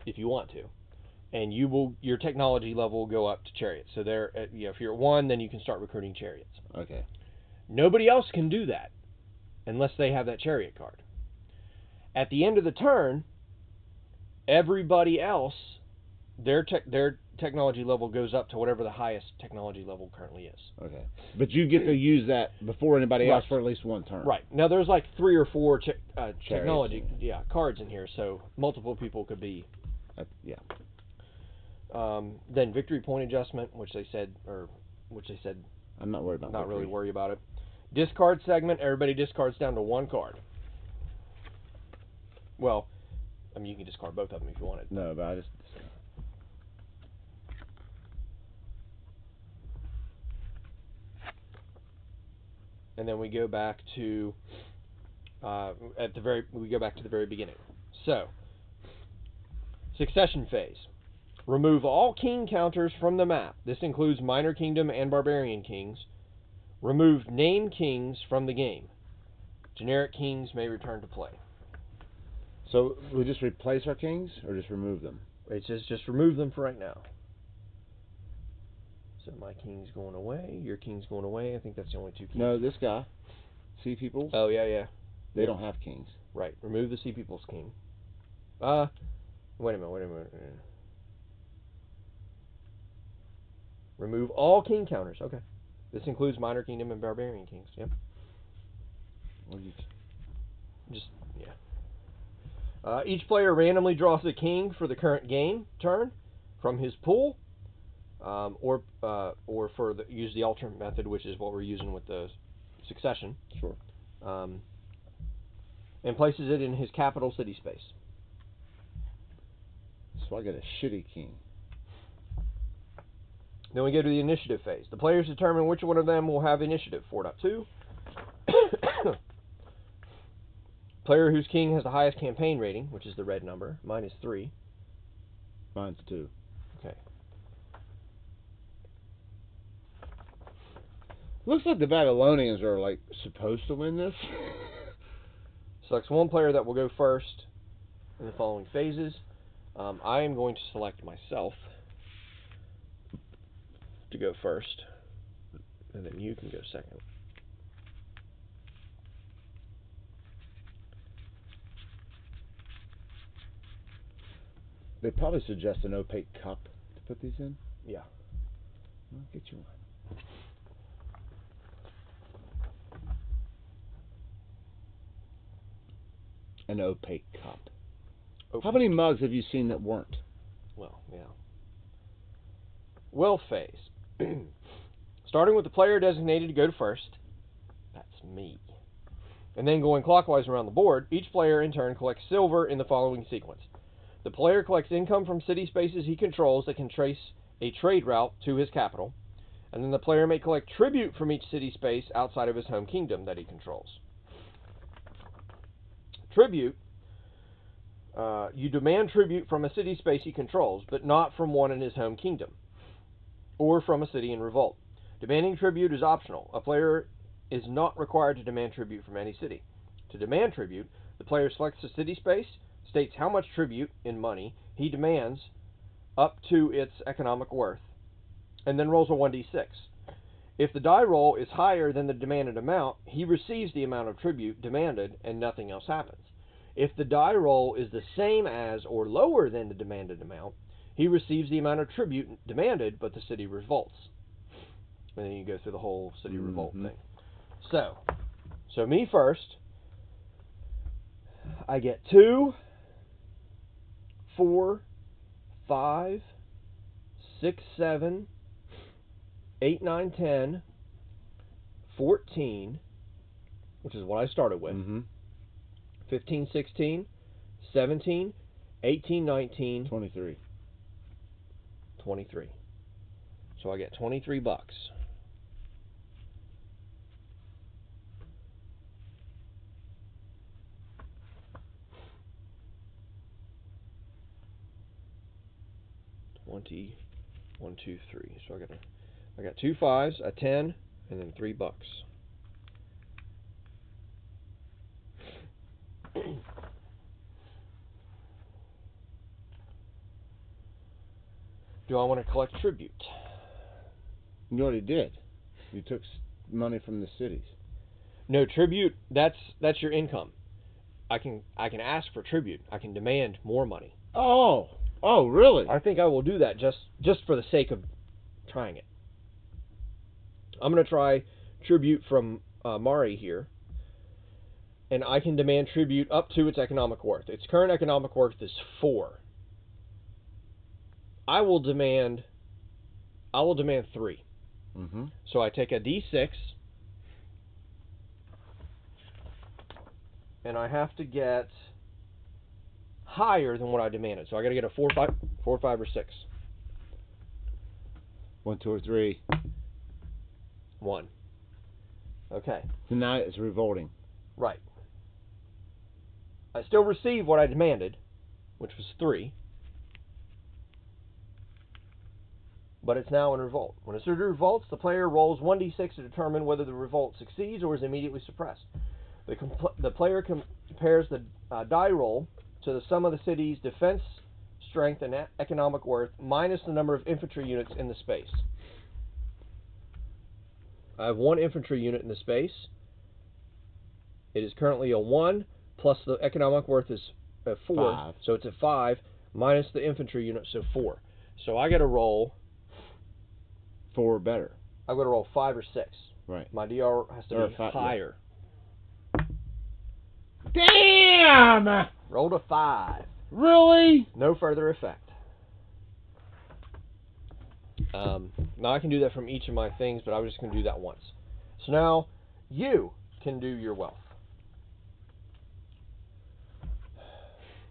if you want to, and your technology level will go up to chariots. So there, if you're at 1, then you can start recruiting chariots. Okay. Nobody else can do that unless they have that chariot card. At the end of the turn, everybody else, their technology level goes up to whatever the highest technology level currently is. Okay. But you get to use that before anybody else for at least one turn. Right. Now there's like 3 or 4 technology cards in here, so multiple people could be. Yeah. Then victory point adjustment, which they said I'm not worried about. Not really worry about it. Discard segment. Everybody discards down to 1 card. Well, I mean, you can discard both of them if you wanted. No, but I just. And then we go back to the very beginning. So, succession phase. Remove all king counters from the map. This includes minor kingdom and barbarian kings. Remove named kings from the game. Generic kings may return to play. So we just replace our kings, or just remove them? It says just remove them for right now. So my king's going away. Your king's going away. I think that's the only 2 kings. No, this guy. Sea Peoples. Oh yeah. They don't have kings. Right. Remove the Sea Peoples king. Wait a minute. Remove all king counters. Okay. This includes minor kingdom and barbarian kings. Yep. Each player randomly draws a king for the current game turn from his pool, or use the alternate method, which is what we're using with the succession. Sure. And places it in his capital city space. So I get a shitty king. Then we go to the initiative phase. The players determine which one of them will have initiative. 4.2. Player whose king has the highest campaign rating, which is the red number. Mine is 3. Mine's 2. Okay. Looks like the Babylonians are like supposed to win this. Selects one player that will go first in the following phases. I am going to select myself to go first, and then you can go second. They probably suggest an opaque cup to put these in. Yeah. I'll get you one. An opaque cup. How many mugs have you seen that weren't? Well, yeah. Wealth phase. Starting with the player designated to go first. That's me. And then going clockwise around the board, each player in turn collects silver in the following sequence. The player collects income from city spaces he controls that can trace a trade route to his capital. And then the player may collect tribute from each city space outside of his home kingdom that he controls. Tribute. You demand tribute from a city space he controls, but not from one in his home kingdom, or from a city in revolt. Demanding tribute is optional. A player is not required to demand tribute from any city. To demand tribute, the player selects a city space, states how much tribute, in money, he demands up to its economic worth, and then rolls a 1d6. If the die roll is higher than the demanded amount, he receives the amount of tribute demanded, and nothing else happens. If the die roll is the same as or lower than the demanded amount, he receives the amount of tribute demanded, but the city revolts. And then you go through the whole city revolt thing. So me first. I get 2, 4, 5, 6, 7, 8, 9, 10, 14, which is what I started with. Mm-hmm. 15, 16, 17, 18, 19, 23. 23. So I get $23. $20, 1, 2, 3. So I got 2 5s, a 10, and then $3. Do I want to collect tribute? You already did. You took money from the cities. No, tribute, that's your income. I can ask for tribute. I can demand more money. Oh, really? I think I will do that just for the sake of trying it. I'm going to try tribute from Mari here. And I can demand tribute up to its economic worth. Its current economic worth is 4. I will demand 3. Mm-hmm. So I take a D6, and I have to get higher than what I demanded. So I got to get a 4, 5, or 6. 1, 2, or 3. 1. Okay. Tonight is revolting. Right. I still receive what I demanded, which was 3. But it's now in revolt. When a suitor revolts, the player rolls 1d6 to determine whether the revolt succeeds or is immediately suppressed. The player compares the die roll to the sum of the city's defense, strength, and economic worth minus the number of infantry units in the space. I have 1 infantry unit in the space. It is currently a 1, plus the economic worth is a 4, 5. so it's a 5, minus the infantry unit, so 4. So I got to roll 4 or better. I've got to roll 5 or 6. Right. My DR has to be higher. Yeah. Damn! Rolled a 5. Really? No further effect. Now I can do that from each of my things, but I was just going to do that once. So now you can do your wealth.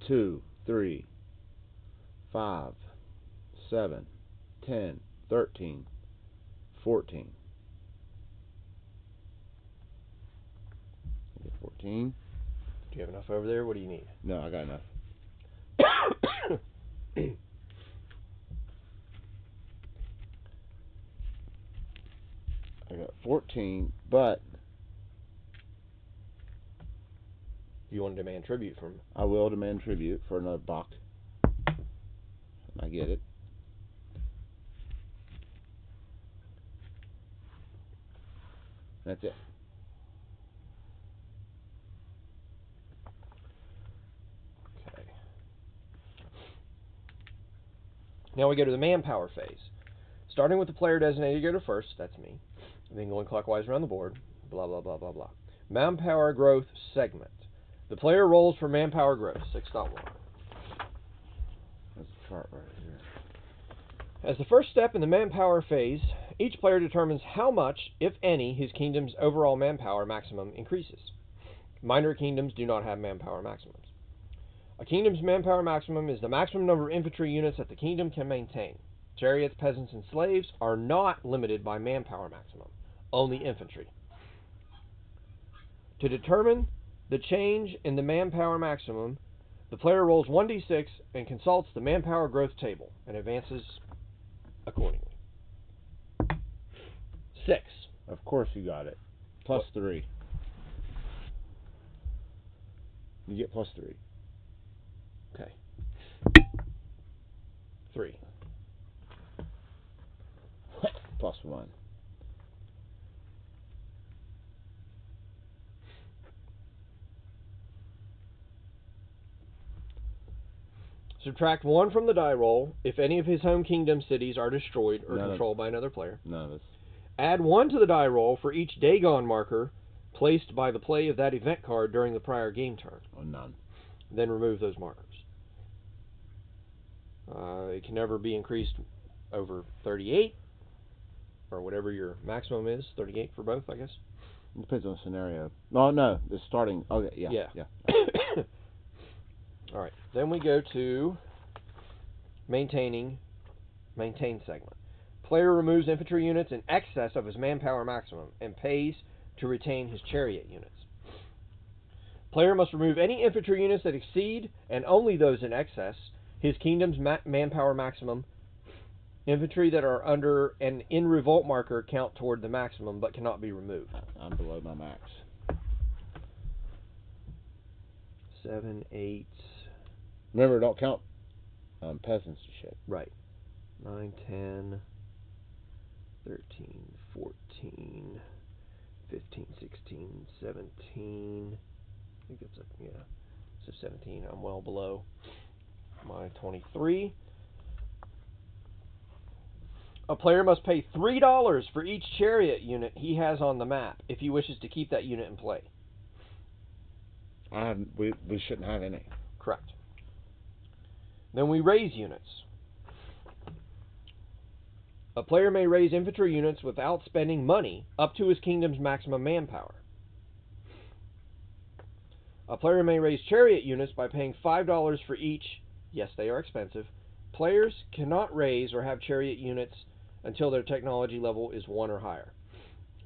2, 3, 5, 7, 10, 13, 14. 14. Do you have enough over there? What do you need? No, I got enough. I got 14, but You want to demand tribute from? I will demand tribute for another buck. I get it. That's it. Okay. Now we go to the manpower phase. Starting with the player designated to go to first, that's me. And then going clockwise around the board, blah, blah, blah, blah, blah. Manpower growth segment. The player rolls for manpower growth, 6.1. That's the chart right here. As the first step in the manpower phase, each player determines how much, if any, his kingdom's overall manpower maximum increases. Minor kingdoms do not have manpower maximums. A kingdom's manpower maximum is the maximum number of infantry units that the kingdom can maintain. Chariots, peasants, and slaves are not limited by manpower maximum, only infantry. To determine the change in the manpower maximum, the player rolls 1d6 and consults the manpower growth table and advances accordingly. 6. Of course you got it. Plus 3. You get plus 3. Okay. 3. Plus 1. Subtract 1 from the die roll if any of his home kingdom cities are destroyed or None controlled by another player. None of us. Add 1 to the die roll for each Dagon marker placed by the play of that event card during the prior game turn. Oh, none. Then remove those markers. It can never be increased over 38, or whatever your maximum is. 38 for both, I guess. It depends on the scenario. No, the starting. Okay, yeah. Yeah. Yeah. All right. Then we go to maintain segment. Player removes infantry units in excess of his manpower maximum and pays to retain his chariot units. Player must remove any infantry units that exceed, and only those in excess, his kingdom's manpower maximum. Infantry that are under an in revolt marker count toward the maximum but cannot be removed. I'm below my max. 7, 8. Remember, don't count peasants and shit. Right. 9, 10, 13, 14, 15, 16, 17. I think it's so 17. I'm well below my 23. A player must pay $3 for each chariot unit he has on the map if he wishes to keep that unit in play. We shouldn't have any. Correct. Then we raise units. A player may raise infantry units without spending money up to his kingdom's maximum manpower. A player may raise chariot units by paying $5 for each. Yes, they are expensive. Players cannot raise or have chariot units until their technology level is 1 or higher.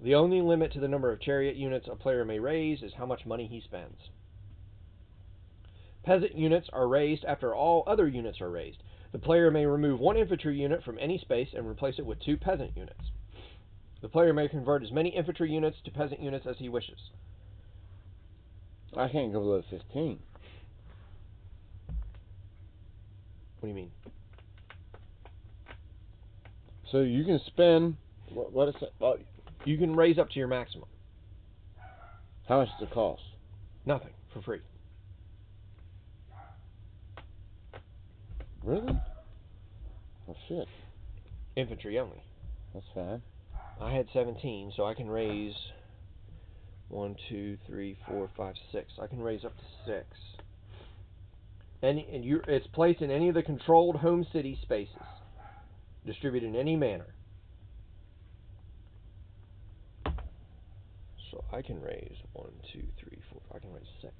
The only limit to the number of chariot units a player may raise is how much money he spends. Peasant units are raised after all other units are raised. The player may remove 1 infantry unit from any space and replace it with 2 peasant units. The player may convert as many infantry units to peasant units as he wishes. I can't go below 15. What do you mean? So you can spend what is it? Oh, You can raise up to your maximum. how much does it cost? Nothing, for free. Really? Oh shit. Infantry only. That's fine. I had 17, so I can raise 1, 2, 3, 4, 5, 6. I can raise up to 6. It's placed in any of the controlled home city spaces, distributed in any manner. So I can raise 1, 2, 3, 4. I can raise 6.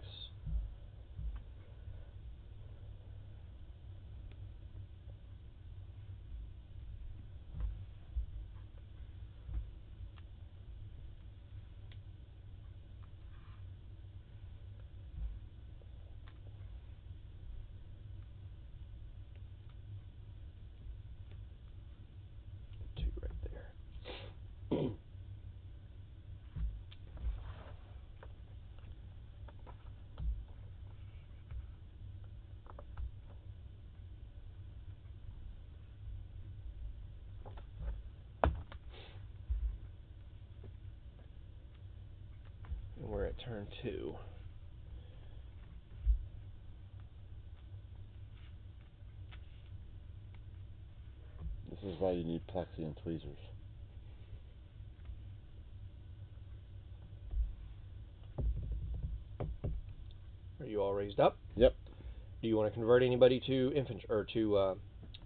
And we're at turn 2. This is why you need plexi and tweezers. Are you all raised up? Yep. Do you want to convert anybody to infantry or to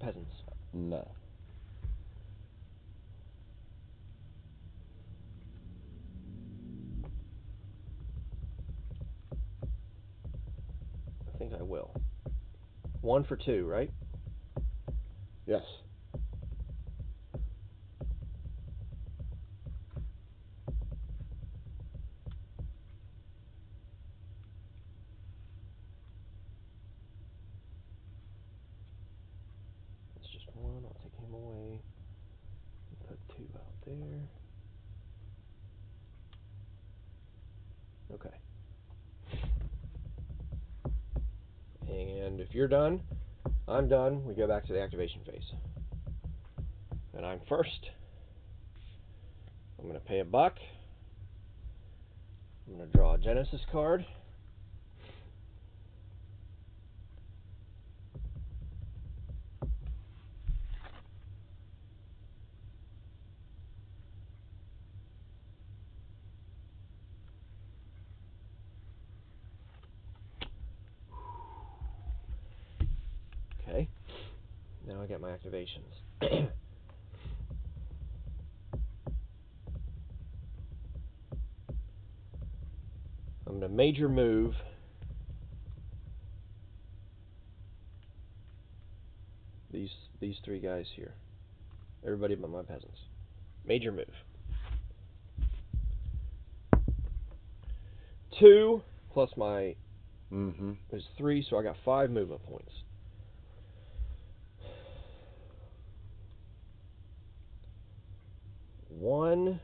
peasants? No. I think I will. 1 for 2, right? Yes. It's just 1. I'll take him away. Put 2 out there. Okay. And if you're done, I'm done. We go back to the activation phase. And I'm first. I'm going to pay $1. I'm going to draw a Genesis card. Okay. Now I get my activations. I'm going to major move these three guys here. Everybody but my peasants. Major move. 2 plus my is 3, so I got 5 movement points. One.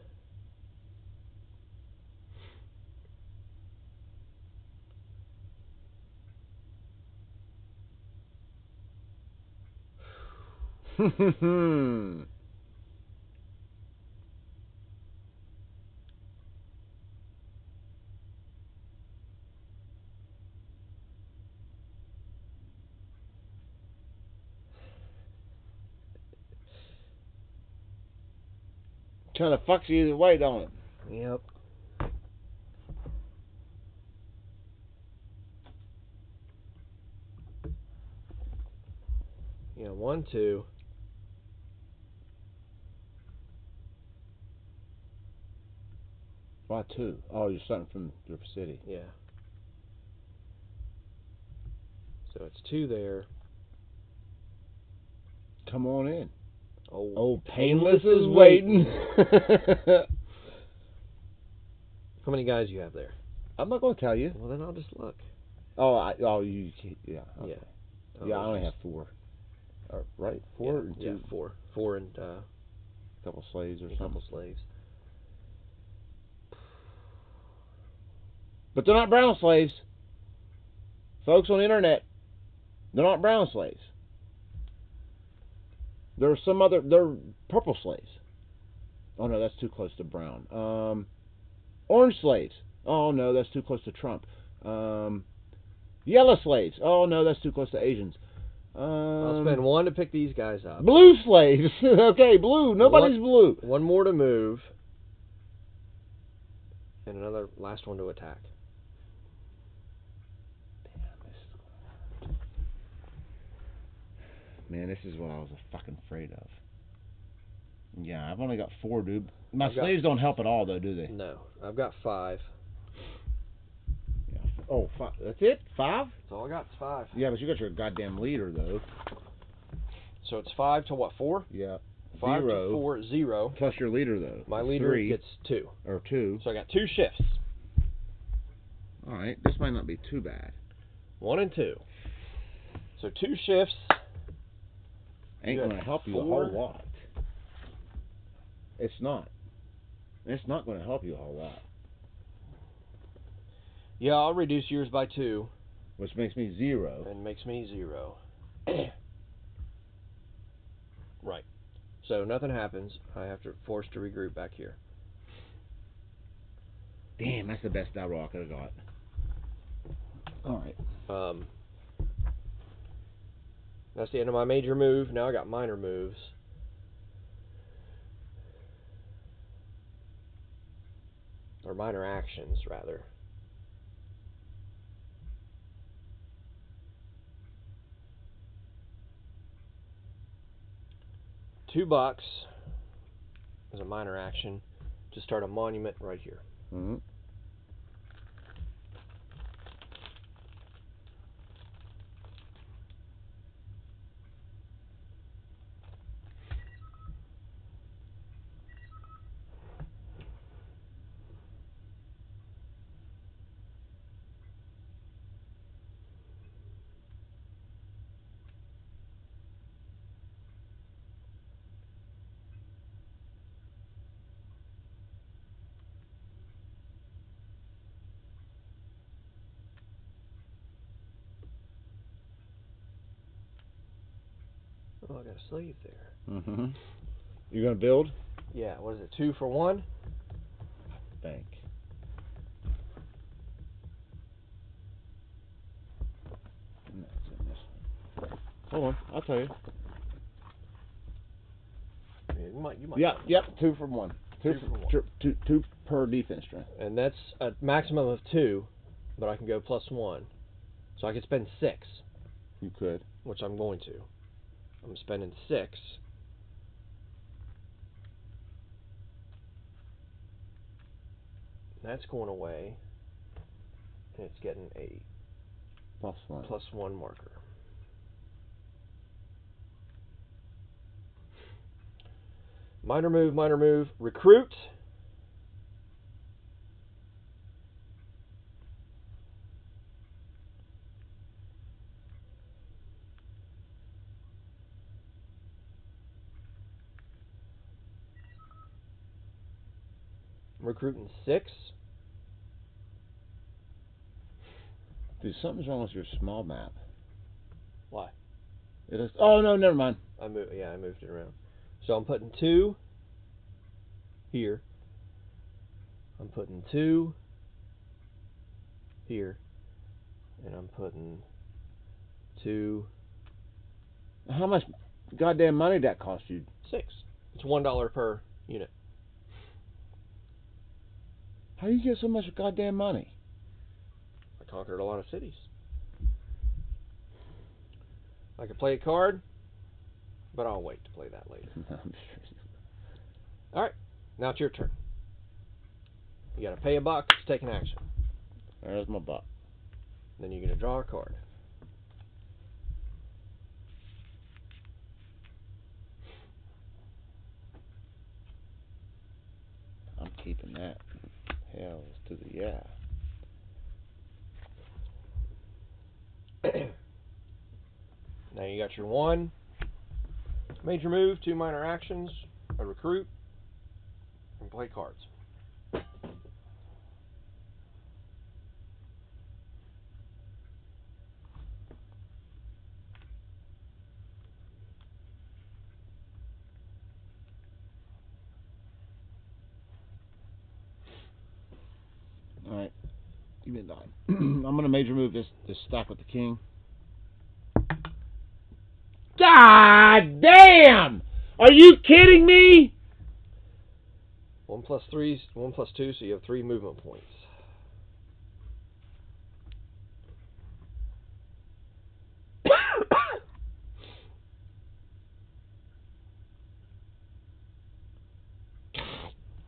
Kind of fucks you either way, don't it? Yep. Yeah, 1, 2. Why 2? Oh, you're starting from your city. Yeah. So it's 2 there. Come on in. Oh, Painless is waiting. How many guys you have there? I'm not going to tell you. Well, then I'll just look. Yeah. Okay. Yeah. Yeah, I only have 4. Right? 4 and 2. Yeah, 4. 4 and a couple slaves or a something. couple slaves. But they're not brown slaves. Folks on the internet, they're not brown slaves. They're purple slaves. Oh no, that's too close to brown. Orange slaves. Oh no, that's too close to Trump. Yellow slaves. Oh no, that's too close to Asians. I'll spend 1 to pick these guys up. Blue slaves. Okay, blue. Nobody's blue. 1 more to move. And another last one to attack. Man, this is what I was fucking afraid of. Yeah, I've only got 4, dude. My slaves don't help at all, though, do they? No, I've got 5. Yeah. Oh, 5. That's it? 5? That's all I got. It's 5. Yeah, but you got your goddamn leader, though. So it's 5 to what? 4? Yeah. 5 0. to 4, 0. Plus your leader, though. My leader 3, gets 2. Or 2. So I got 2 shifts. All right. This might not be too bad. 1 and 2. So 2 shifts. Ain't going to help you a whole lot. It's not. It's not going to help you a whole lot. Yeah, I'll reduce yours by 2. Which makes me 0. And makes me 0. Right. So nothing happens. I have to force to regroup back here. Damn, that's the best die roll I could have got. All right. That's the end of my major move. Now I got minor moves. Or minor actions, rather. $2 as a minor action to start a monument right here. Mm-hmm. Oh, I got a slave there. Mm-hmm. You gonna build? Yeah, what is it, 2 for 1? I think. Hold on, I'll tell you. You might Yep, 2 from 1. 2 for 1. Two per defense strength. And that's a maximum of 2, but I can go plus 1. So I could spend 6. You could. Which I'm going to. I'm spending 6. That's going away. And it's getting a +1. +1 marker. Minor move. Recruit. Recruiting 6. Dude, something's wrong with your small map. Why? It is. Oh no, never mind. I moved it around. So I'm putting 2 here. I'm putting 2 here. And I'm putting 2. How much goddamn money that cost you? 6. It's $1 per unit. How do you get so much goddamn money? I conquered a lot of cities. I could play a card, but I'll wait to play that later. Alright, now it's your turn. You gotta pay $1 to take an action. There's my buck. Then you're gonna draw a card. I'm keeping that. Hells to the yeah. Now you got your 1 major move, 2 minor actions, a recruit, and play cards. Alright. Give me a dime. I'm gonna major move this stack with the king. God damn! Are you kidding me? 1 + 3, 1 + 2, so you have 3 movement points.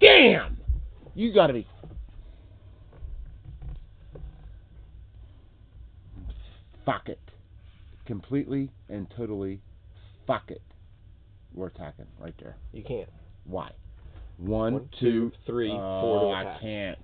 Damn! You gotta be. Fuck it. Completely and totally fuck it. We're attacking right there. You can't. Why? 1, 2, 3, 4 to attack. I can't.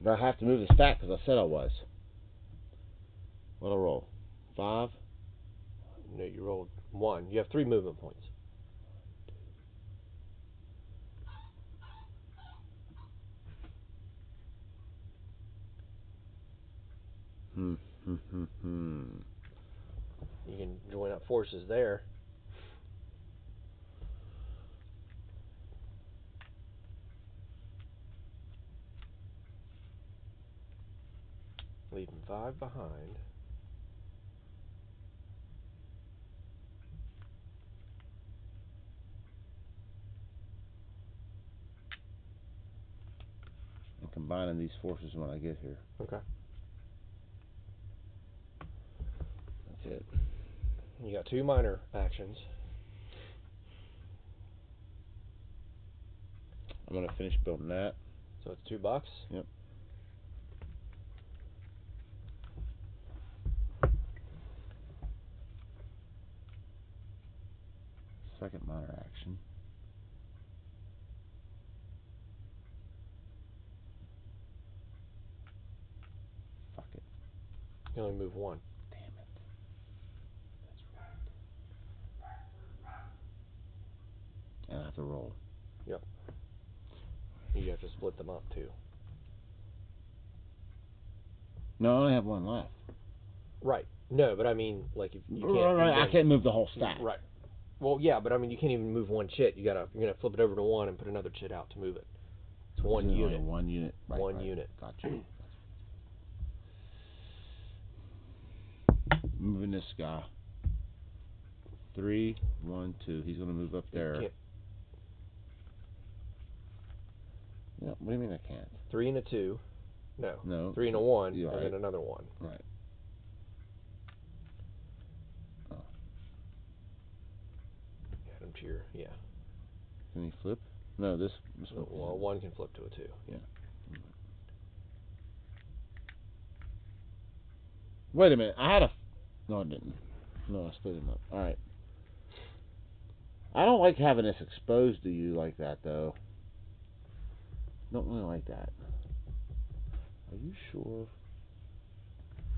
But I have to move the stack because I said I was. What'll I roll? 5? No, you rolled 1. You have 3 movement points. You can join up forces there. Leaving 5 behind. And combining these forces when I get here. Okay. That's it. You got 2 minor actions. I'm gonna finish building that. So it's $2. Yep. Second minor action. Fuck it. You only move 1. Damn it. That's right. And I have to roll. Yep. You have to split them up too. No, I only have 1 left. Right. No, but I mean, like, if you can't. Right, I can't move the whole stack. Right. Well, yeah, but I mean, you can't even move 1 chit. You're gonna flip it over to 1 and put another chit out to move it. It's 1 unit. 1 unit. Right, 1 right. unit. Gotcha. Moving this guy. 3, 1, 2. He's going to move up there. Can't. Yeah, what do you mean I can't? 3 and a 2. No. No. 3 and a 1, You're and right. then another 1. Right. Oh. Add them to your, yeah. Can he flip? No, this one. Well, 1 can flip to a 2. Yeah. Wait a minute. I had a. No, I didn't. No, I split him up. All right. I don't like having this exposed to you like that, though. Don't really like that. Are you sure?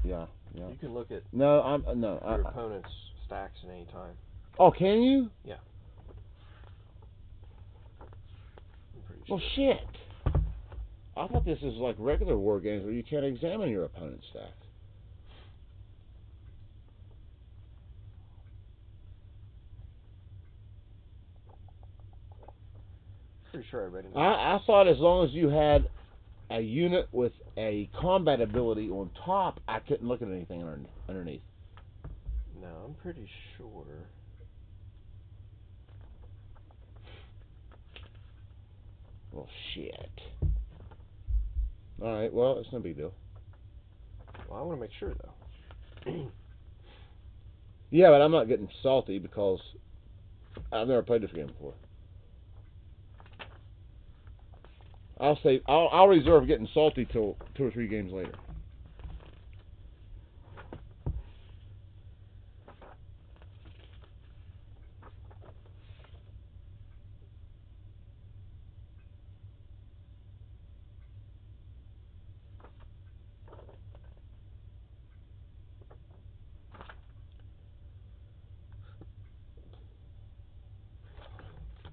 Yeah. Yeah. You can look at No, I'm no. your opponent's stacks at any time. Oh, can you? Yeah. I'm pretty Well, sure. shit. I thought this was like regular war games where you can't examine your opponent's stacks. Pretty sure I read it. I thought as long as you had a unit with a combat ability on top, I couldn't look at anything underneath. No, I'm pretty sure. Well, shit. Alright, well, it's no big deal. Well, I want to make sure, though. Yeah, but I'm not getting salty because I've never played this game before. I'll reserve getting salty till 2 or 3 games later.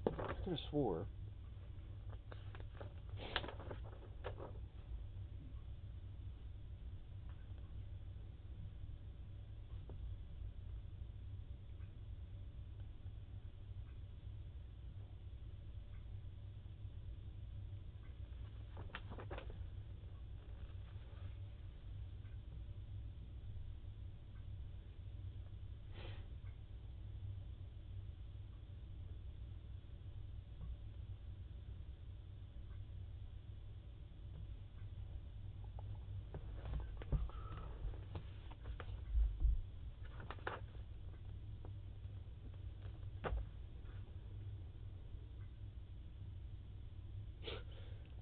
I could have swore.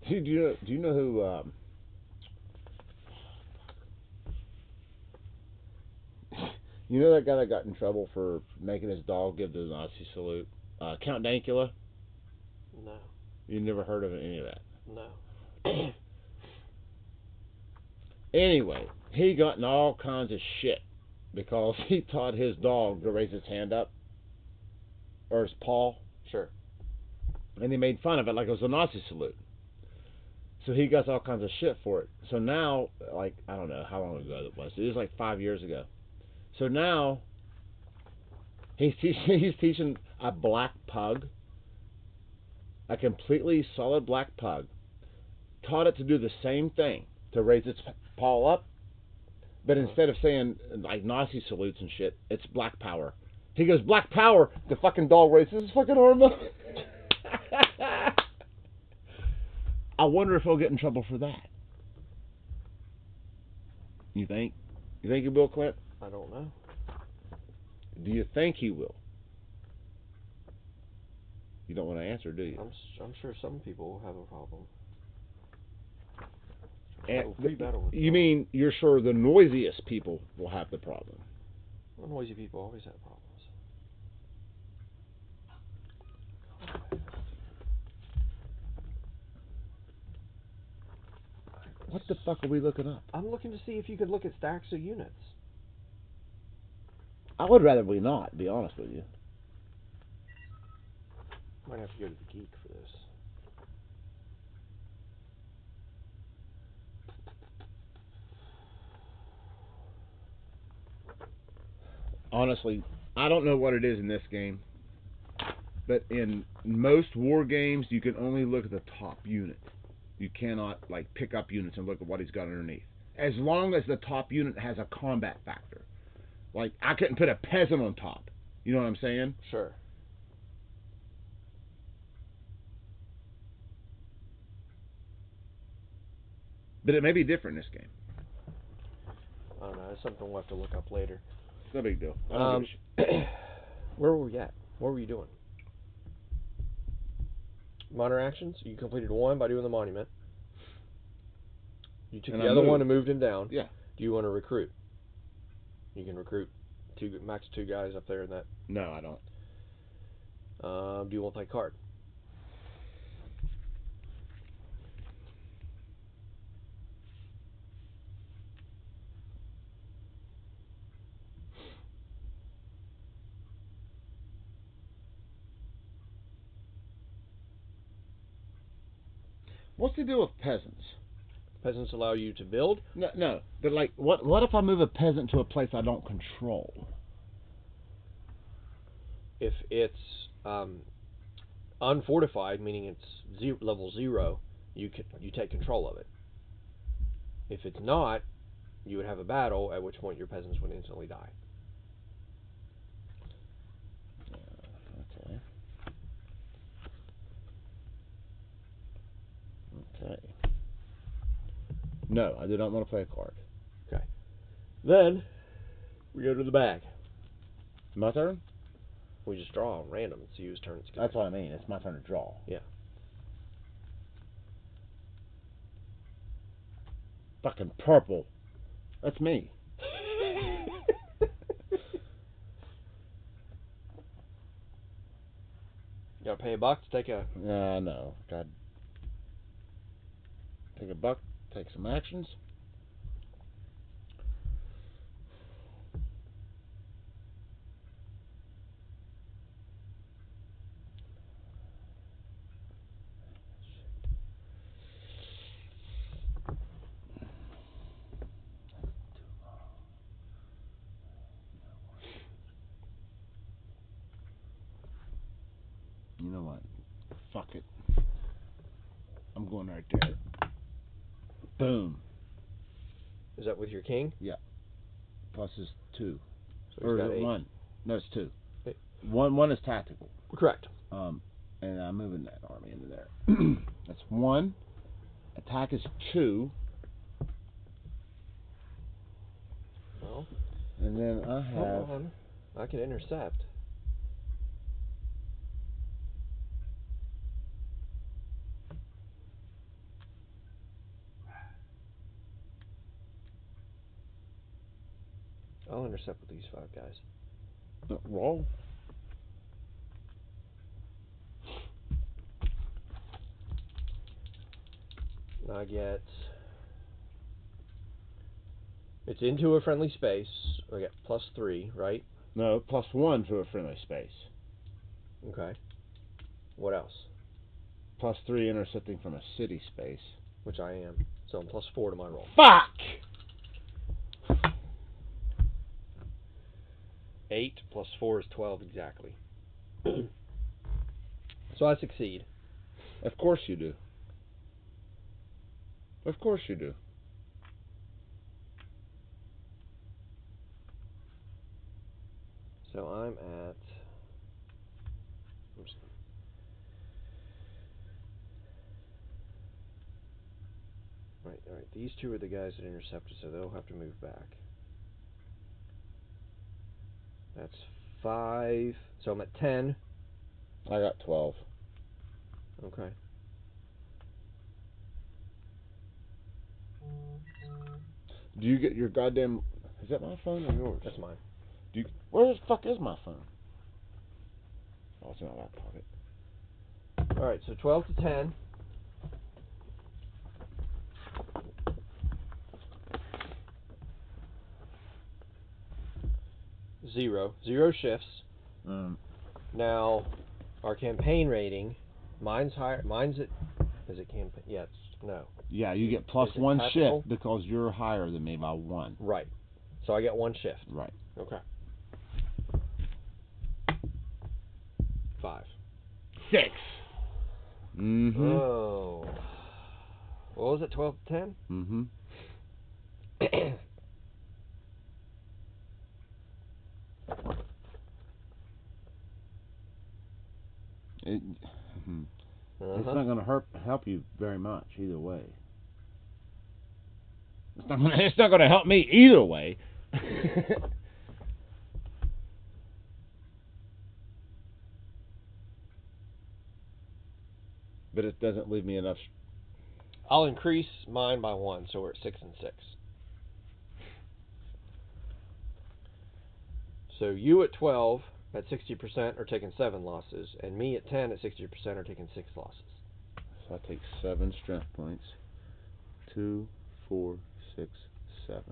Do you know who you know that guy that got in trouble for making his dog give the Nazi salute? Count Dankula? No. You never heard of any of that? No. Anyway, he got in all kinds of shit because he taught his dog to raise his hand up or his paw. Sure. And they made fun of it like it was a Nazi salute. So he got all kinds of shit for it. So now, like, I don't know how long ago it was. It was like 5 years ago. So now, he's teaching a black pug, a completely solid black pug, taught it to do the same thing, to raise its paw up, but instead of saying, like, Nazi salutes and shit, it's black power. He goes, black power! The fucking dog raises his fucking arm up. I wonder if he'll get in trouble for that. You think? You think he will, Clint? I don't know. Do you think he will? You don't want to answer, do you? I'm sure some people will have a problem. You mean you're sure the noisiest people will have the problem? Well, noisy people always have problems. What the fuck are we looking up? I'm looking to see if you could look at stacks of units. I would rather we not, to be honest with you. Might have to go to the geek for this. Honestly, I don't know what it is in this game, but in most war games, you can only look at the top unit. You cannot, like, pick up units and look at what he's got underneath. As long as the top unit has a combat factor. Like, I couldn't put a peasant on top. You know what I'm saying? Sure. But it may be different in this game. I don't know. It's something we'll have to look up later. No big deal. I don't give a shit. Where were we at? What were you doing? Minor actions. You completed one by doing the monument. You took And the I other one moved. and moved him down. Yeah. Do you want to recruit? You can recruit max 2 guys up there in that. No, I don't. Do you want to play card? What's the deal with peasants? Peasants allow you to build. No. But like, what if I move a peasant to a place I don't control? If it's unfortified, meaning it's level 0, you take control of it. If it's not, you would have a battle, at which point your peasants would instantly die. Okay. Okay. No, I do not want to play a card. Okay. Then we go to the bag. My turn? We just draw on random. It's use turns. That's what I mean. It's my turn to draw. Yeah. Fucking purple. That's me. You gotta pay $1 to take a. No. God. Take $1. Take some actions. You know what? Fuck it. I'm going right there. Boom. Is that with your king? Yeah. Plus is 2. So Or he's is got it 8. 1? No, it's 2. 8. One is tactical. Correct. And I'm moving that army into there. That's 1. Attack is 2. Well, And then I have. hold on. I can intercept. I'll intercept with these 5 guys. Roll. And I get. It's into a friendly space. I get +3, right? No, +1 to a friendly space. Okay. What else? +3 intercepting from a city space. Which I am. So I'm +4 to my roll. Fuck! 8 plus 4 is 12 exactly. So I succeed. Of course you do. Of course you do. So I'm at. Right. These 2 are the guys that intercepted, so they'll have to move back. That's 5. So I'm at 10. I got 12. Okay. Do you get your goddamn... Is that my phone or yours? That's mine. Where the fuck is my phone? Oh, it's in my back pocket. Alright, so 12 to 10. Zero shifts. Now, our campaign rating, mine's higher. Mine's at. Is it campaign? Yeah, no. Yeah, you get Is it +1 tactical? shift because you're higher than me by 1. Right. So I get 1 shift. Right. Okay. 5. 6. Mm-hmm. Oh. What was it? 12 to 10? Mm-hmm. It's Uh-huh. not going to help you very much either way. It's not going to help me either way. But it doesn't leave me enough. I'll increase mine by 1, so we're at 6 and 6. So you at 12 at 60% are taking 7 losses, and me at 10 at 60% are taking 6 losses. So I take 7 strength points. 2, 4, 6, 7.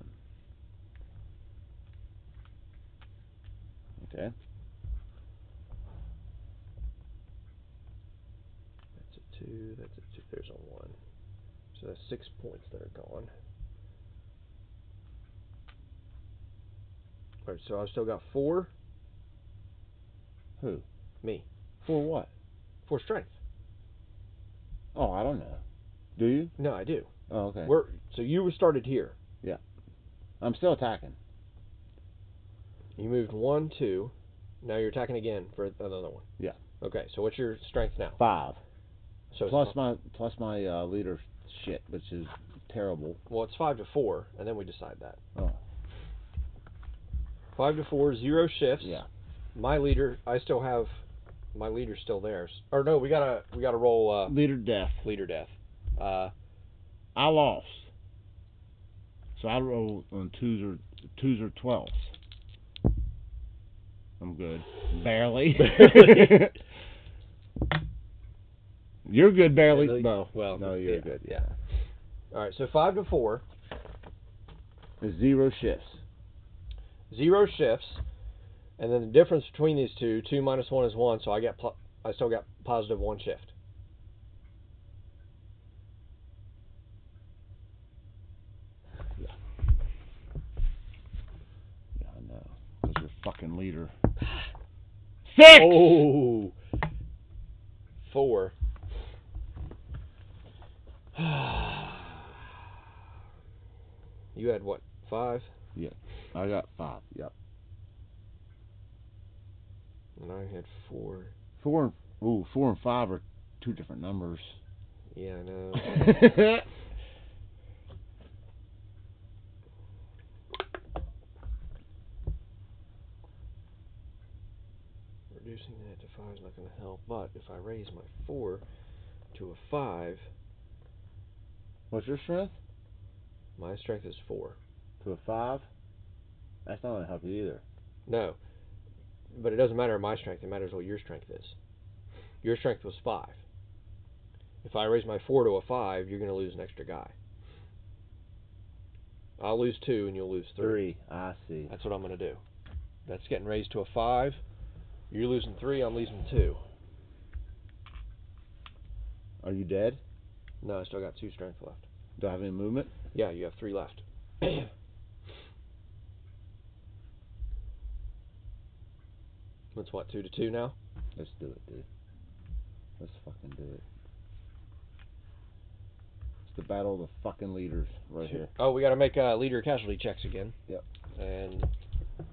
Okay. That's a 2, that's a 2, there's a 1. So that's 6 points that are gone. Alright, so I've still got 4. Who? Me. For what? 4 strength. Oh, I don't know. Do you? No, I do. Oh, okay. So you started here. Yeah. I'm still attacking. You moved 1, 2. Now you're attacking again for another one. Yeah. Okay, so what's your strength now? 5. So Plus my leader shit, which is terrible. Well, it's 5 to 4, and then we decide that. Oh. 5 to 4, 0 shifts. Yeah. My leader, my leader's still there. Or no, we gotta roll Leader death. leader death. I lost. So I roll on 2s or 12s. I'm good. Barely. You're good, barely. No, well, no, you're yeah, good. Yeah. All right, so 5 to 4. 0 shifts. 0 shifts, and then the difference between these two, 2 minus 1 is 1, so I still got positive 1 shift. Yeah, I know. Because you're fucking leader. 6! Oh! 4. You had what, 5? Yeah, I got 5. Yep. And I had 4. 4 and 5 are 2 different numbers. Yeah, I know. Reducing that to 5 is not going to help, but if I raise my 4 to a 5, What's your strength? my strength is 4. To a 5? That's not going to help you either. No, but it doesn't matter my strength, it matters what your strength is. Your strength was 5. If I raise my 4 to a 5, you're going to lose an extra guy. I'll lose 2 and you'll lose 3. I see. That's what I'm going to do. That's getting raised to a 5. You're losing 3, I'm losing 2. Are you dead? No, I still got 2 strength left. Do I have any movement? Yeah, you have 3 left. That's what, 2 to 2 now? Let's do it, dude. Let's fucking do it. It's the battle of the fucking leaders right here. Oh, we got to make leader casualty checks again. Yep. And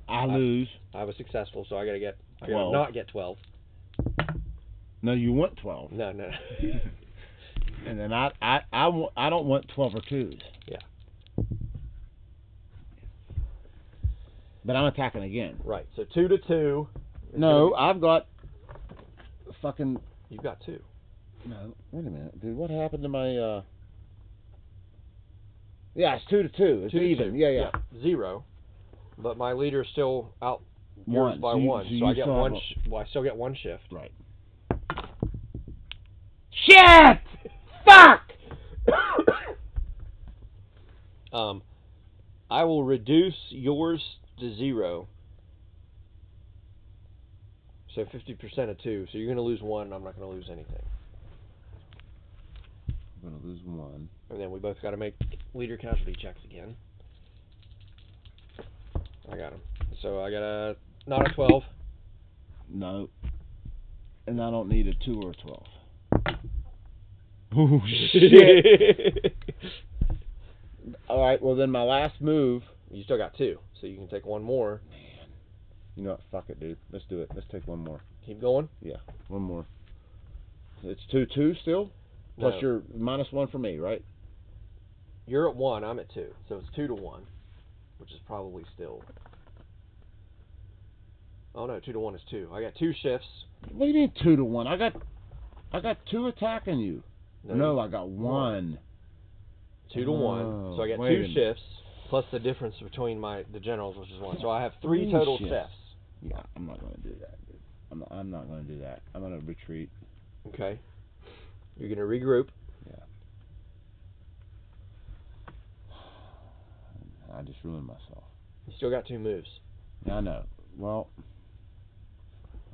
I lose. I was successful, so I got to 12. not get 12. No, you want 12. No. And then I don't want 12 or 2s. Yeah. But I'm attacking again. Right. So 2 to 2. No, I've got fucking. You've got 2. No, wait a minute, dude. What happened to my? Yeah, it's 2 to 2. It's 2 to even. 2. Yeah. 0. But my leader's still out yours by 1, so I get 1. I still get 1 shift. Right. Shit! Fuck! I will reduce yours to 0. So 50% of 2. So you're going to lose 1, and I'm not going to lose anything. I'm going to lose 1. And then we both got to make leader casualty checks again. I got him. So I got not a 12. No. And I don't need a 2 or a 12. Oh, shit. All right, well, then my last move. You still got 2, so you can take 1 more. Man. You know what? Fuck it, dude. Let's do it. Let's take 1 more. Keep going? Yeah, 1 more. It's 2-2 still? Plus No. your -1 for me, right? You're at 1, I'm at 2. So it's 2-1, which is probably still... Oh no, 2-1 is 2. I got 2 shifts. What do you mean 2-1? I got 2 attacking you. No, I got 1. 2-1. So I got wait 2 a minute. shifts plus the difference between the generals, which is 1. So I have 3 Three total shifts. shifts. Yeah, I'm not going to do that, dude. I'm not going to do that. I'm going to retreat. Okay. You're going to regroup. Yeah. I just ruined myself. You still got 2 moves. Yeah, I know. Well,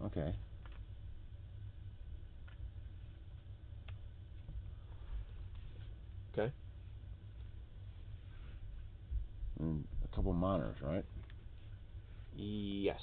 okay. Okay. And a couple minors, right? Yes.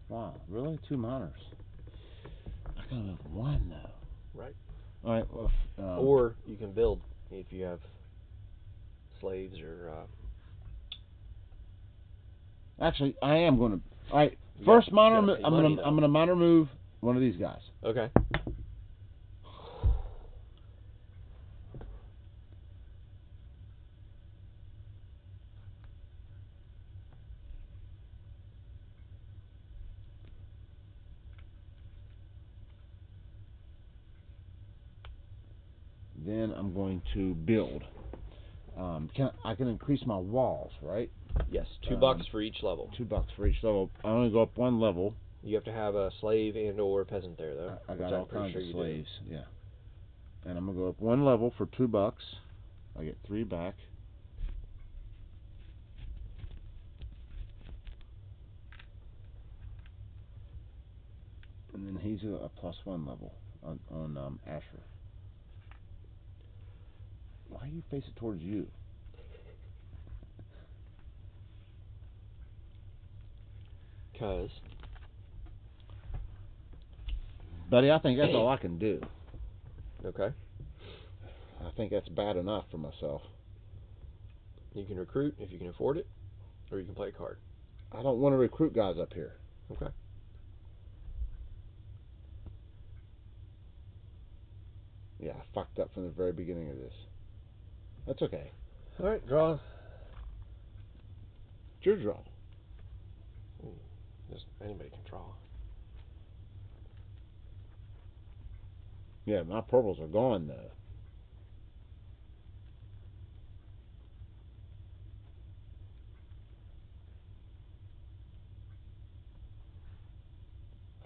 Wow, really? 2 minors. I can only have 1 though. Right. All right. Well, Or you can build if you have slaves or... actually, I am going to. All right. You First got- minor. you gotta pay I'm money, going to minor move one of these guys. Okay. Then I'm going to build. I can increase my walls, right? Yes, $2 for each level. $2 for each level. I only go up 1 level. You have to have a slave and or peasant there, though. I which got I'm all pretty kinds sure of you slaves. Yeah. And I'm gonna go up 1 level for $2. I get 3 back. And then he's a +1 level on Asher. Why you face it towards you? Because Buddy, I think that's all I can do. okay, I think that's bad enough for myself. you can recruit if you can afford it, or you can play a card. I don't want to recruit guys up here. Okay. Yeah, I fucked up from the very beginning of this. That's okay. All right, draw. It's your draw. Just anybody can draw. Yeah, my purples are gone though.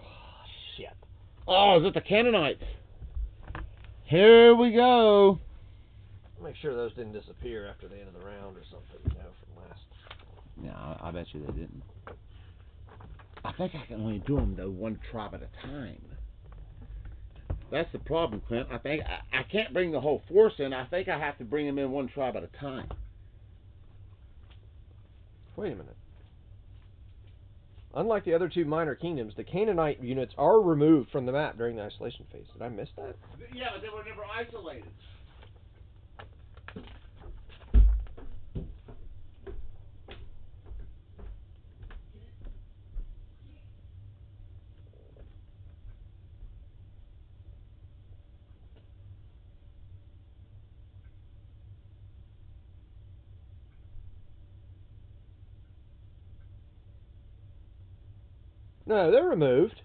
Oh, shit. Oh, is it the Canaanites? Here we go. Make sure those didn't disappear after the end of the round or something, from last. Yeah, I bet you they didn't. I think I can only do them though 1 tribe at a time. That's the problem, Clint. I think I can't bring the whole force in. I think I have to bring them in 1 tribe at a time. Wait a minute. Unlike the other 2 minor kingdoms, the Canaanite units are removed from the map during the isolation phase. Did I miss that? Yeah, but they were never isolated. No, they're removed.